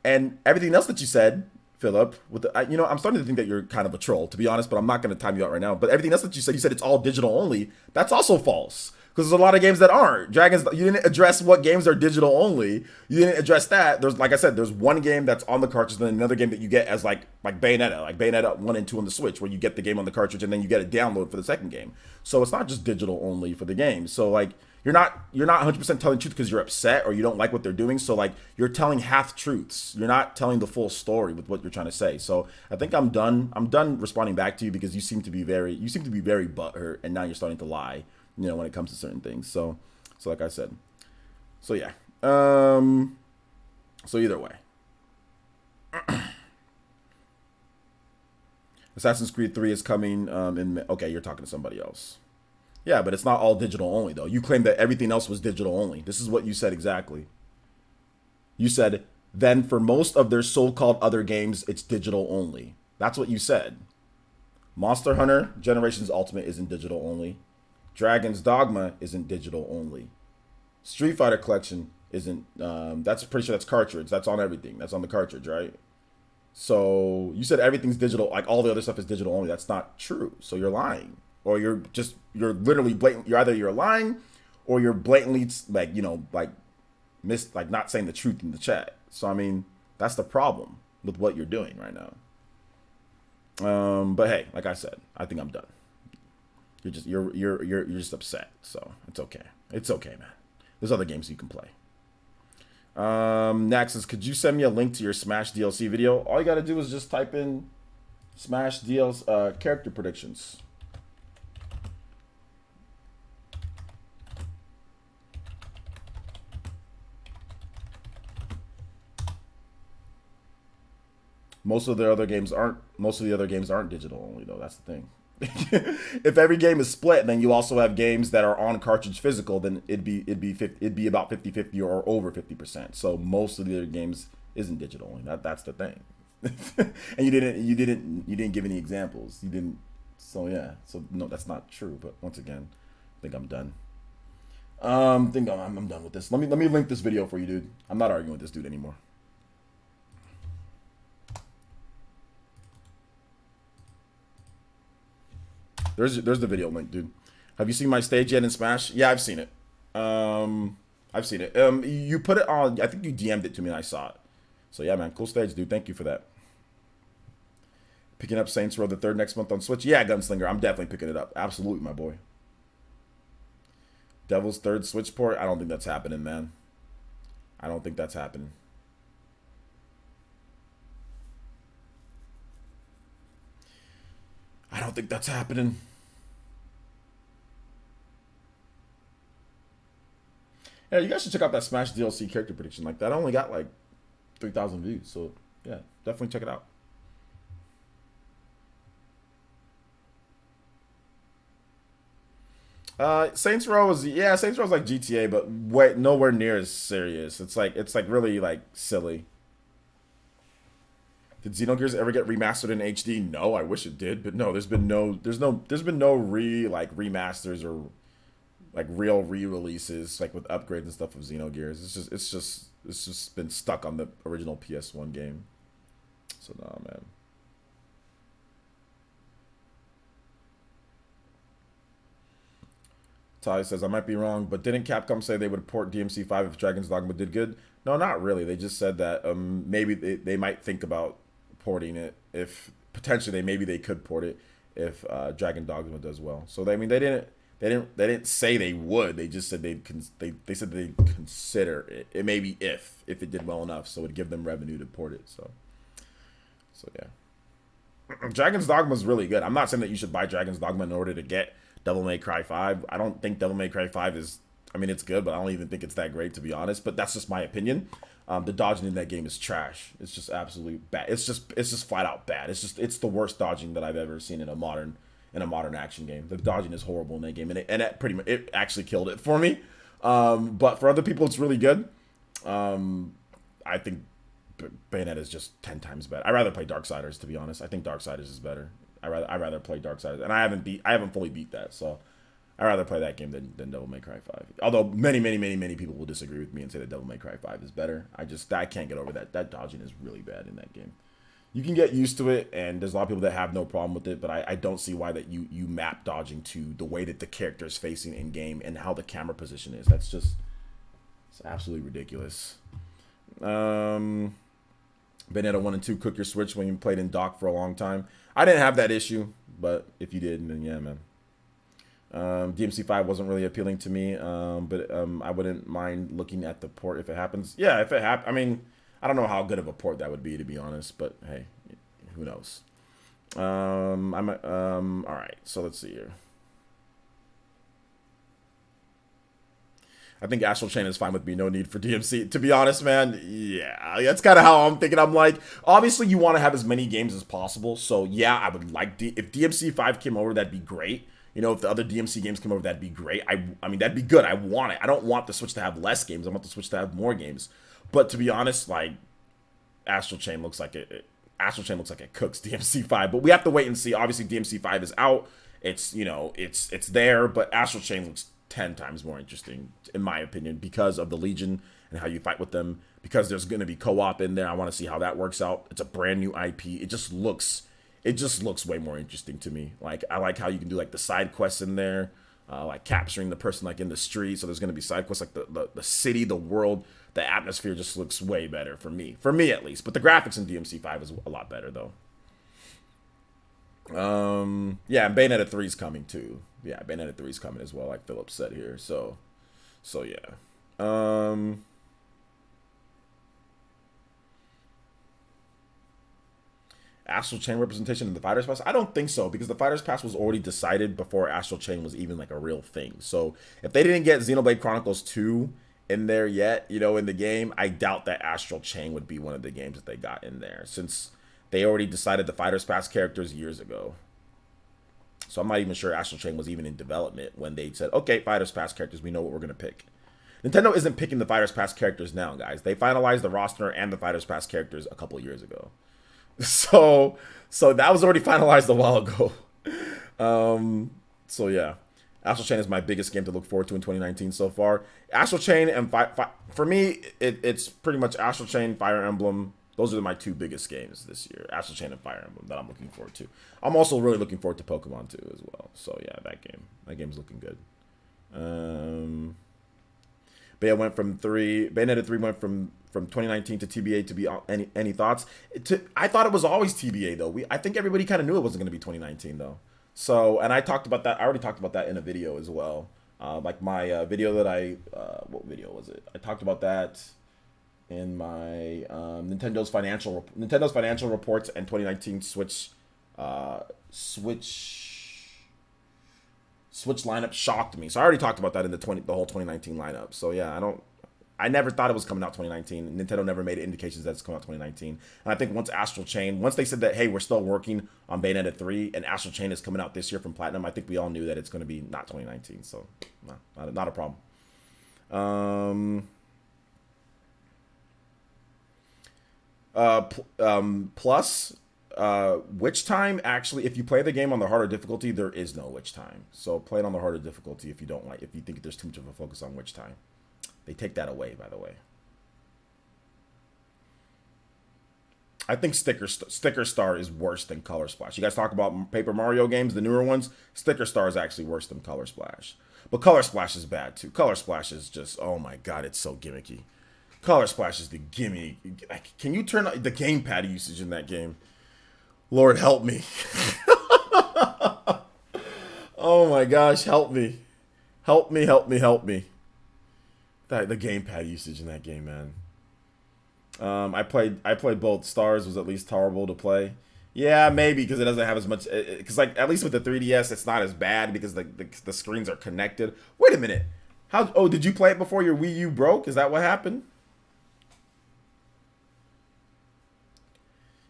and everything else that you said, Philip, I'm starting to think that you're kind of a troll, to be honest. But I'm not going to time you out right now. But everything else that you said it's all digital only. That's also false. Because there's a lot of games that aren't. Dragons, you didn't address what games are digital only. You didn't address that. There's, like I said, there's one game that's on the cartridge, and then another game that you get as like Bayonetta 1 and 2 on the Switch, where you get the game on the cartridge and then you get a download for the second game. So it's not just digital only for the game. So like you're not 100% telling the truth because you're upset or you don't like what they're doing. So like you're telling half truths. You're not telling the full story with what you're trying to say. So I think I'm done. I'm done responding back to you because you seem to be very butthurt, and now you're starting to lie, you know, when it comes to certain things. So like I said. So yeah. So either way. Assassin's Creed 3 is coming okay, you're talking to somebody else. Yeah, but it's not all digital only though. You claimed that everything else was digital only. This is what you said exactly. You said, then for most of their so-called other games, it's digital only. That's what you said. Monster Hunter Generations Ultimate isn't digital only. Dragon's Dogma isn't digital only. Street Fighter Collection isn't, that's pretty sure that's cartridge. That's on everything. That's on the cartridge, right? So you said everything's digital, like all the other stuff is digital only. That's not true. So you're lying. Or you're literally blatant. You're lying or you're blatantly like, you know, like not saying the truth in the chat. So, I mean, that's the problem with what you're doing right now. But hey, like I said, I think I'm done. You're just upset. So it's okay. It's okay, man. There's other games you can play. Naxus, could you send me a link to your Smash DLC video? All you got to do is just type in Smash DLC character predictions. Most of the other games aren't digital only though. That's the thing. If every game is split, then you also have games that are on cartridge physical, then it'd be about 50-50 or over 50%. So most of the other games isn't digital only. That's the thing. And you didn't give any examples. You didn't. So yeah. So no, that's not true. But once again, I think I'm done. I'm done with this. Let me link this video for you, dude. I'm not arguing with this dude anymore. There's the video link, dude. Have you seen my stage yet in Smash? Yeah, I've seen it. I've seen it. You put it on. I think you DM'd it to me and I saw it. So yeah, man, cool stage, dude. Thank you for that. Picking up Saints Row the 3rd next month on Switch. Yeah, Gunslinger. I'm definitely picking it up. Absolutely, my boy. Devil's 3rd Switch port. I don't think that's happening, man. I don't think that's happening. I don't think that's happening. Yeah, you guys should check out that Smash DLC character prediction. Like, that only got like 3,000 views. So, yeah, definitely check it out. Saints Row is like GTA, but nowhere near as serious. It's like really like silly. Did Xenogears ever get remastered in HD? No, I wish it did, but no, there's been no remasters or like real re-releases like with upgrades and stuff of Xenogears. It's just been stuck on the original PS1 game. So no, man. Ty says, I might be wrong, but didn't Capcom say they would port DMC5 if Dragon's Dogma did good? No, not really. They just said that maybe they might think about porting it if potentially they could port it if Dragon Dogma does well. So they didn't say they would. They just said they said they'd consider it. It may be if it did well enough, so it'd give them revenue to port it. So yeah. Dragon's Dogma is really good. I'm not saying that you should buy Dragon's Dogma in order to get Devil May Cry 5. I don't think Devil May Cry 5 is, I mean, it's good, but I don't even think it's that great, to be honest. But that's just my opinion. The dodging in that game is trash. It's just absolutely bad. It's just flat out bad. It's the worst dodging that I've ever seen in a modern action game. The dodging is horrible in that game, and it pretty much it actually killed it for me. But for other people, it's really good. I think Bayonetta is just 10 times better. I'd rather play Darksiders, to be honest. I think Darksiders is better. I'd rather play Darksiders, and I haven't fully beat that, so I'd rather play that game than Devil May Cry 5. Although many people will disagree with me and say that Devil May Cry 5 is better. I can't get over that. That dodging is really bad in that game. you can get used to it, and there's a lot of people that have no problem with it, but I don't see why that you map dodging to the way that the character is facing in game and how the camera position is. That's just, it's absolutely ridiculous. Bayonetta 1 and 2, cook your Switch when you played in dock for a long time. I didn't have that issue, but if you did, then yeah, man. DMC5 wasn't really appealing to me, but I wouldn't mind looking at the port if it happens. Yeah, if it happens, I mean, I don't know how good of a port that would be, to be honest, but hey, who knows? All right, so let's see here. I think Astral Chain is fine with me. No need for DMC. To be honest, man, yeah, that's kind of how I'm thinking. I'm like, obviously, you want to have as many games as possible. So, yeah, I would like... if DMC 5 came over, that'd be great. You know, if the other DMC games came over, that'd be great. I mean, that'd be good. I want it. I don't want the Switch to have less games. I want the Switch to have more games. But to be honest, like, Astral Chain looks like it cooks DMC 5. But we have to wait and see. Obviously, DMC 5 is out. It's, you know, it's there. But Astral Chain looks 10 times more interesting, in my opinion, because of the Legion and how you fight with them, because there's going to be co-op in there. I want to see how that works out. It's a brand new IP. It just looks way more interesting to me. Like, I like how you can do like the side quests in there, like capturing the person like in the street. So there's going to be side quests like the city, the world, the atmosphere just looks way better for me at least. But the graphics in DMC5 is a lot better though. Yeah, and Bayonetta 3 is coming too. Yeah, Bayonetta 3 is coming as well, like Philip said here. So yeah. Astral Chain representation in the Fighters Pass? I don't think so, because the Fighters Pass was already decided before Astral Chain was even like a real thing. So if they didn't get Xenoblade Chronicles 2 in there yet, you know, in the game, I doubt that Astral Chain would be one of the games that they got in there, since they already decided the Fighters Pass characters years ago. So I'm not even sure Astral Chain was even in development when they said, okay, Fighters Pass characters, we know what we're going to pick. Nintendo isn't picking the Fighters Pass characters now, guys. They finalized the roster and the Fighters Pass characters a couple years ago. So that was already finalized a while ago. So yeah. Astral Chain is my biggest game to look forward to in 2019 so far. Astral Chain and for me, it's pretty much Astral Chain, Fire Emblem. Those are my two biggest games this year. Astral Chain and Fire Emblem that I'm looking forward to. I'm also really looking forward to Pokemon 2 as well. So yeah, that game's looking good. Bayonetta 3 went from 2019 to TBA to be any thoughts? I thought it was always TBA though. I think everybody kind of knew it wasn't going to be 2019 though. So, and I talked about that. I already talked about that in a video as well. Like my video that what video was it? I talked about that in my Nintendo's financial reports and 2019 Switch lineup shocked me. So I already talked about that in the whole 2019 lineup. So yeah, I never thought it was coming out 2019. Nintendo never made indications that it's coming out 2019. And I think once they said that, hey, we're still working on Bayonetta 3 and Astral Chain is coming out this year from Platinum, I think we all knew that it's going to be not 2019. So not a problem. Plus, witch time, actually, if you play the game on the harder difficulty, there is no witch time. So play it on the harder difficulty if you think there's too much of a focus on witch time. They take that away, by the way. I think Sticker Star is worse than Color Splash. You guys talk about Paper Mario games, the newer ones. Sticker Star is actually worse than Color Splash. But Color Splash is bad, too. Color Splash is just, oh my god, it's so gimmicky. Color Splash is the gimme. Can you turn the gamepad usage in that game? Lord, help me. Oh my gosh, help me. Help me. The gamepad usage in that game, man. I played both. Stars was at least tolerable to play. Yeah, maybe because it doesn't have as much. Because like at least with the 3DS, it's not as bad because the screens are connected. Wait a minute. Oh, did you play it before your Wii U broke? Is that what happened?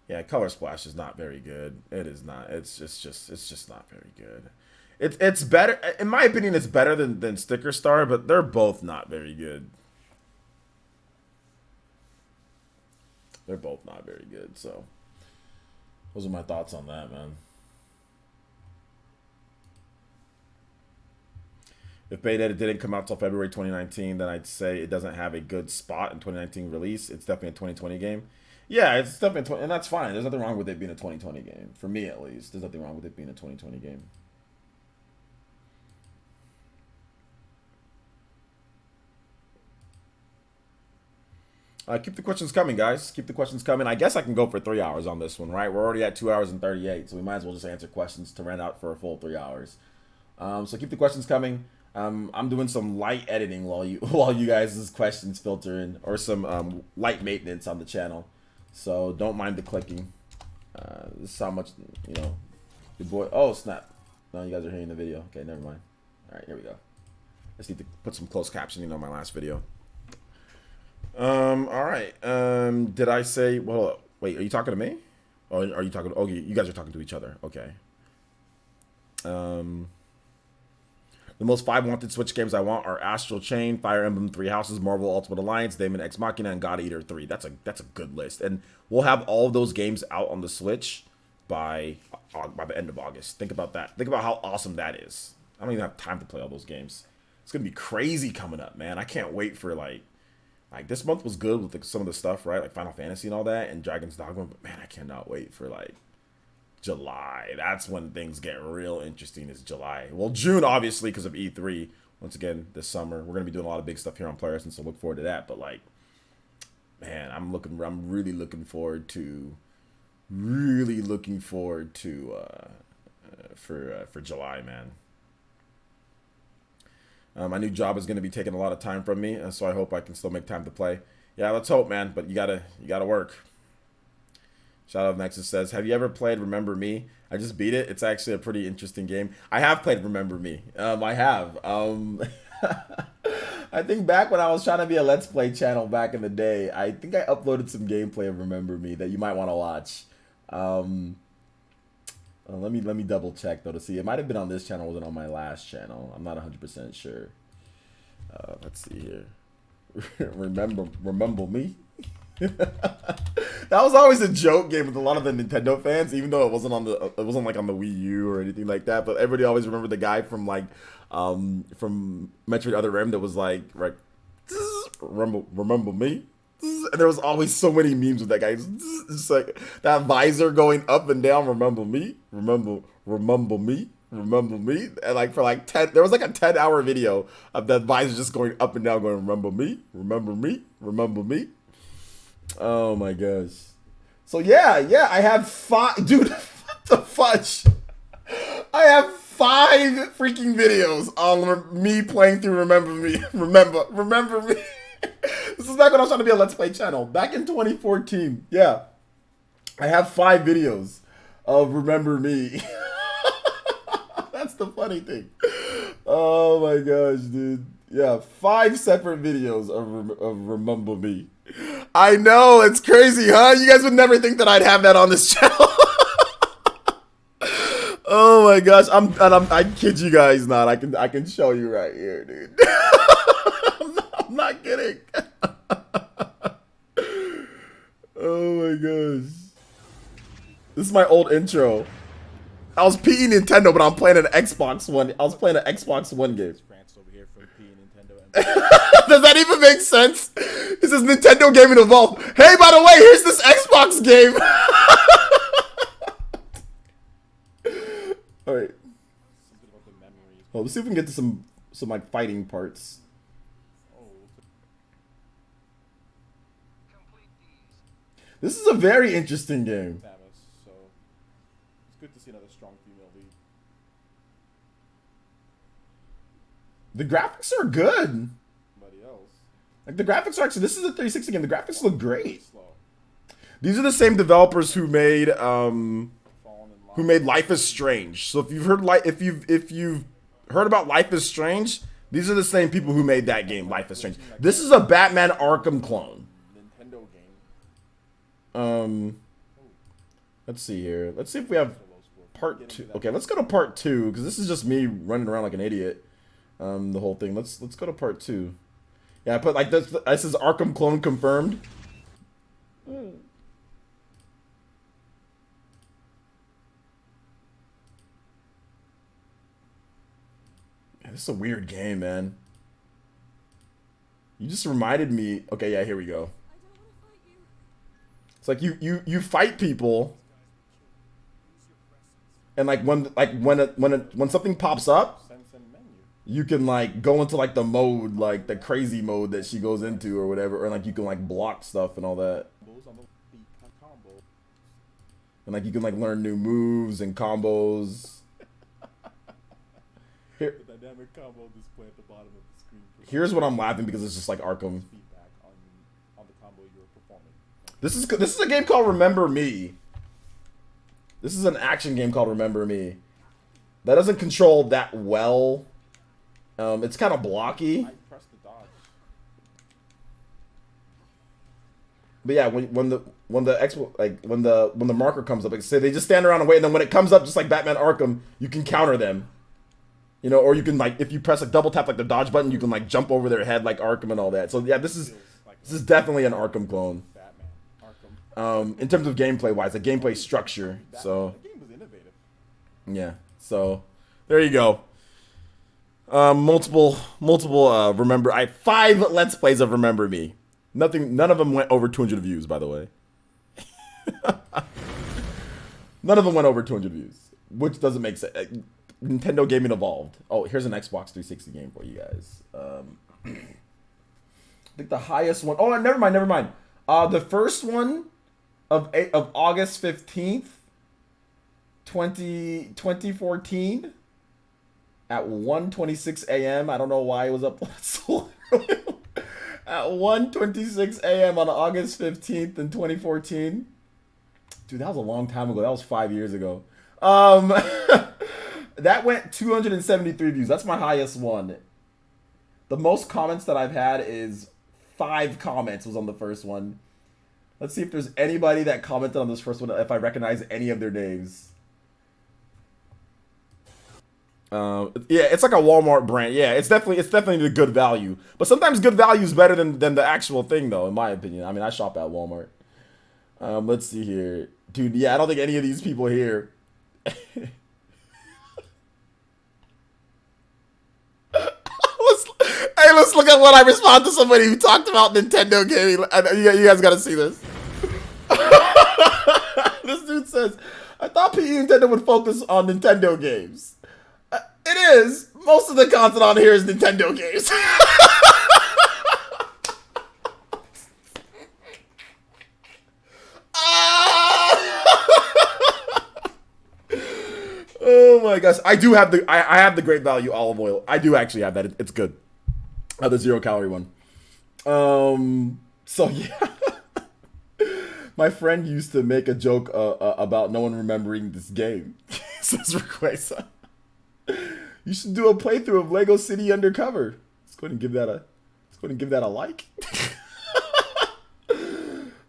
Yeah, Color Splash is not very good. It is not. It's just not very good. It's better, in my opinion, it's better than Sticker Star, but they're both not very good. They're both not very good, so those are my thoughts on that, man. If Bayonetta didn't come out till February 2019, then I'd say it doesn't have a good spot in 2019 release. It's definitely a 2020 game. Yeah, it's definitely, and that's fine. There's nothing wrong with it being a 2020 game. For me, at least, there's nothing wrong with it being a 2020 game. Keep the questions coming, guys. Keep the questions coming. I guess I can go for 3 hours on this one, right? We're already at 2 hours and 38, so we might as well just answer questions to run out for a full 3 hours. So keep the questions coming. I'm doing some light editing while you guys' questions filter in, or some light maintenance on the channel. So don't mind the clicking. This is how much, you know, your boy. Oh snap! No, you guys are hearing the video. Okay, never mind. All right, here we go. Just need to put some closed captioning on my last video. All right. Did I say? Well, wait. Are you talking to me? Or are you talking? Oh, you guys are talking to each other. Okay. The most 5 wanted Switch games I want are Astral Chain, Fire Emblem Three Houses, Marvel Ultimate Alliance, Daemon X Machina, and God Eater 3. That's a good list, and we'll have all of those games out on the Switch by the end of August. Think about that. Think about how awesome that is. I don't even have time to play all those games. It's gonna be crazy coming up, man. I can't wait for like this month was good with some of the stuff, right? Like Final Fantasy and all that, and Dragon's Dogma. But man, I cannot wait for like July. That's when things get real interesting, is July. Well, June, obviously, because of E3. Once again, this summer. We're going to be doing a lot of big stuff here on Players, and so look forward to that. But, like, man, I'm really looking forward to, for July, man. My new job is going to be taking a lot of time from me, and so I hope I can still make time to play. Yeah, let's hope, man, but you gotta work. Shout out Nexus says, have you ever played Remember Me? I just beat it. It's actually a pretty interesting game. I have played Remember Me. I have. I think back when I was trying to be a Let's Play channel back in the day, I think I uploaded some gameplay of Remember Me that you might want to watch. Let me double check though to see. It might have been on this channel, or was it on my last channel? I'm not 100% sure. Let's see here. Remember Me? That was always a joke game with a lot of the Nintendo fans, even though it wasn't like on the Wii U or anything like that. But everybody always remembered the guy from like from Metroid Other Rim that was like remember me. And there was always so many memes with that guy. It's like that visor going up and down. Remember me. Remember me. Remember me. And like for like 10, there was like a 10-hour video of that visor just going up and down, going remember me. Remember me. Remember me. Oh my gosh. So yeah, I have 5, dude. What the fudge? I have 5 freaking videos on me playing through Remember Me. Remember Me. This is back when I was trying to be a Let's Play channel. Back in 2014. Yeah. I have 5 videos of Remember Me. That's the funny thing. Oh my gosh, dude. Yeah, 5 separate videos of Remember Me. I know, it's crazy, huh? You guys would never think that I'd have that on this channel. Oh my gosh, I kid you guys not. I can show you right here, dude. I'm not kidding. Oh my gosh. This is my old intro. I was PE Nintendo, but I'm playing an Xbox One. I was playing an Xbox One game. Does that even make sense? This is Nintendo Gaming Evolved. Hey, by the way, here's this Xbox game. All right. Well, let's see if we can get to some like fighting parts. This is a very interesting game. So it's good to see another strong female lead. The graphics are good. Somebody else. Like the graphics are actually, this is a 360 game. The graphics look great. Slow. These are the same developers who made Fallen in line. Life is Strange. So if you've heard about Life is Strange, these are the same people who made that game, Life is Strange. This is a Batman Arkham clone. Nintendo game. Let's see here. Let's see if we have part 2. Okay, let's go to part 2 because this is just me running around like an idiot. The whole thing. Let's go to part 2. Yeah, I put like this. This is Arkham clone confirmed. Yeah, this is a weird game, man. You just reminded me. Okay, yeah, here we go. It's like you fight people, and like when something pops up, Sense and menu. you can like go into like the mode, like the crazy mode that she goes into or whatever, or like you can like block stuff and all that, Combos on the combo. and like you can like learn new moves and combos. Here, The dynamic combo display at the bottom of the screen. here's what I'm laughing because it's just like Arkham. Feedback on the combo you were performing. This is a game called Remember Me. This is an action game called Remember Me. That doesn't control that well. It's kind of blocky. I pressed the dodge. But yeah, when the marker comes up, like say they just stand around and wait, and then when it comes up, just like Batman Arkham, you can counter them. You know, or you can like if you press like double tap like the dodge button, you can like jump over their head like Arkham and all that. So yeah, this is definitely an Arkham clone. Batman, Arkham. In terms of gameplay wise, the gameplay structure. So The game was innovative. yeah, so there you go. Multiple remember. 5 Let's Plays of Remember Me. None of them went over 200 views, by the way. None of them went over 200 views, which doesn't make sense. Nintendo Gaming Evolved. Oh, here's an Xbox 360 game for you guys. I think the highest one. Oh, never mind. The first one of August 15th, 2014 at 1:26 a.m. I don't know why it was up so early. At 1:26 a.m. on August 15th in 2014. Dude, that was a long time ago. That was 5 years ago. That went 273 views. That's my highest one. The most comments that I've had is 5 comments was on the first one. Let's see if there's anybody that commented on this first one, if I recognize any of their names. Yeah, it's like a Walmart brand. Yeah, it's definitely the good value. But sometimes good value is better than the actual thing, though, in my opinion. I mean, I shop at Walmart. Let's see here. Dude, yeah, I don't think any of these people here. Let's look at what I respond to somebody who talked about Nintendo gaming. You guys gotta see this. This dude says, I thought PE Nintendo would focus on Nintendo games. It is. Most of the content on here is Nintendo games. Oh my gosh. I do have I have the Great Value olive oil. I do actually have that. It's good. The 0-calorie one. So yeah. My friend used to make a joke about no one remembering this game. Says Requesa. You should do a playthrough of Lego City Undercover. Let's go ahead and give that a like.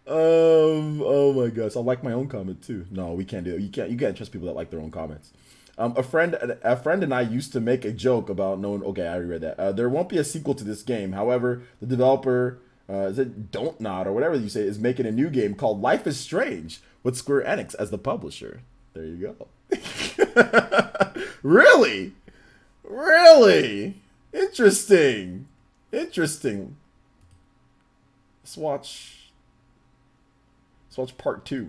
Oh my gosh, I'll like my own comment too. No, we can't do it. You can't trust people that like their own comments. A friend and I used to make a joke about no one. Okay, I already read that. There won't be a sequel to this game. However, the developer, is it Don't Nod or whatever you say, is making a new game called Life is Strange with Square Enix as the publisher. There you go. Really? Interesting. Let's watch part 2.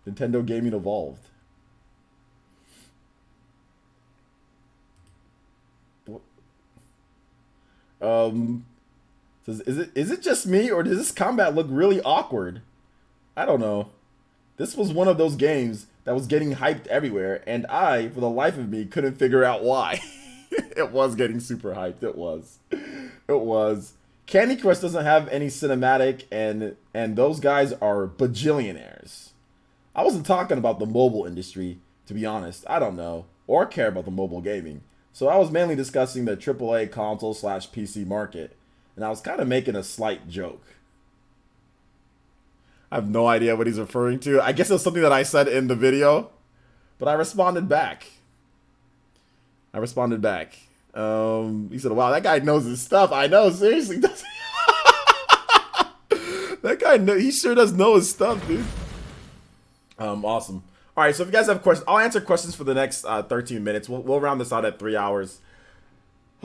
Nintendo Gaming Evolved. Says, is it just me, or does this combat look really awkward? I don't know. This was one of those games that was getting hyped everywhere, and I, for the life of me, couldn't figure out why. It was getting super hyped. It was. Candy Crush doesn't have any cinematic, and those guys are bajillionaires. I wasn't talking about the mobile industry, to be honest. I don't know, or care about the mobile gaming. So I was mainly discussing the AAA console/PC market, and I was kind of making a slight joke. I have no idea what he's referring to. I guess it was something that I said in the video, but I responded back. He said, wow, that guy knows his stuff. I know, seriously. That guy, he sure does know his stuff, dude. Awesome. All right, so if you guys have questions, I'll answer questions for the next 13 minutes. We'll round this out at 3 hours.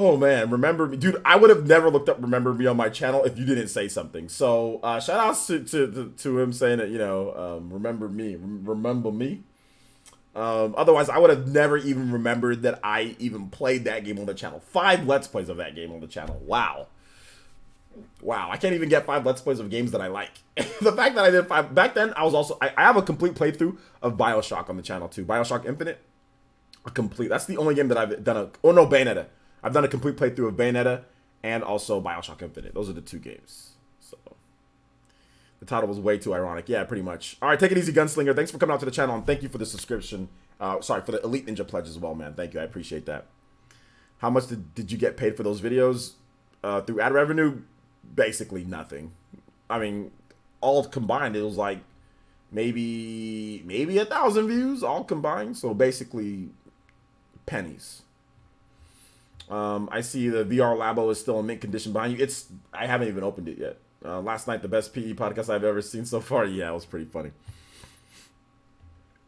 Oh man, remember me, dude. I would have never looked up "Remember Me" on my channel if you didn't say something. So shout outs to him saying that, remember me, remember me. Otherwise, I would have never even remembered that I even played that game on the channel. 5 Let's Plays of that game on the channel. Wow. Wow, I can't even get 5 Let's Plays of games that I like. The fact that I did 5 back then, I have a complete playthrough of BioShock on the channel too. BioShock Infinite, a complete. That's the only game that I've done Bayonetta. I've done a complete playthrough of Bayonetta and also BioShock Infinite. Those are the 2 games. So the title was way too ironic. Yeah, pretty much. All right, take it easy, Gunslinger. Thanks for coming out to the channel, and thank you for the subscription. Sorry, for the Elite Ninja pledge as well, man. Thank you. I appreciate that. How much did you get paid for those videos? Through ad revenue? Basically nothing. I mean, all combined, it was like maybe 1,000 views all combined. So basically pennies. I see the VR Labo is still in mint condition behind you. I haven't even opened it yet. Last night, the best PE podcast I've ever seen so far. Yeah, it was pretty funny.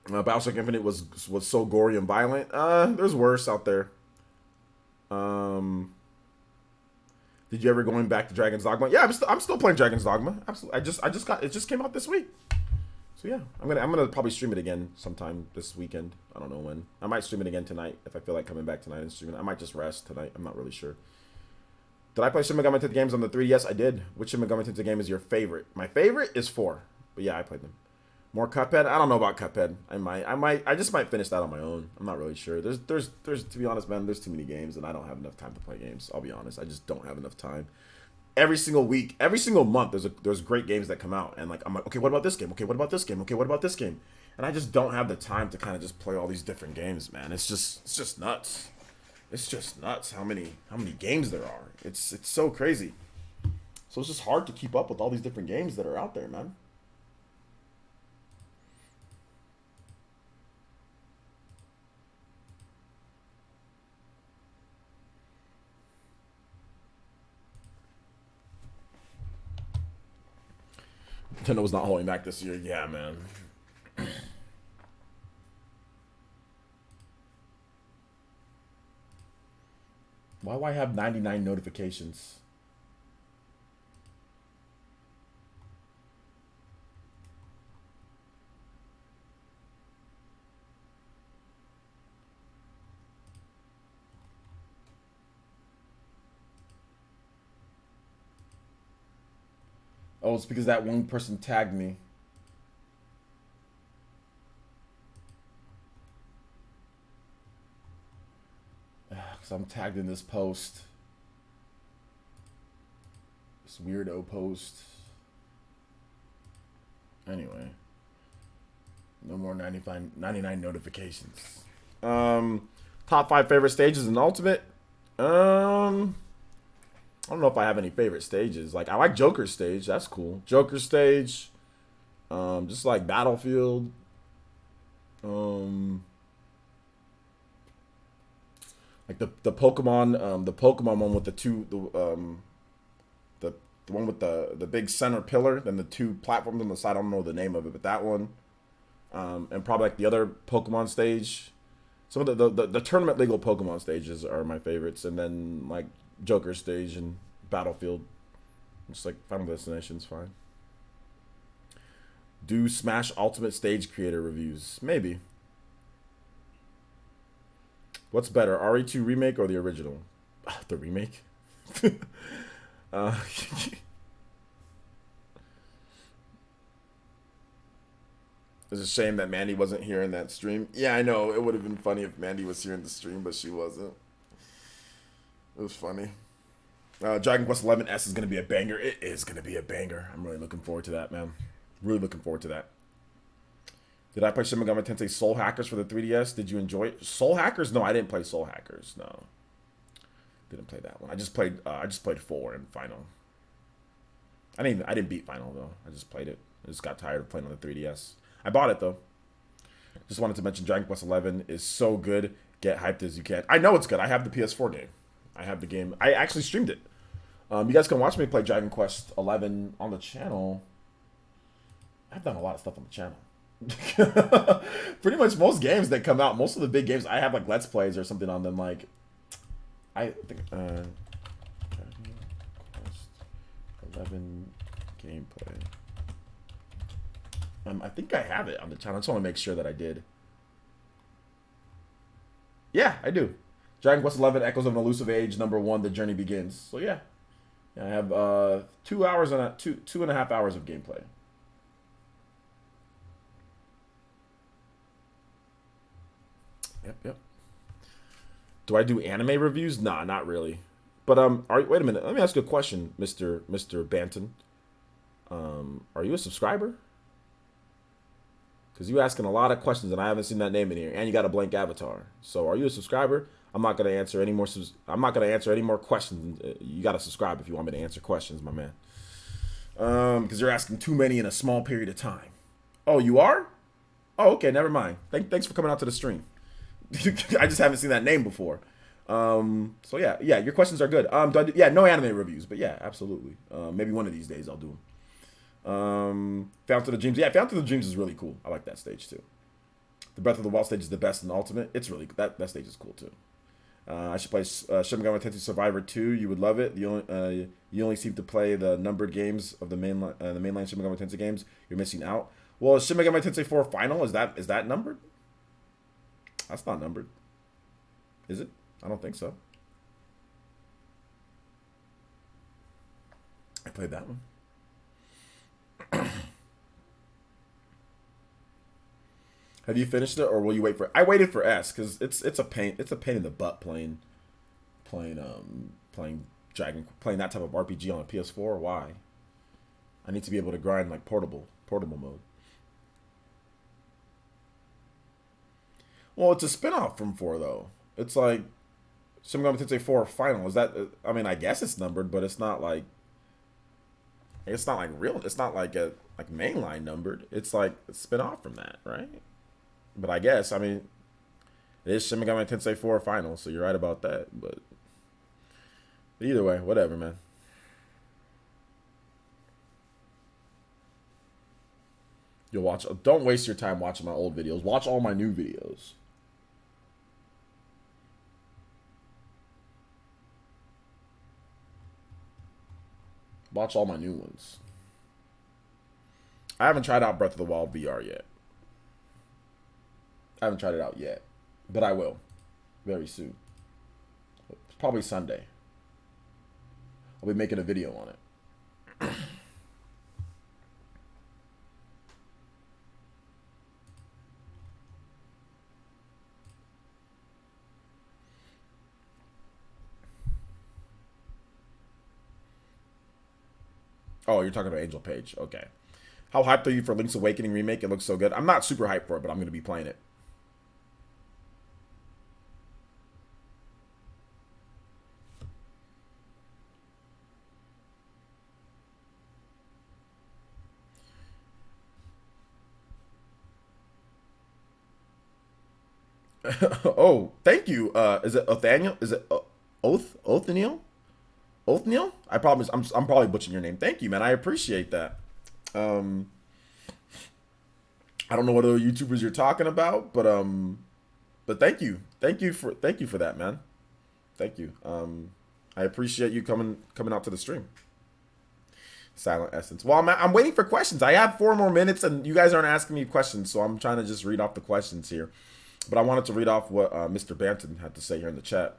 BioShock Infinite was so gory and violent. There's worse out there. Did you ever going back to Dragon's Dogma? Yeah, I'm still playing Dragon's Dogma. Absolutely. It just came out this week. So yeah, I'm gonna probably stream it again sometime this weekend. I don't know when. I might stream it again tonight if I feel like coming back tonight and streaming. I might just rest tonight. I'm not really sure. Did I play Shin Megami Tensei games on the 3DS? I did. Which Shin Megami Tensei game is your favorite? My favorite is 4. But yeah, I played them. More Cuphead? I don't know about Cuphead. I just might finish that on my own. I'm not really sure. There's to be honest, man, there's too many games and I don't have enough time to play games. I'll be honest. I just don't have enough time. Every single week, every single month, there's great games that come out, and like I'm like, okay, what about this game? Okay, what about this game? Okay, what about this game? And I just don't have the time to kind of just play all these different games, man. It's just nuts. It's just nuts how many games there are. It's so crazy. So it's just hard to keep up with all these different games that are out there, man. Nintendo was not holding back this year. Yeah, man. Why do I have 99 notifications? Oh, it's because that one person tagged me. Because I'm tagged in this post. This weirdo post. Anyway. No more 99 notifications. Top 5 favorite stages in Ultimate. I don't know if I have any favorite stages. Like, I like Joker's stage. That's cool. Joker's stage. Just like Battlefield. Like the Pokemon one with the one with the big center pillar, then the 2 platforms on the side. I don't know the name of it, but that one. And probably like the other Pokemon stage. Some of the tournament legal Pokemon stages are my favorites, and then like Joker stage and Battlefield. Just like Final Destination's fine. Do Smash Ultimate Stage Creator reviews? Maybe. What's better, RE2 remake or the original? The remake. It's a shame that Mandy wasn't here in that stream. Yeah, I know. It would have been funny if Mandy was here in the stream, but she wasn't. It was funny. Dragon Quest XI S is going to be a banger. It is going to be a banger. I'm really looking forward to that, man. Really looking forward to that. Did I play Shin Megami Tensei Soul Hackers for the 3DS? Did you enjoy it? Soul Hackers? No, I didn't play Soul Hackers. No. Didn't play that one. I just played 4 and Final. I didn't beat Final though. I just played it. I just got tired of playing on the 3DS. I bought it though. Just wanted to mention Dragon Quest XI is so good. Get hyped as you can. I know it's good. I have the PS4 game. I have the game. I actually streamed it. You guys can watch me play Dragon Quest XI on the channel. I've done a lot of stuff on the channel. Pretty much most games that come out, most of the big games, I have like Let's Plays or something on them. Like, I think Quest 11 gameplay. I think I have it on the channel. I just want to make sure that I did. Yeah, I do. Dragon Quest 11 Echoes of an Elusive Age, #1, The Journey Begins. So yeah, I have 2 hours and 2.5 hours of gameplay. Yep. Do I do anime reviews? Nah, not really. But wait a minute. Let me ask you a question, Mr. Banton. Are you a subscriber? Because you're asking a lot of questions and I haven't seen that name in here, and you got a blank avatar. So are you a subscriber? I'm not gonna answer any more. I'm not gonna answer any more questions. You gotta subscribe if you want me to answer questions, my man. Because you're asking too many in a small period of time. Oh, you are? Oh, okay. Never mind. Thanks for coming out to the stream. I just haven't seen that name before. So yeah, your questions are good. No anime reviews, but yeah, absolutely. Maybe one of these days I'll do them. Fountain of the Dreams. Yeah, Fountain of the Dreams is really cool. I like that stage too. The Breath of the Wild stage is the best in Ultimate. It's really that stage is cool too. I should play Shin Megami Tensei Survivor 2. You would love it. You only seem to play the numbered games of the mainline Shin Megami Tensei games. You're missing out. Well, Shin Megami Tensei 4 Final is that numbered? That's not numbered. Is it? I don't think so. I played that one. Have you finished it, or will you wait for? I waited for S because it's a pain. It's a pain in the butt playing that type of RPG on a PS4. Why? I need to be able to grind like portable mode. Well, it's a spinoff from 4 though. It's like Shin Megami Tensei 4 Final. Is that? I mean, I guess it's numbered, but it's not like. It's not like real. It's not like a mainline numbered. It's like a spinoff from that, right? But I guess, I mean, it is Shin Megami Tensei 4 Final, so you're right about that. But either way, whatever, man. You'll watch. Don't waste your time watching my old videos. Watch all my new videos. Watch all my new ones. I haven't tried out Breath of the Wild VR yet. I haven't tried it out yet, but I will very soon. Probably Sunday. I'll be making a video on it. Oh, you're talking about Angel Page. Okay. How hyped are you for Link's Awakening remake? It looks so good. I'm not super hyped for it, but I'm going to be playing it. Oh, thank you. Is it Othaniel? Is it Othaniel? Othniel? I promise I'm probably butchering your name. Thank you, man. I appreciate that. I don't know what other YouTubers you're talking about, but thank you. Thank you for that, man. Thank you. I appreciate you coming out to the stream. Silent Essence. Well, I'm waiting for questions. I have 4 more minutes and you guys aren't asking me questions, so I'm trying to just read off the questions here. But I wanted to read off what Mr. Banton had to say here in the chat.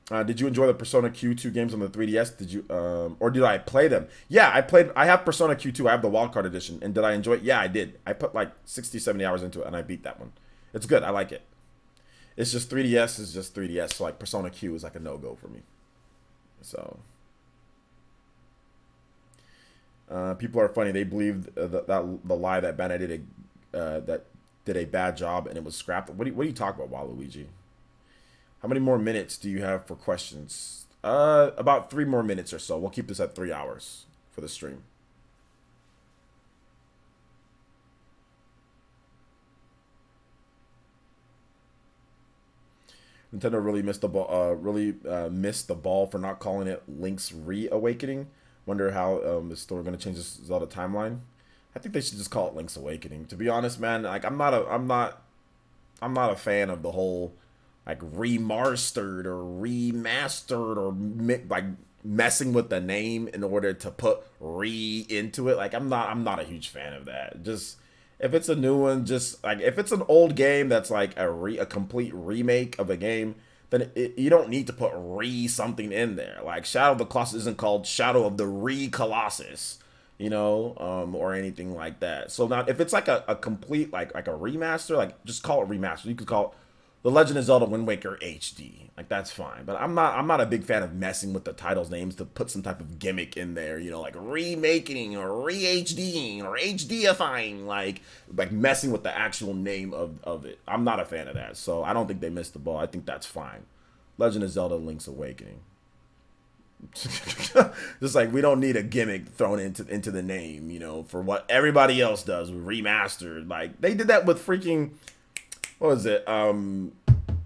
Did you enjoy the Persona Q2 games on the 3DS? Did you, or did I play them? Yeah, I have Persona Q2. I have the wildcard edition. And did I enjoy it? Yeah, I did. I put like 60, 70 hours into it and I beat that one. It's good. I like it. It's just 3DS is just 3DS. So like Persona Q is like a no-go for me. So. People are funny. They believe the lie that Bandai did a bad job and it was scrapped. What do you talk about, Waluigi? How many more minutes do you have for questions? About 3 more minutes or so. We'll keep this at 3 hours for the stream. Nintendo really missed the ball. Missed the ball for not calling it Link's Reawakening. Wonder how the story going to change this Zelda timeline. I think they should just call it Link's Awakening. To be honest, man, like I'm not a fan of the whole like remastered or remastered or like messing with the name in order to put re into it. Like I'm not a huge fan of that. Just if it's a new one, just like if it's an old game that's like a complete remake of a game, then you don't need to put re something in there. Like Shadow of the Colossus isn't called Shadow of the Re Colossus, you know, or anything like that. So now if it's like a complete like a remaster, like just call it remaster. You could call it The Legend of Zelda Wind Waker HD. Like that's fine. But I'm not a big fan of messing with the titles names to put some type of gimmick in there, you know, like remaking or re-HDing or HDifying, like messing with the actual name of it. I'm not a fan of that. So I don't think they missed the ball. I think that's fine. Legend of Zelda Link's Awakening. Just like we don't need a gimmick thrown into the name, you know, for what everybody else does with remastered. Like they did that with freaking what was it?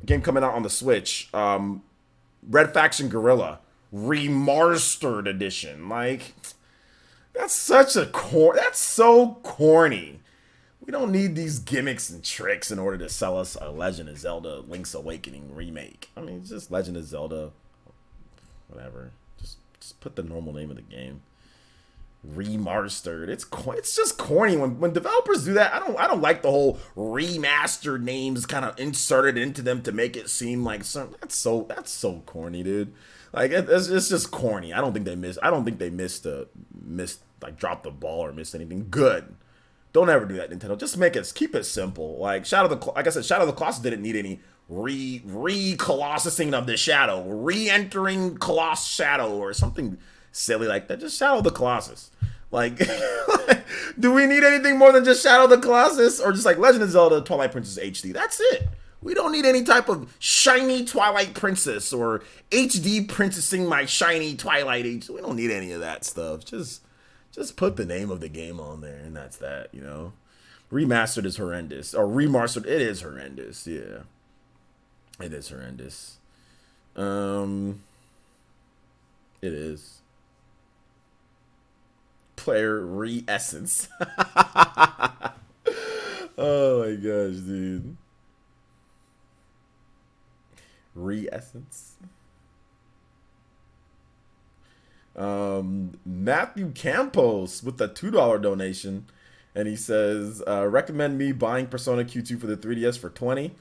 Game coming out on the Switch. Red Faction Gorilla Remastered Edition. Like that's such a that's so corny. We don't need these gimmicks and tricks in order to sell us a Legend of Zelda Link's Awakening remake. I mean, it's just Legend of Zelda, whatever. Just put the normal name of the game. Remastered. It's just corny when developers do that. I don't like the whole remastered names kind of inserted into them to make it seem like some. That's so corny, dude. Like it's just corny. I don't think they missed like dropped the ball or missed anything good. Don't ever do that, Nintendo. Just keep it simple. Like like I said, Shadow of the Colossus didn't need any re-colossusing of the shadow, re-entering Colossus Shadow or something silly like that. Just Shadow of the Colossus. Like, do we need anything more than just Shadow of the Colossus or just like Legend of Zelda Twilight Princess HD? That's it. We don't need any type of shiny Twilight Princess or HD princessing my shiny Twilight HD. We don't need any of that stuff. Just put the name of the game on there and that's that, you know. Remastered is horrendous. Or remastered, it is horrendous. Yeah. It is horrendous. It is. Player re-essence. Oh my gosh, dude. Re-essence. Matthew Campos with a $2 donation. And he says, recommend me buying Persona Q2 for the 3DS for $20.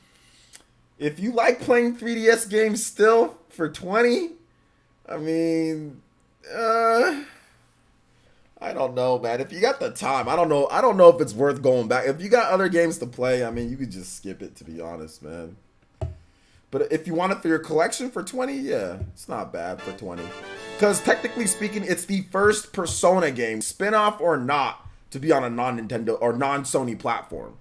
If you like playing 3DS games still for $20, I mean, I don't know, man. If you got the time, I don't know if it's worth going back. If you got other games to play, I mean, you could just skip it, to be honest, man. But if you want it for your collection for 20, yeah, it's not bad for 20. Because technically speaking, it's the first Persona game, spin-off or not, to be on a non-Nintendo or non-Sony platform.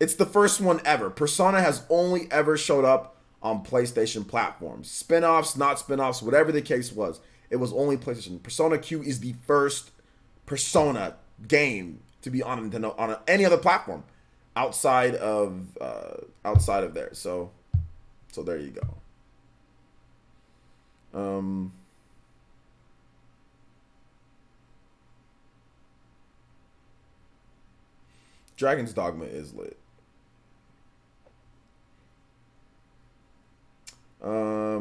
It's the first one ever. Persona has only ever showed up on PlayStation platforms. Spin-offs, not spin-offs, whatever the case was, it was only PlayStation. Persona Q is the first Persona game to be on Nintendo on any other platform outside of there. So there you go. Dragon's Dogma is lit.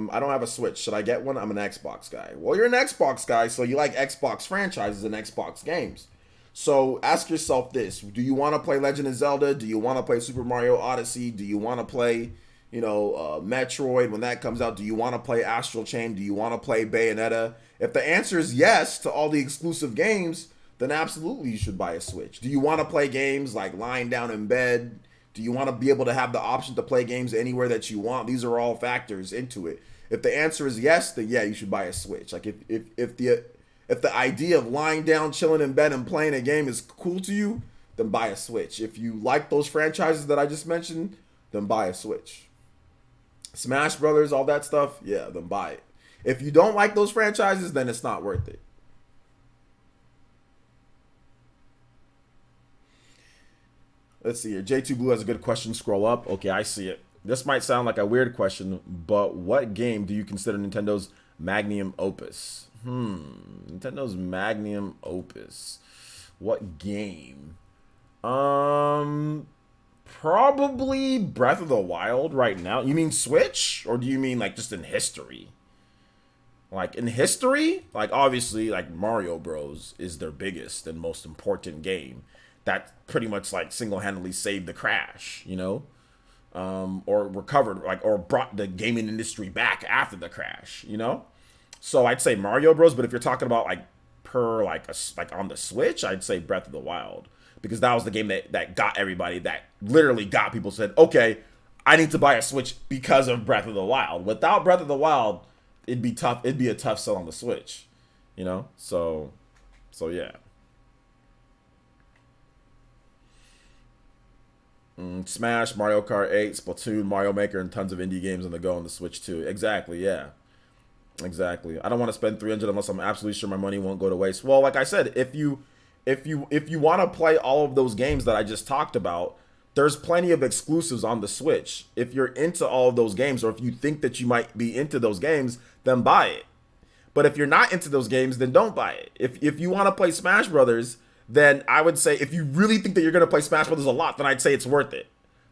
I don't have a Switch. Should I get one? I'm an Xbox guy. Well, you're an Xbox guy, so you like Xbox franchises and Xbox games. So ask yourself this. Do you want to play Legend of Zelda? Do you want to play Super Mario Odyssey? Do you want to play, Metroid when that comes out? Do you want to play Astral Chain? Do you want to play Bayonetta? If the answer is yes to all the exclusive games, then absolutely you should buy a Switch. Do you want to play games like lying down in bed? Do you want to be able to have the option to play games anywhere that you want? These are all factors into it. If the answer is yes, then yeah, you should buy a Switch. Like if the idea of lying down, chilling in bed, and playing a game is cool to you, then buy a Switch. If you like those franchises that I just mentioned, then buy a Switch. Smash Brothers, all that stuff, yeah, then buy it. If you don't like those franchises, then it's not worth it. Let's see here. J2 Blue has a good question. Scroll up. Okay, I see it. This might sound like a weird question, but what game do you consider Nintendo's magnum opus? Nintendo's magnum opus. What game? Probably Breath of the Wild right now. You mean Switch? Or do you mean like just in history? Like in history, like obviously like Mario Bros is their biggest and most important game. That pretty much like single-handedly saved the crash, you know? Or recovered like or brought the gaming industry back after the crash, you know? So I'd say Mario Bros, but if you're talking about like per like on the Switch, I'd say Breath of the Wild. Because that was the game that got everybody, that literally got people said, okay, I need to buy a Switch because of Breath of the Wild. Without Breath of the Wild, it'd be tough. It'd be a tough sell on the Switch, you know? So yeah. Smash, Mario Kart 8, Splatoon, Mario Maker, and tons of indie games on the go on the Switch too. Exactly, yeah. Exactly. I don't want to spend 300 unless I'm absolutely sure my money won't go to waste. Well, like I said, if you want to play all of those games that I just talked about, there's plenty of exclusives on the Switch. If you're into all of those games, or if you think that you might be into those games, then buy it. But if you're not into those games, then don't buy it. If you want to play Smash Brothers, then I would say if you really think that you're going to play Smash Brothers a lot, then I'd say it's worth it.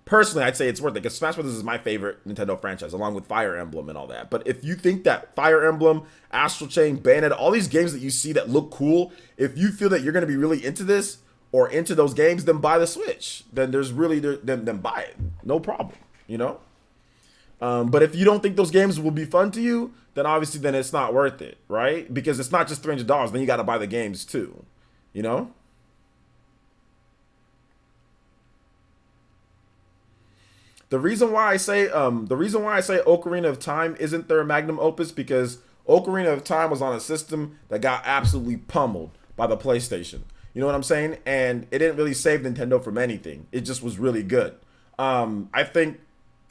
Personally, I'd say it's worth it because Smash Brothers is my favorite Nintendo franchise, along with Fire Emblem and all that. But if you think that Fire Emblem, Astral Chain, Bayonetta, all these games that you see that look cool, if you feel that you're going to be really into this or into those games, then buy the Switch. Then there's really then buy it, no problem, you know. But if you don't think those games will be fun to you, then obviously then it's not worth it, right? Because it's not just $300. Then you got to buy the games too, you know. The reason why I say Ocarina of Time isn't their magnum opus because Ocarina of Time was on a system that got absolutely pummeled by the PlayStation. You know what I'm saying? And it didn't really save Nintendo from anything. It just was really good. I think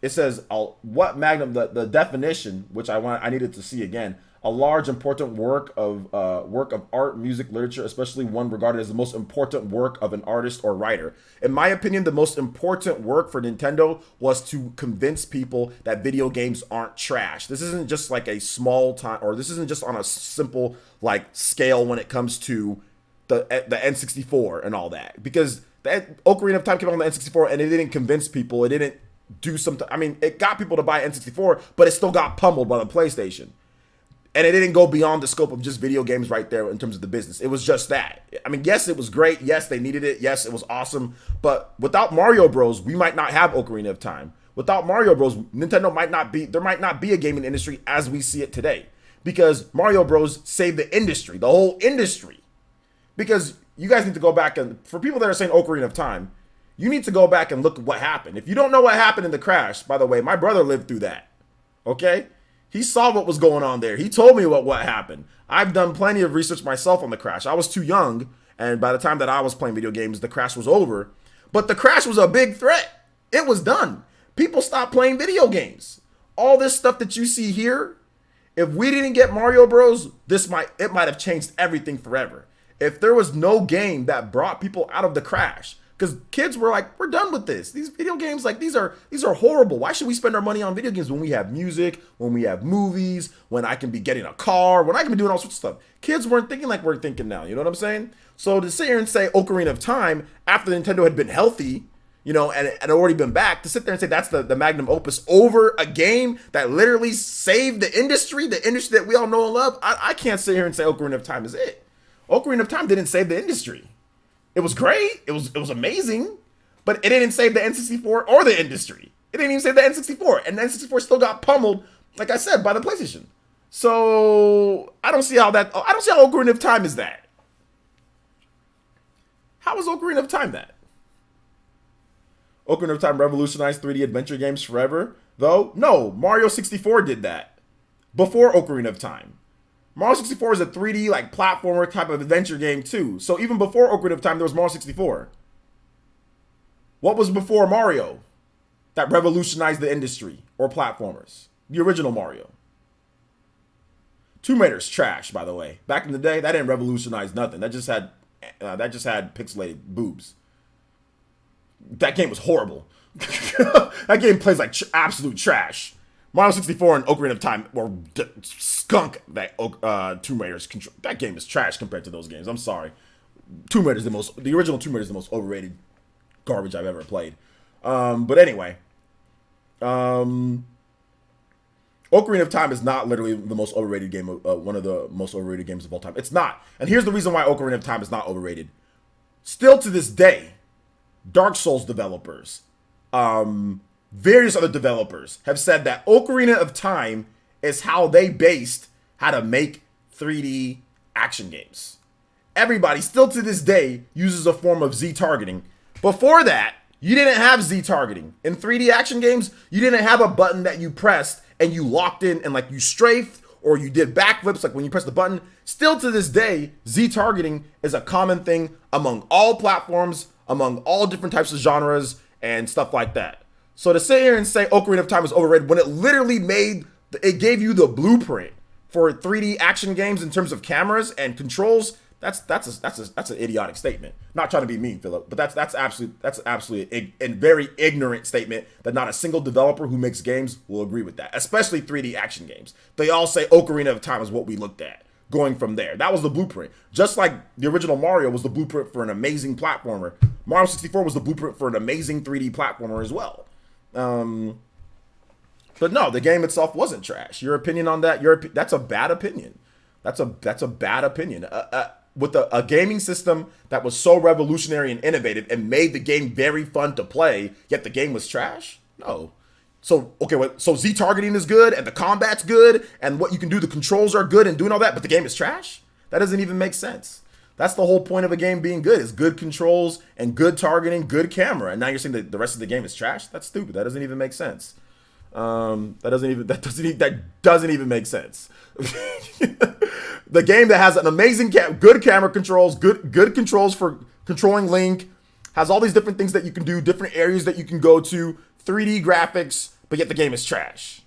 it says what magnum the definition, which I needed to see again. A large, important work of art, music, literature, especially one regarded as the most important work of an artist or writer. In my opinion, the most important work for Nintendo was to convince people that video games aren't trash. This isn't just like a small time, or this isn't just on a simple like scale when it comes to the N64 and all that. Because the Ocarina of Time came out on the N64 and it didn't convince people. It didn't do something. I mean, it got people to buy N64, but it still got pummeled by the PlayStation. And it didn't go beyond the scope of just video games right there in terms of the business. It was just that. I mean, yes, it was great. Yes, they needed it. Yes, it was awesome. But without Mario Bros, we might not have Ocarina of Time. Without Mario Bros, Nintendo might not be a gaming industry as we see it today. Because Mario Bros saved the industry, the whole industry. Because you guys need to go back and, for people that are saying Ocarina of Time, you need to go back and look at what happened. If you don't know what happened in the crash, by the way, my brother lived through that. Okay? He saw what was going on there. He told me what happened. I've done plenty of research myself on the crash. I was too young, and by the time that I was playing video games, the crash was over. But the crash was a big threat. It was done. People stopped playing video games. All this stuff that you see here, if we didn't get Mario Bros, it might have changed everything forever. If there was no game that brought people out of the crash, because kids were like, we're done with this. These video games, like these are horrible. Why should we spend our money on video games when we have music, when we have movies, when I can be getting a car, when I can be doing all sorts of stuff? Kids weren't thinking like we're thinking now. You know what I'm saying? So to sit here and say Ocarina of Time after Nintendo had been healthy, you know, and had already been back, to sit there and say that's the magnum opus over a game that literally saved the industry that we all know and love, I can't sit here and say Ocarina of Time is it. Ocarina of Time didn't save the industry. It was great. It was amazing, but it didn't save the N64 or the industry. It didn't even save the N64, and the N64 still got pummeled, like I said, by the PlayStation. So I don't see how Ocarina of Time is that. How is Ocarina of Time that? Ocarina of Time revolutionized 3D adventure games forever, though? No, Mario 64 did that before Ocarina of Time. Mario 64 is a 3D like platformer type of adventure game too. So even before Ocarina of Time, there was Mario 64. What was before Mario that revolutionized the industry or platformers? The original Mario. Tomb Raider's trash, by the way. Back in the day, that didn't revolutionize nothing. That just had pixelated boobs. That game was horrible. That game plays like absolute trash. Mario 64 and Ocarina of Time were skunk that Tomb Raider's control. That game is trash compared to those games. I'm sorry. The original Tomb Raider is the most overrated garbage I've ever played. But anyway, Ocarina of Time is not literally the most overrated game, one of the most overrated games of all time. It's not. And here's the reason why Ocarina of Time is not overrated. Still to this day, Dark Souls developers, various other developers have said that Ocarina of Time is how they based how to make 3D action games. Everybody still to this day uses a form of Z targeting. Before that, you didn't have Z targeting. In 3D action games, you didn't have a button that you pressed and you locked in and like you strafed or you did backflips like when you press the button. Still to this day, Z targeting is a common thing among all platforms, among all different types of genres and stuff like that. So to sit here and say Ocarina of Time is overrated when it literally it gave you the blueprint for 3D action games in terms of cameras and controls, that's an idiotic statement. Not trying to be mean, Philip, but that's absolutely a very ignorant statement that not a single developer who makes games will agree with that, especially 3D action games. They all say Ocarina of Time is what we looked at. Going from there, that was the blueprint. Just like the original Mario was the blueprint for an amazing platformer, Mario 64 was the blueprint for an amazing 3D platformer as well. But no, the game itself wasn't trash. Your opinion on that? That's a bad opinion. That's a bad opinion. With a gaming system that was so revolutionary and innovative and made the game very fun to play, yet the game was trash? No. So, okay, so Z targeting is good and the combat's good and what you can do, the controls are good and doing all that, but the game is trash? That doesn't even make sense. That's the whole point of a game being good, is good controls and good targeting, good camera. And now you're saying that the rest of the game is trash? That's stupid. That doesn't even make sense. That doesn't even make sense. The game that has an amazing good camera controls, good controls for controlling Link, has all these different things that you can do, different areas that you can go to, 3D graphics, but yet the game is trash.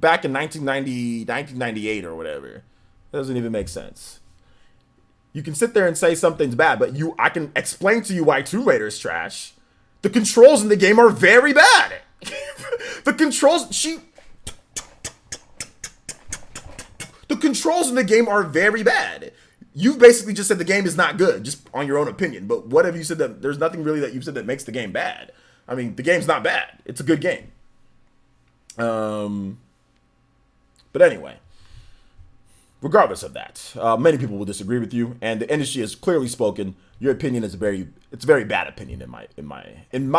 Back in 1998 or whatever. That doesn't even make sense. You can sit there and say something's bad, but I can explain to you why Tomb Raider is trash. The controls in the game are very bad. The controls in the game are very bad. You've basically just said the game is not good, just on your own opinion. But what have you said that there's nothing really that you've said that makes the game bad? I mean, the game's not bad. It's a good game. But anyway, regardless of that, many people will disagree with you, and the industry has clearly spoken. Your opinion is a very bad opinion in my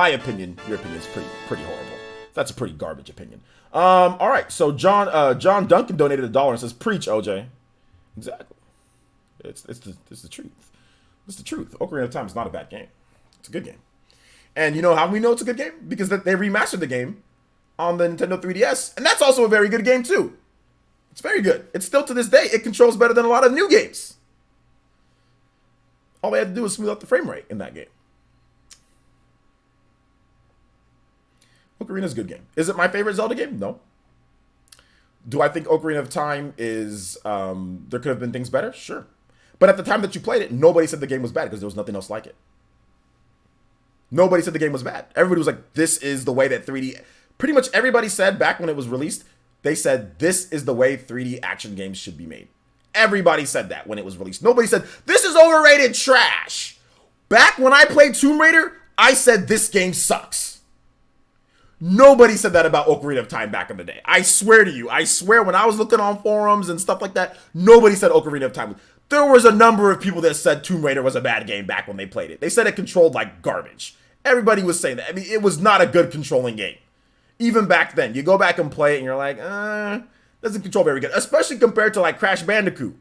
opinion. Your opinion is pretty horrible. That's a pretty garbage opinion. All right, so John Duncan donated $1 and says, "Preach, OJ." Exactly. It's the truth. It's the truth. Ocarina of Time is not a bad game. It's a good game. And you know how we know it's a good game? Because they remastered the game on the Nintendo 3DS, and that's also a very good game too. It's very good. It's still to this day, it controls better than a lot of new games. All they had to do was smooth out the frame rate in that game. Ocarina's a good game. Is it my favorite Zelda game? No. Do I think Ocarina of Time is, there could have been things better? Sure. But at the time that you played it, nobody said the game was bad because there was nothing else like it. Nobody said the game was bad. Everybody was like, this is the way that 3D... Pretty much everybody said back when it was released, they said, this is the way 3D action games should be made. Everybody said that when it was released. Nobody said, this is overrated trash. Back when I played Tomb Raider, I said, this game sucks. Nobody said that about Ocarina of Time back in the day. I swear to you. I swear when I was looking on forums and stuff like that, nobody said Ocarina of Time. There was a number of people that said Tomb Raider was a bad game back when they played it. They said it controlled like garbage. Everybody was saying that. I mean, it was not a good controlling game. Even back then. You go back and play it and you're like, doesn't control very good. Especially compared to like Crash Bandicoot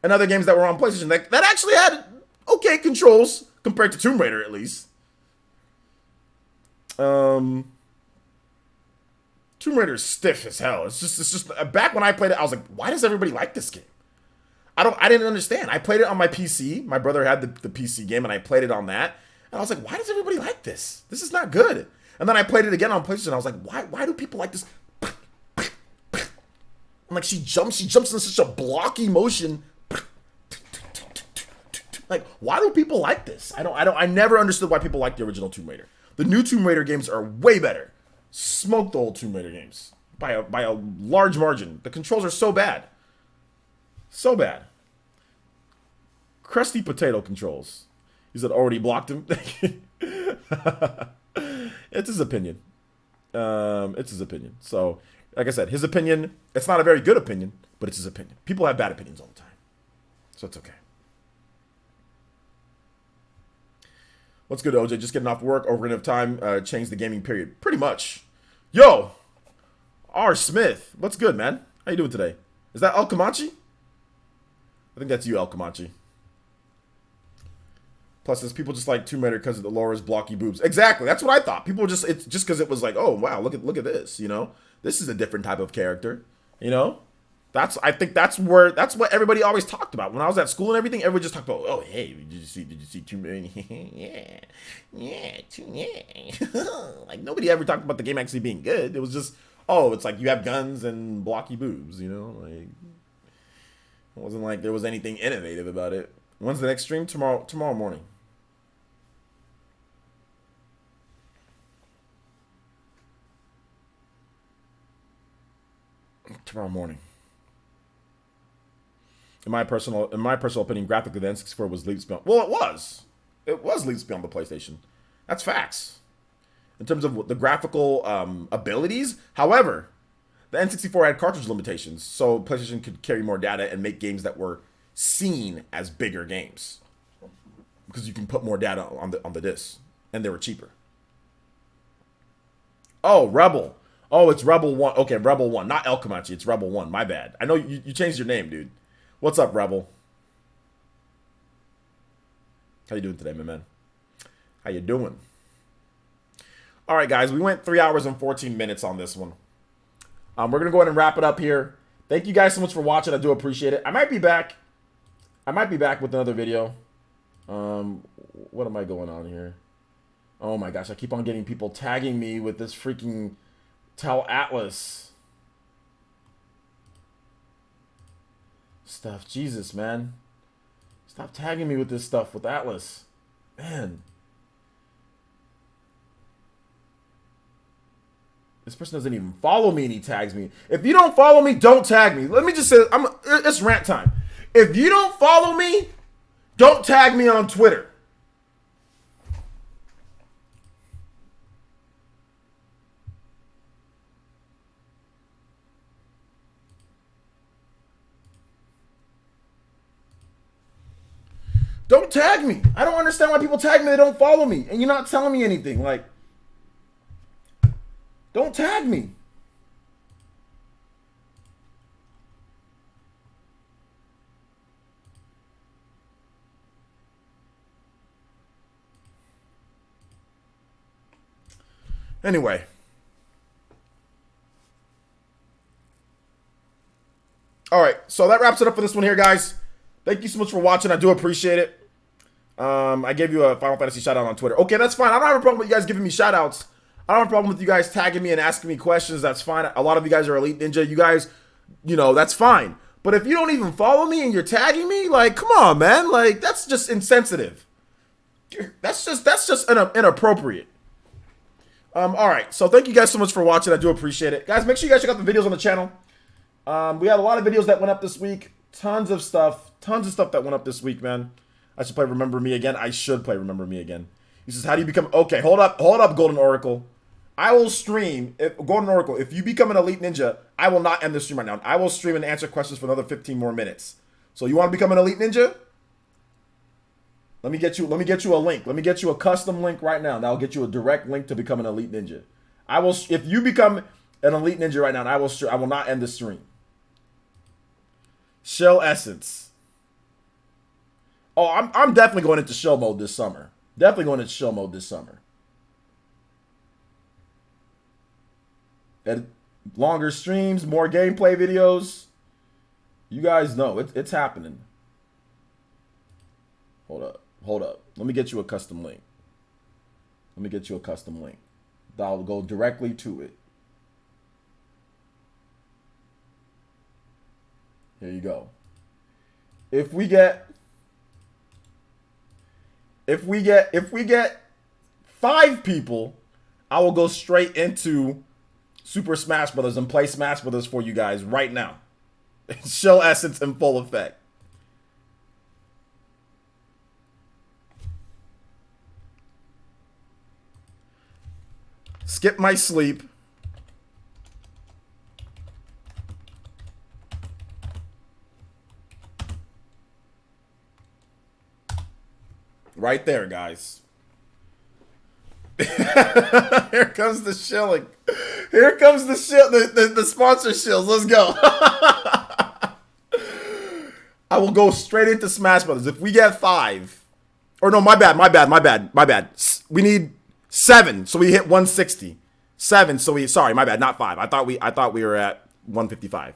and other games that were on PlayStation. Like, that actually had okay controls compared to Tomb Raider at least. Tomb Raider is stiff as hell. It's just back when I played it, I was like, why does everybody like this game? I didn't understand. I played it on my PC. My brother had the PC game and I played it on that. And I was like, why does everybody like this? This is not good. And then I played it again on PlayStation. And I was like, why do people like this? And like she jumps in such a blocky motion. Like, why do people like this? I never understood why people like the original Tomb Raider. The new Tomb Raider games are way better. Smoke the old Tomb Raider games by a large margin. The controls are so bad. So bad. Crusty potato controls. He said already blocked him. It's his opinion. It's his opinion. So, like I said, his opinion, it's not a very good opinion, but it's his opinion. People have bad opinions all the time. So it's okay. What's good, OJ? Just getting off work, or we're gonna have time, change the gaming period. Pretty much. Yo! R. Smith. What's good, man? How you doing today? Is that El Comanche? I think that's you, El Comanche. Plus, there's people just like Tomb Raider because of the Laura's blocky boobs. Exactly. That's what I thought. People just, it's just because it was like, oh, wow, look at this, you know? This is a different type of character, you know? I think that's what everybody always talked about. When I was at school and everything, everybody just talked about, oh, hey, did you see Tomb Raider? yeah. Like, nobody ever talked about the game actually being good. It was just, oh, it's like you have guns and blocky boobs, you know? Like, it wasn't like there was anything innovative about it. When's the next stream? Tomorrow morning. Tomorrow morning. In my personal opinion, graphically, the N64 was leaps beyond. Well, it was. It was leaps beyond the PlayStation. That's facts. In terms of the graphical abilities, however, the N64 had cartridge limitations, so PlayStation could carry more data and make games that were seen as bigger games because you can put more data on the disc, and they were cheaper. Oh, Rebel. Oh, it's Rebel 1. Okay, Rebel 1. Not El Comanche. It's Rebel 1. My bad. I know you changed your name, dude. What's up, Rebel? How you doing today, my man? How you doing? All right, guys. We went 3 hours and 14 minutes on this one. We're going to go ahead and wrap it up here. Thank you guys so much for watching. I do appreciate it. I might be back. With another video. What am I going on here? Oh, my gosh. I keep on getting people tagging me with this freaking... Tell Atlas stuff. Jesus, man. Stop tagging me with this stuff with Atlas. Man. This person doesn't even follow me and he tags me. If you don't follow me, don't tag me. Let me just say, it's rant time. If you don't follow me, don't tag me on Twitter. Don't tag me. I don't understand why people tag me. They don't follow me. And you're not telling me anything. Like, don't tag me. Anyway. All right. So that wraps it up for this one here, guys. Thank you so much for watching. I do appreciate it. I gave you a Final Fantasy shout out on Twitter. Okay, that's fine. I don't have a problem with you guys giving me shout outs. I don't have a problem with you guys tagging me and asking me questions. That's fine. A lot of you guys are Elite Ninja. You guys, you know, that's fine. But if you don't even follow me and you're tagging me, like, come on, man. Like, that's just insensitive. That's just inappropriate. All right. So thank you guys so much for watching. I do appreciate it. Guys, make sure you guys check out the videos on the channel. We had a lot of videos that went up this week. Tons of stuff that went up this week, man. I should play Remember Me again. I should play Remember Me again. He says, how do you become... Okay, hold up, Golden Oracle. I will stream... Golden Oracle, if you become an Elite Ninja, I will not end the stream right now. I will stream and answer questions for another 15 more minutes. So you want to become an Elite Ninja? Let me get you a link. Let me get you a custom link right now. That'll get you a direct link to become an Elite Ninja. I will... If you become an Elite Ninja right now, I will not end the stream. Shell Essence. Oh, I'm definitely going into shell mode this summer. And longer streams, more gameplay videos. You guys know it's happening. Hold up. Let me get you a custom link. That'll go directly to it. Here you go. If we get 5 people, I will go straight into Super Smash Brothers and play Smash Brothers for you guys right now. Shell Essence in full effect. skip my sleep. Right there, guys. Here comes the shilling. Here comes the the sponsor shills. Let's go. I will go straight into Smash Brothers. If we get 5, or no, my bad. We need 7, so we hit 160. 7, so we sorry, my bad, not 5. I thought we were at 155.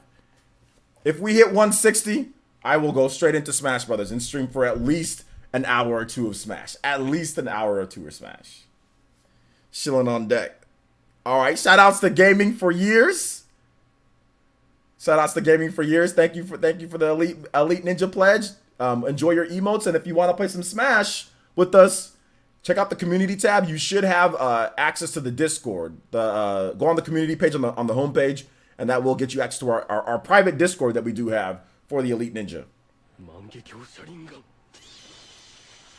If we hit 160, I will go straight into Smash Brothers and stream for at least an hour or 2 of Smash. At least an hour or 2 of Smash. Chilling on deck. All right, shout outs to Gaming for Years. Shout outs to Gaming for Years. Thank you for the Elite Ninja pledge. Enjoy your emotes, and if you want to play some Smash with us, check out the community tab. You should have access to the Discord. Go on the community page on the homepage, and that will get you access to our private Discord that we do have for the Elite Ninja.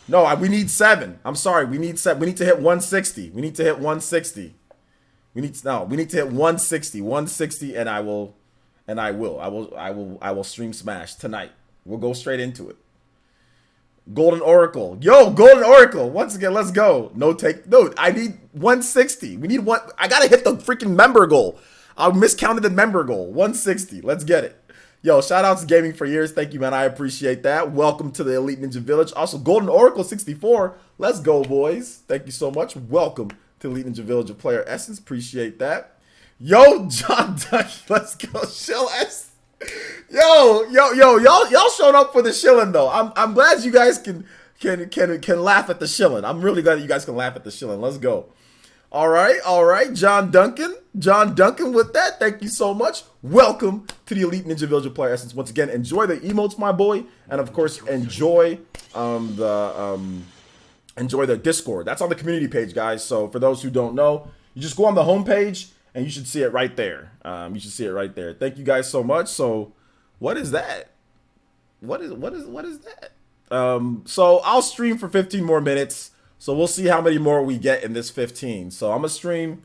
No, we need 7. I'm sorry, we need 7. We need to hit 160. We need to hit 160. We need to hit 160. 160, and I will stream Smash tonight. We'll go straight into it. Golden Oracle. Yo, Golden Oracle. Once again, let's go. No, I need 160. We need one. I gotta hit the freaking member goal. I miscounted the member goal. 160. Let's get it. Yo, shout out to Gaming for Years. Thank you, man. I appreciate that. Welcome to the Elite Ninja Village. Also, Golden Oracle 64. Let's go, boys. Thank you so much. Welcome to Elite Ninja Village of Player Essence. Appreciate that. Yo, John Duck. Let's go. Shill S. Yo, y'all showed up for the shilling though. I'm glad you guys can laugh at the shilling. I'm really glad that you guys can laugh at the shilling. Let's go. All right, John Duncan with that. Thank you so much. Welcome to the Elite Ninja Village of Player Essence. Once again, enjoy the emotes, my boy, and of course, enjoy the Discord. That's on the community page, guys. So for those who don't know, you just go on the homepage and you should see it right there. You should see it right there. Thank you guys so much. So, what is that? What is that? So I'll stream for 15 more minutes. So we'll see how many more we get in this 15. So I'm gonna stream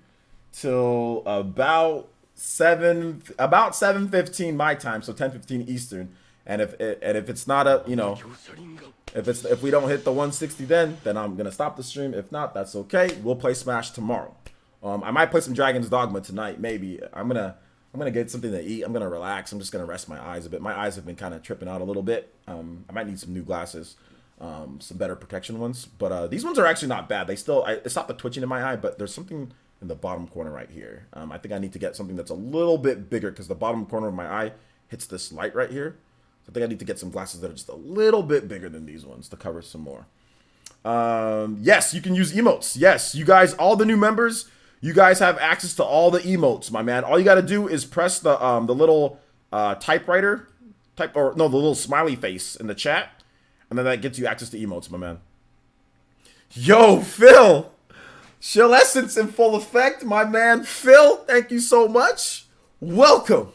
till about 7:15 my time, so 10:15 Eastern. And if it's not up, if we don't hit the 160, then I'm gonna stop the stream. If not, that's okay. We'll play Smash tomorrow. I might play some Dragon's Dogma tonight. Maybe I'm gonna get something to eat. I'm gonna relax. I'm just gonna rest my eyes a bit. My eyes have been kind of tripping out a little bit. I might need some new glasses. Some better protection ones, but these ones are actually not bad. It's not the twitching in my eye, but there's something in the bottom corner right here. I think I need to get something that's a little bit bigger because the bottom corner of my eye hits this light right here. So I think I need to get some glasses that are just a little bit bigger than these ones to cover some more. Yes, you can use emotes. Yes, you guys, all the new members, you guys have access to all the emotes, my man. All you got to do is press the little the little smiley face in the chat. And then that gets you access to emotes, my man. Yo, Phil. Shill Essence in full effect, my man. Phil, thank you so much. Welcome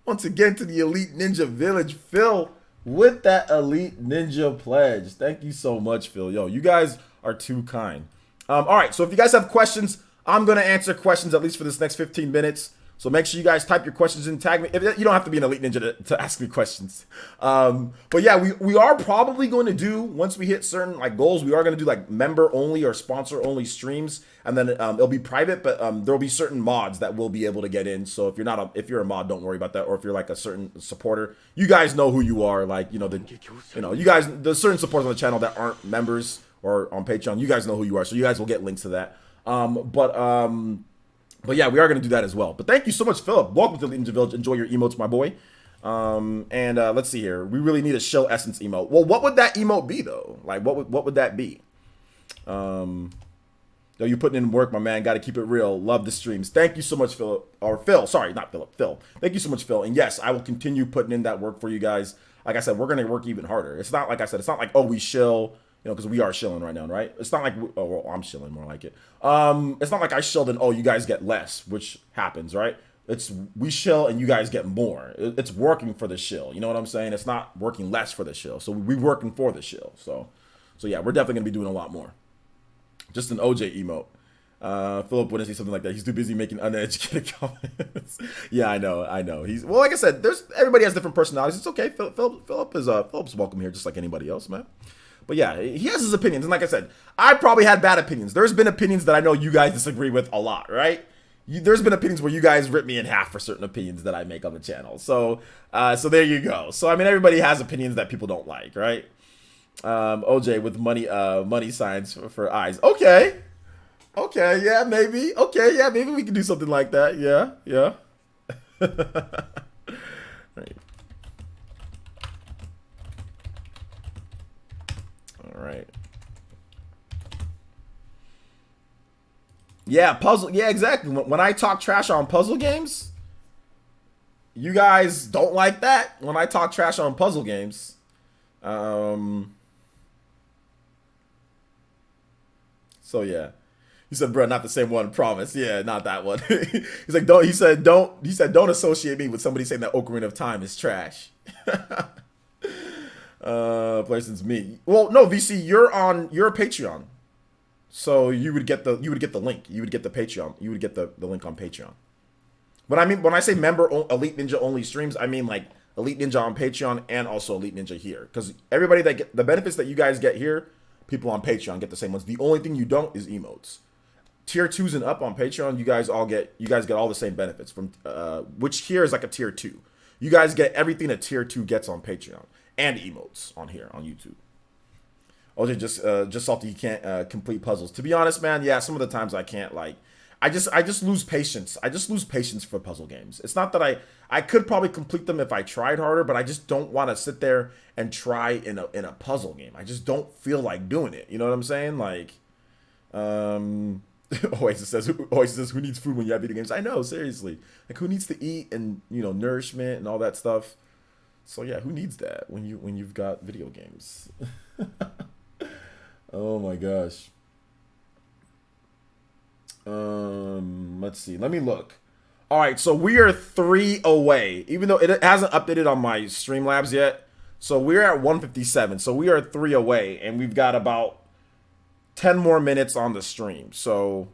once again to the Elite Ninja Village. Phil with that Elite Ninja pledge. Thank you so much, Phil. Yo, you guys are too kind. All right, so if you guys have questions, I'm going to answer questions at least for this next 15 minutes. So make sure you guys type your questions in, tag me. You don't have to be an Elite Ninja to ask me questions. But yeah, we are probably going to do, once we hit certain goals, we are going to do member only or sponsor only streams, and then it'll be private, but there'll be certain mods that we'll be able to get in. So if you're a mod, don't worry about that. Or if you're a certain supporter, you guys know who you are. You guys, there's certain supporters on the channel that aren't members or on Patreon. You guys know who you are, so you guys will get links to that. But yeah, we are going to do that as well. But thank you so much, Philip. Welcome to the Ninja Village. Enjoy your emotes, my boy. Let's see here. We really need a Shill Essence emote. Well, what would that emote be, though? What would that be? Yo, you putting in work, my man. Got to keep it real. Love the streams. Thank you so much, Philip. Or Phil. Sorry, not Philip. Phil. Thank you so much, Phil. And yes, I will continue putting in that work for you guys. Like I said, we're going to work even harder. It's not like I said. It's not like, oh, we shill. Because we are shilling right now, right? It's not like, I'm shilling more like it. It's not like I shilled and, you guys get less, which happens, right? It's we shill and you guys get more. It's working for the shill. You know what I'm saying? It's not working less for the shill. So we're working for the shill. So yeah, we're definitely going to be doing a lot more. Just an OJ emote. Philip wouldn't say something like that. He's too busy making uneducated comments. Yeah, I know. He's well, like I said, everybody has different personalities. It's okay. Philip's welcome here, just like anybody else, man. But yeah, he has his opinions, and like I said, I probably had bad opinions. There's been opinions that I know you guys disagree with a lot, right? There's been opinions where you guys rip me in half for certain opinions that I make on the channel. So there you go. So I mean, everybody has opinions that people don't like, right? OJ with money signs for eyes. Okay, yeah, maybe. Okay, yeah, maybe we can do something like that. Yeah. Right. All right. Yeah, puzzle. Yeah, exactly. When I talk trash on puzzle games, you guys don't like that. When I talk trash on puzzle games, so yeah. He said, "Bro, not the same one. Promise. Yeah, not that one." He's like, "Don't." He said, "Don't associate me with somebody saying that Ocarina of Time is trash." Playson's me. Well, no, VC, you're a Patreon. So you would get the link. You would get the Patreon. You would get the link on Patreon. But I mean, when I say member Elite Ninja only streams, I mean like Elite Ninja on Patreon and also Elite Ninja here. Because everybody that get the benefits that you guys get here, people on Patreon get the same ones. The only thing you don't is emotes. Tier 2s and up on Patreon, you guys get all the same benefits from which here is like a tier 2. You guys get everything a tier 2 gets on Patreon and emotes on here on YouTube. OJ just salty he can't complete puzzles. To be honest, man, yeah, some of the times I can't. Like, I just lose patience. I just lose patience for puzzle games. It's not that I could probably complete them if I tried harder, but I just don't want to sit there and try in a puzzle game. I just don't feel like doing it. You know what I'm saying? Like, Oasis says, who needs food when you have video games? I know, seriously. Like, who needs to eat and nourishment and all that stuff? So yeah, who needs that when you've got video games? Oh my gosh. Let's see. Let me look. All right, so we are 3 away, even though it hasn't updated on my Streamlabs yet. So we're at 157. So we are 3 away, and we've got about 10 more minutes on the stream. So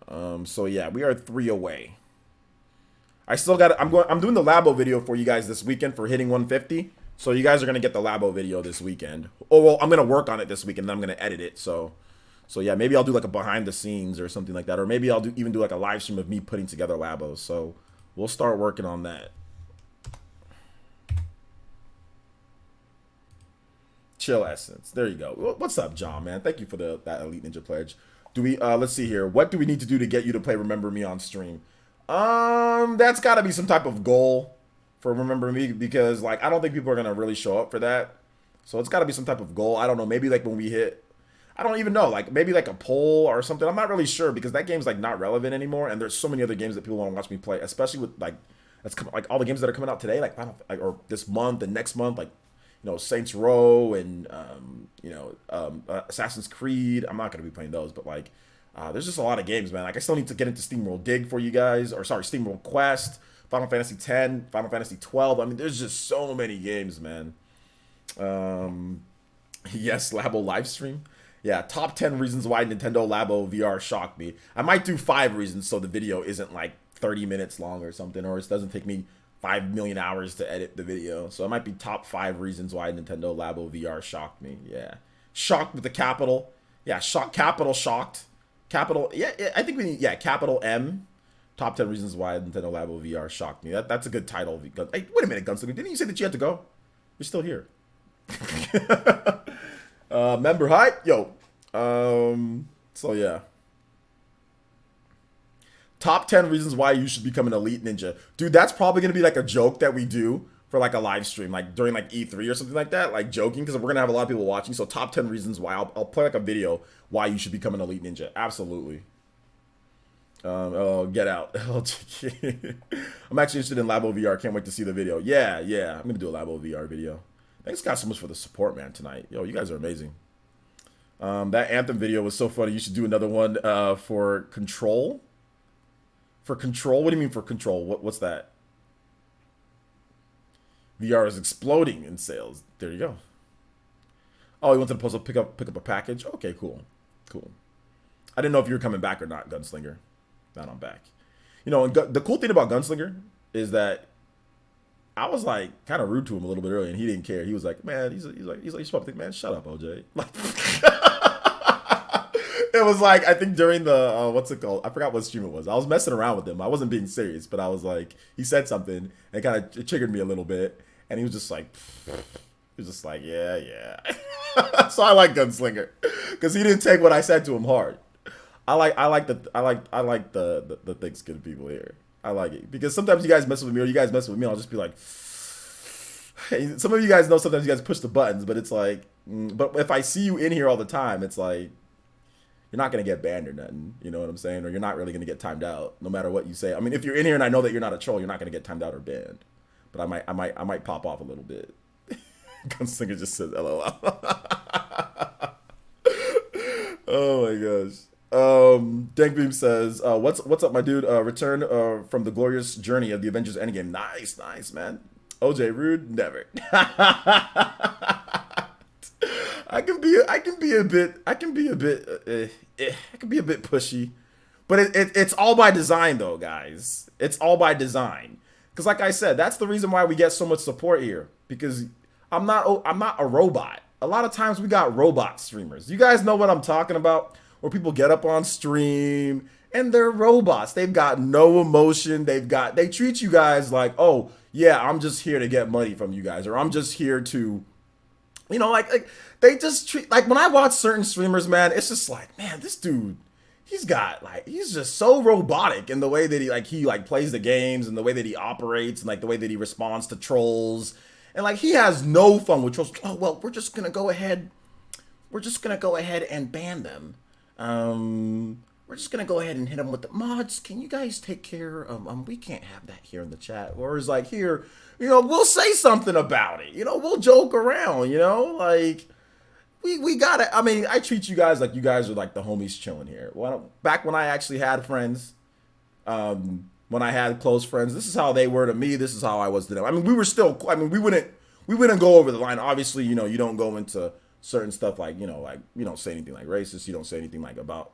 yeah, we are 3 away. I still got. I'm doing the Labo video for you guys this weekend for hitting 150. So you guys are gonna get the Labo video this weekend. Oh well, I'm gonna work on it this weekend. Then I'm gonna edit it. So yeah, maybe I'll do like a behind the scenes or something like that, or maybe I'll even do like a live stream of me putting together Labos. So we'll start working on that. Chill Essence. There you go. What's up, John? Man, thank you for that Elite Ninja pledge. Do we? Let's see here. What do we need to do to get you to play Remember Me on stream? That's got to be some type of goal for Remember Me, because like I don't think people are gonna really show up for that. So it's got to be some type of goal. I don't know. Maybe like when we hit, I don't even know. Like maybe like a poll or something. I'm not really sure because that game's like not relevant anymore. And there's so many other games that people want to watch me play, especially with like like all the games that are coming out today, like or this month and next month, like Saints Row and Assassin's Creed. I'm not gonna be playing those, but like there's just a lot of games, man. Like I still need to get into SteamWorld Dig for you guys, or sorry, SteamWorld Quest. Final Fantasy X, Final Fantasy 12. I mean, there's just so many games, man. Yes, Labo live stream. Yeah, top 10 reasons why Nintendo Labo VR shocked me. I might do 5 reasons so the video isn't like 30 minutes long or something, or it doesn't take me 5 million hours to edit the video. So it might be top 5 reasons why Nintendo Labo VR shocked me. Yeah. Shocked with the capital. Yeah, shocked. Capital, yeah, I think we need, capital M. Top 10 reasons why Nintendo Labo VR shocked me. That's a good title. Hey, wait a minute, Gunslinger. Didn't you say that you had to go? You're still here. Member hype? Yo. So yeah. Top 10 reasons why you should become an Elite Ninja. Dude, that's probably going to be like a joke that we do for like a live stream, like during like E3 or something like that, like joking, because we're going to have a lot of people watching. So top 10 reasons why. I'll play like a video why you should become an Elite Ninja. Absolutely. Get out. I'm actually interested in Labo VR. Can't wait to see the video. Yeah. I'm going to do a Labo VR video. Thanks guys so much for the support, man, tonight. Yo, you guys are amazing. That Anthem video was so funny. You should do another one for Control. For Control? What do you mean for Control? What's that? VR is exploding in sales. There you go. Oh, you went to the post to pick up a package? Okay, cool. I didn't know if you were coming back or not, Gunslinger. Now I'm back. You know, and the cool thing about Gunslinger is that I was like kind of rude to him a little bit earlier, and he didn't care. He was like, man, he's like, you're supposed to think, man, shut up, OJ. Like, it was like, I think during the what's it called? I forgot what stream it was. I was messing around with him. I wasn't being serious, but I was like, he said something and kind of triggered me a little bit, and he was just like, yeah. So I like Gunslinger because he didn't take what I said to him hard. I like the thick skinned people here. I like it because sometimes you guys mess with me or you guys mess with me. I'll just be like, hey, some of you guys know sometimes you guys push the buttons, but it's like, but if I see you in here all the time, it's like you're not gonna get banned or nothing. You know what I'm saying? Or you're not really gonna get timed out, no matter what you say. I mean, if you're in here and I know that you're not a troll, you're not gonna get timed out or banned. But I might pop off a little bit. Gunslinger just says LOL. Oh my gosh. Dankbeam says, what's up, my dude? Return from the glorious journey of the Avengers Endgame. Nice, man. OJ Rude, never. I can be a bit pushy, but it's all by design though, guys. It's all by design. Because like I said, that's the reason why we get so much support here. Because I'm not a robot. A lot of times we got robot streamers. You guys know what I'm talking about? Where people get up on stream and they're robots. They've got no emotion. They treat you guys like, oh yeah, I'm just here to get money from you guys, or I'm just here to, you know, like they just treat, like when I watch certain streamers, man, it's just like, man, this dude, he's just so robotic in the way that he plays the games and the way that he operates and like the way that he responds to trolls. And like he has no fun with trolls. Oh well, we're just gonna go ahead and ban them. We're just gonna go ahead and hit them with the mods. Can you guys take care of we can't have that here in the chat. Or it's like, here, you know, we'll say something about it. You know, we'll joke around, you know, like we gotta, I mean, I treat you guys like you guys are like the homies chilling here. Back when I actually had friends, when I had close friends, this is how they were to me. This is how I was to them. I mean, we wouldn't go over the line. Obviously, you know, you don't go into certain stuff like, you know, like you don't say anything like racist. You don't say anything like about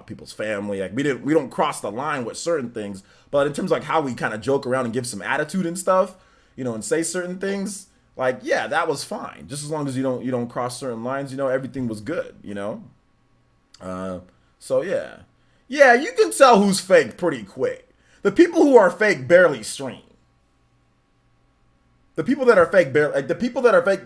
people's family. Like we don't cross the line with certain things. But in terms of like how we kind of joke around and give some attitude and stuff, you know, and say certain things, like yeah, that was fine. Just as long as you don't cross certain lines, you know, everything was good. You know, so yeah, you can tell who's fake pretty quick. The people who are fake barely stream. The people that are fake,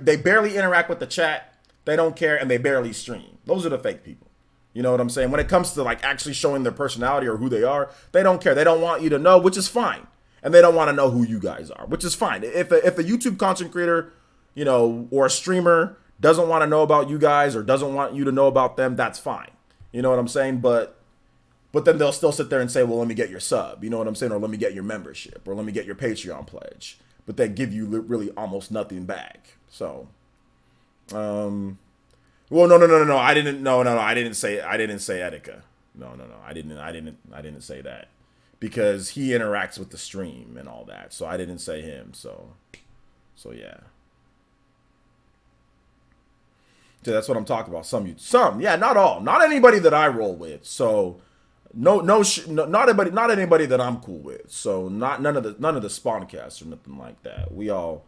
they barely interact with the chat. They don't care, and they barely stream. Those are the fake people. You know what I'm saying? When it comes to like actually showing their personality or who they are, they don't care. They don't want you to know, which is fine. And they don't want to know who you guys are, which is fine. If a YouTube content creator, you know, or a streamer doesn't want to know about you guys or doesn't want you to know about them, that's fine. You know what I'm saying? But then they'll still sit there and say, well, let me get your sub. You know what I'm saying? Or let me get your membership. Or let me get your Patreon pledge. But they give you really almost nothing back. So, well, no. I didn't say Etika. No. I didn't say that because he interacts with the stream and all that. So I didn't say him. So yeah. So that's what I'm talking about. Some, yeah, not all, not anybody that I roll with. So. Not anybody that I'm cool with. So none of the Spawncasts or nothing like that. We all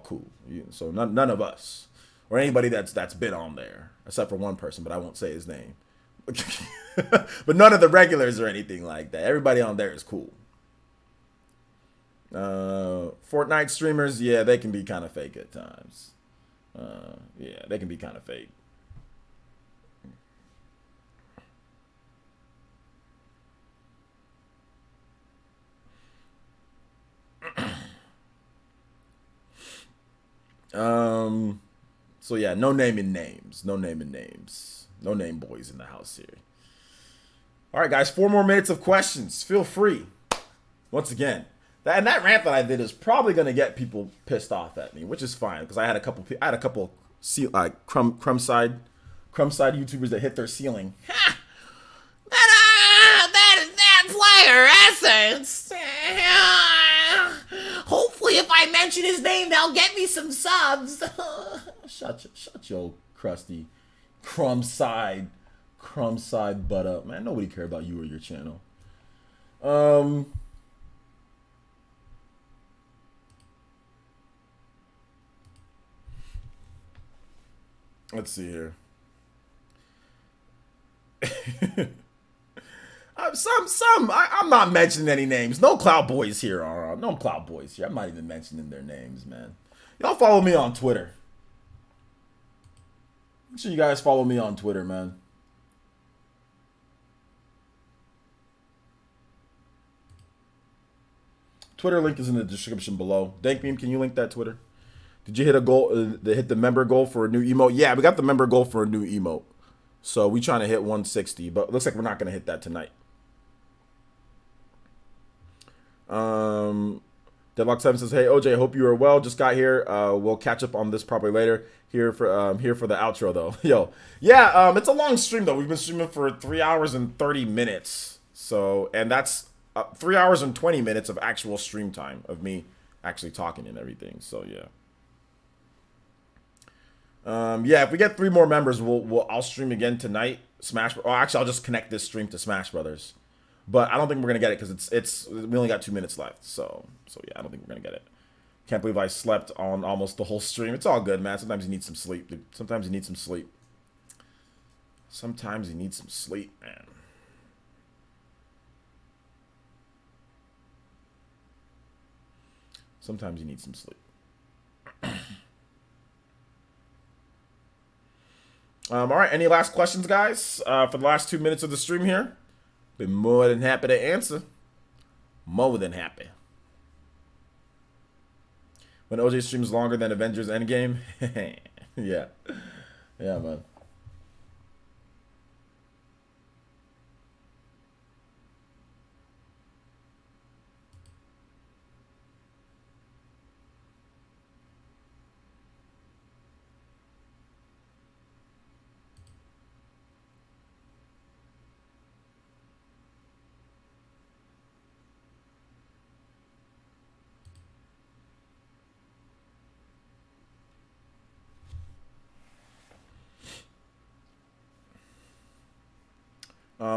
cool. So none of us or anybody that's been on there except for one person, but I won't say his name. But none of the regulars or anything like that. Everybody on there is cool. Fortnite streamers, yeah, they can be kind of fake at times. Yeah, they can be kind of fake. So yeah, no naming names. No name boys in the house here. All right, guys, 4 more minutes of questions. Feel free. Once again, that rant that I did is probably gonna get people pissed off at me, which is fine because I had a couple crumb side YouTubers that hit their ceiling. Ha! That player essence. Hopefully, if I mention his name, they'll get me some subs. Shut your crusty, crumb side Crumb side butt up. Man, nobody care about you or your channel. Let's see here. I'm not mentioning any names. No Cloud Boys here. No Cloud Boys here. I'm not even mentioning their names, man. Y'all follow me on Twitter. Make sure you guys follow me on Twitter, man. Twitter link is in the description below. Dankbeam, can you link that Twitter? Did you hit a goal? Hit the member goal for a new emote? Yeah, we got the member goal for a new emote. So we trying to hit 160, but it looks like we're not going to hit that tonight. Deadlock 7 says, "Hey OJ, hope you are well. Just got here. We'll catch up on this probably later. Here for the outro though." Yo, yeah. It's a long stream though. We've been streaming for 3 hours and 30 minutes. So, and that's 3 hours and 20 minutes of actual stream time of me actually talking and everything. So yeah. Yeah, if we get 3 more members, I'll stream again tonight. Smash. Oh, actually, I'll just connect this stream to Smash Brothers. But I don't think we're gonna get it because it's we only got 2 minutes left. So yeah, I don't think we're gonna get it. Can't believe I slept on almost the whole stream. It's all good, man. Sometimes you need some sleep, dude. Sometimes you need some sleep. Sometimes you need some sleep, man. Sometimes you need some sleep. All right. Any last questions, guys? For the last 2 minutes of the stream here, been more than happy to answer. More than happy. When OJ streams longer than Avengers Endgame, yeah, man.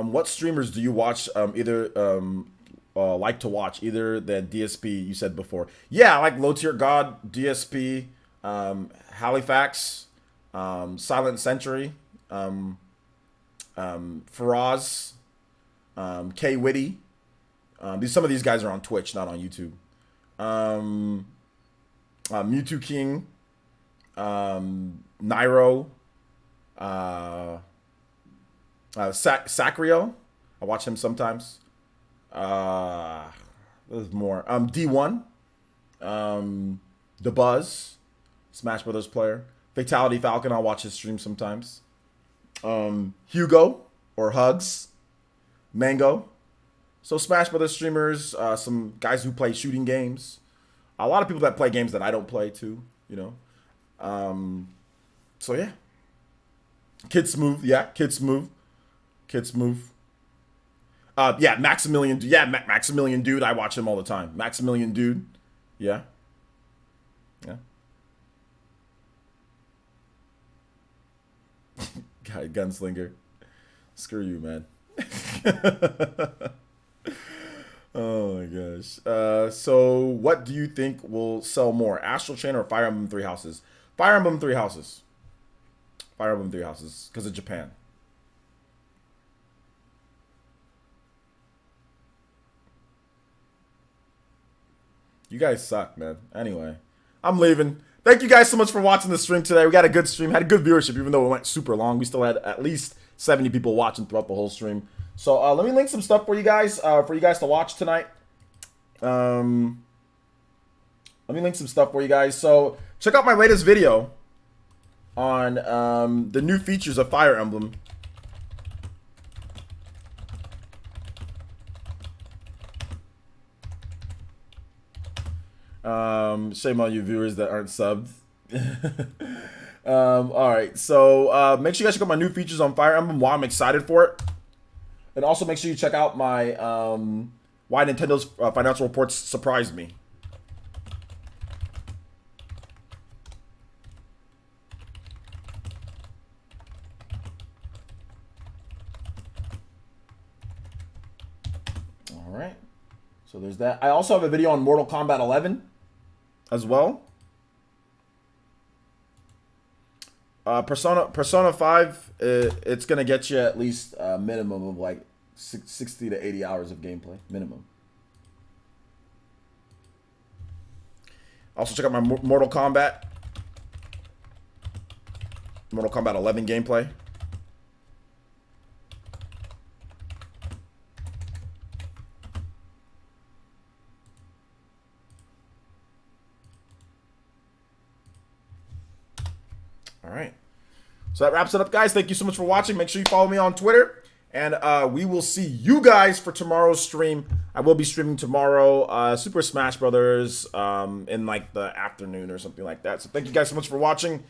What streamers do you watch like to watch either than DSP you said before? Yeah, I like Low Tier God, DSP, Halifax, Silent Century, Faraz, K Witty. Some of these guys are on Twitch, not on YouTube. Mewtwo King, Nairo, Sacrio, I watch him sometimes. There's more. D1, The Buzz, Smash Brothers player. Fatality Falcon, I'll watch his stream sometimes. Hugo or Hugs, Mango. So Smash Brothers streamers, some guys who play shooting games. A lot of people that play games that I don't play too, you know. So yeah. Kid Smooth, yeah, Kid Smooth. Yeah, Maximilian. Yeah, Maximilian Dude. I watch him all the time. Maximilian Dude. Yeah. Guy, Gunslinger. Screw you, man. Oh my gosh. So what do you think will sell more, Astral Chain or Fire Emblem Three Houses? Fire Emblem Three Houses. Fire Emblem Three Houses because of Japan. You guys suck, man. Anyway, I'm leaving. Thank you guys so much for watching the stream today. We got a good stream. Had a good viewership, even though it went super long. We still had at least 70 people watching throughout the whole stream. So let me link some stuff for you guys to watch tonight. Let me link some stuff for you guys. So check out my latest video on the new features of Fire Emblem. Shame on you viewers that aren't subbed. All right, so make sure you guys check out my new features on Fire Emblem. Why I'm excited for it, and also make sure you check out my why Nintendo's financial reports surprised me. So there's that. I also have a video on Mortal Kombat 11 as well. Persona 5, it's going to get you at least a minimum of like 60 to 80 hours of gameplay. Minimum. Also check out my Mortal Kombat 11 gameplay. All right. So that wraps it up, guys. Thank you so much for watching. Make sure you follow me on Twitter. And we will see you guys for tomorrow's stream. I will be streaming tomorrow Super Smash Brothers in like the afternoon or something like that. So thank you guys so much for watching.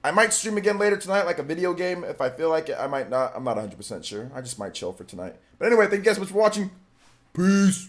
I might stream again later tonight, like a video game. If I feel like it, I might not. I'm not 100% sure. I just might chill for tonight. But anyway, thank you guys so much for watching. Peace.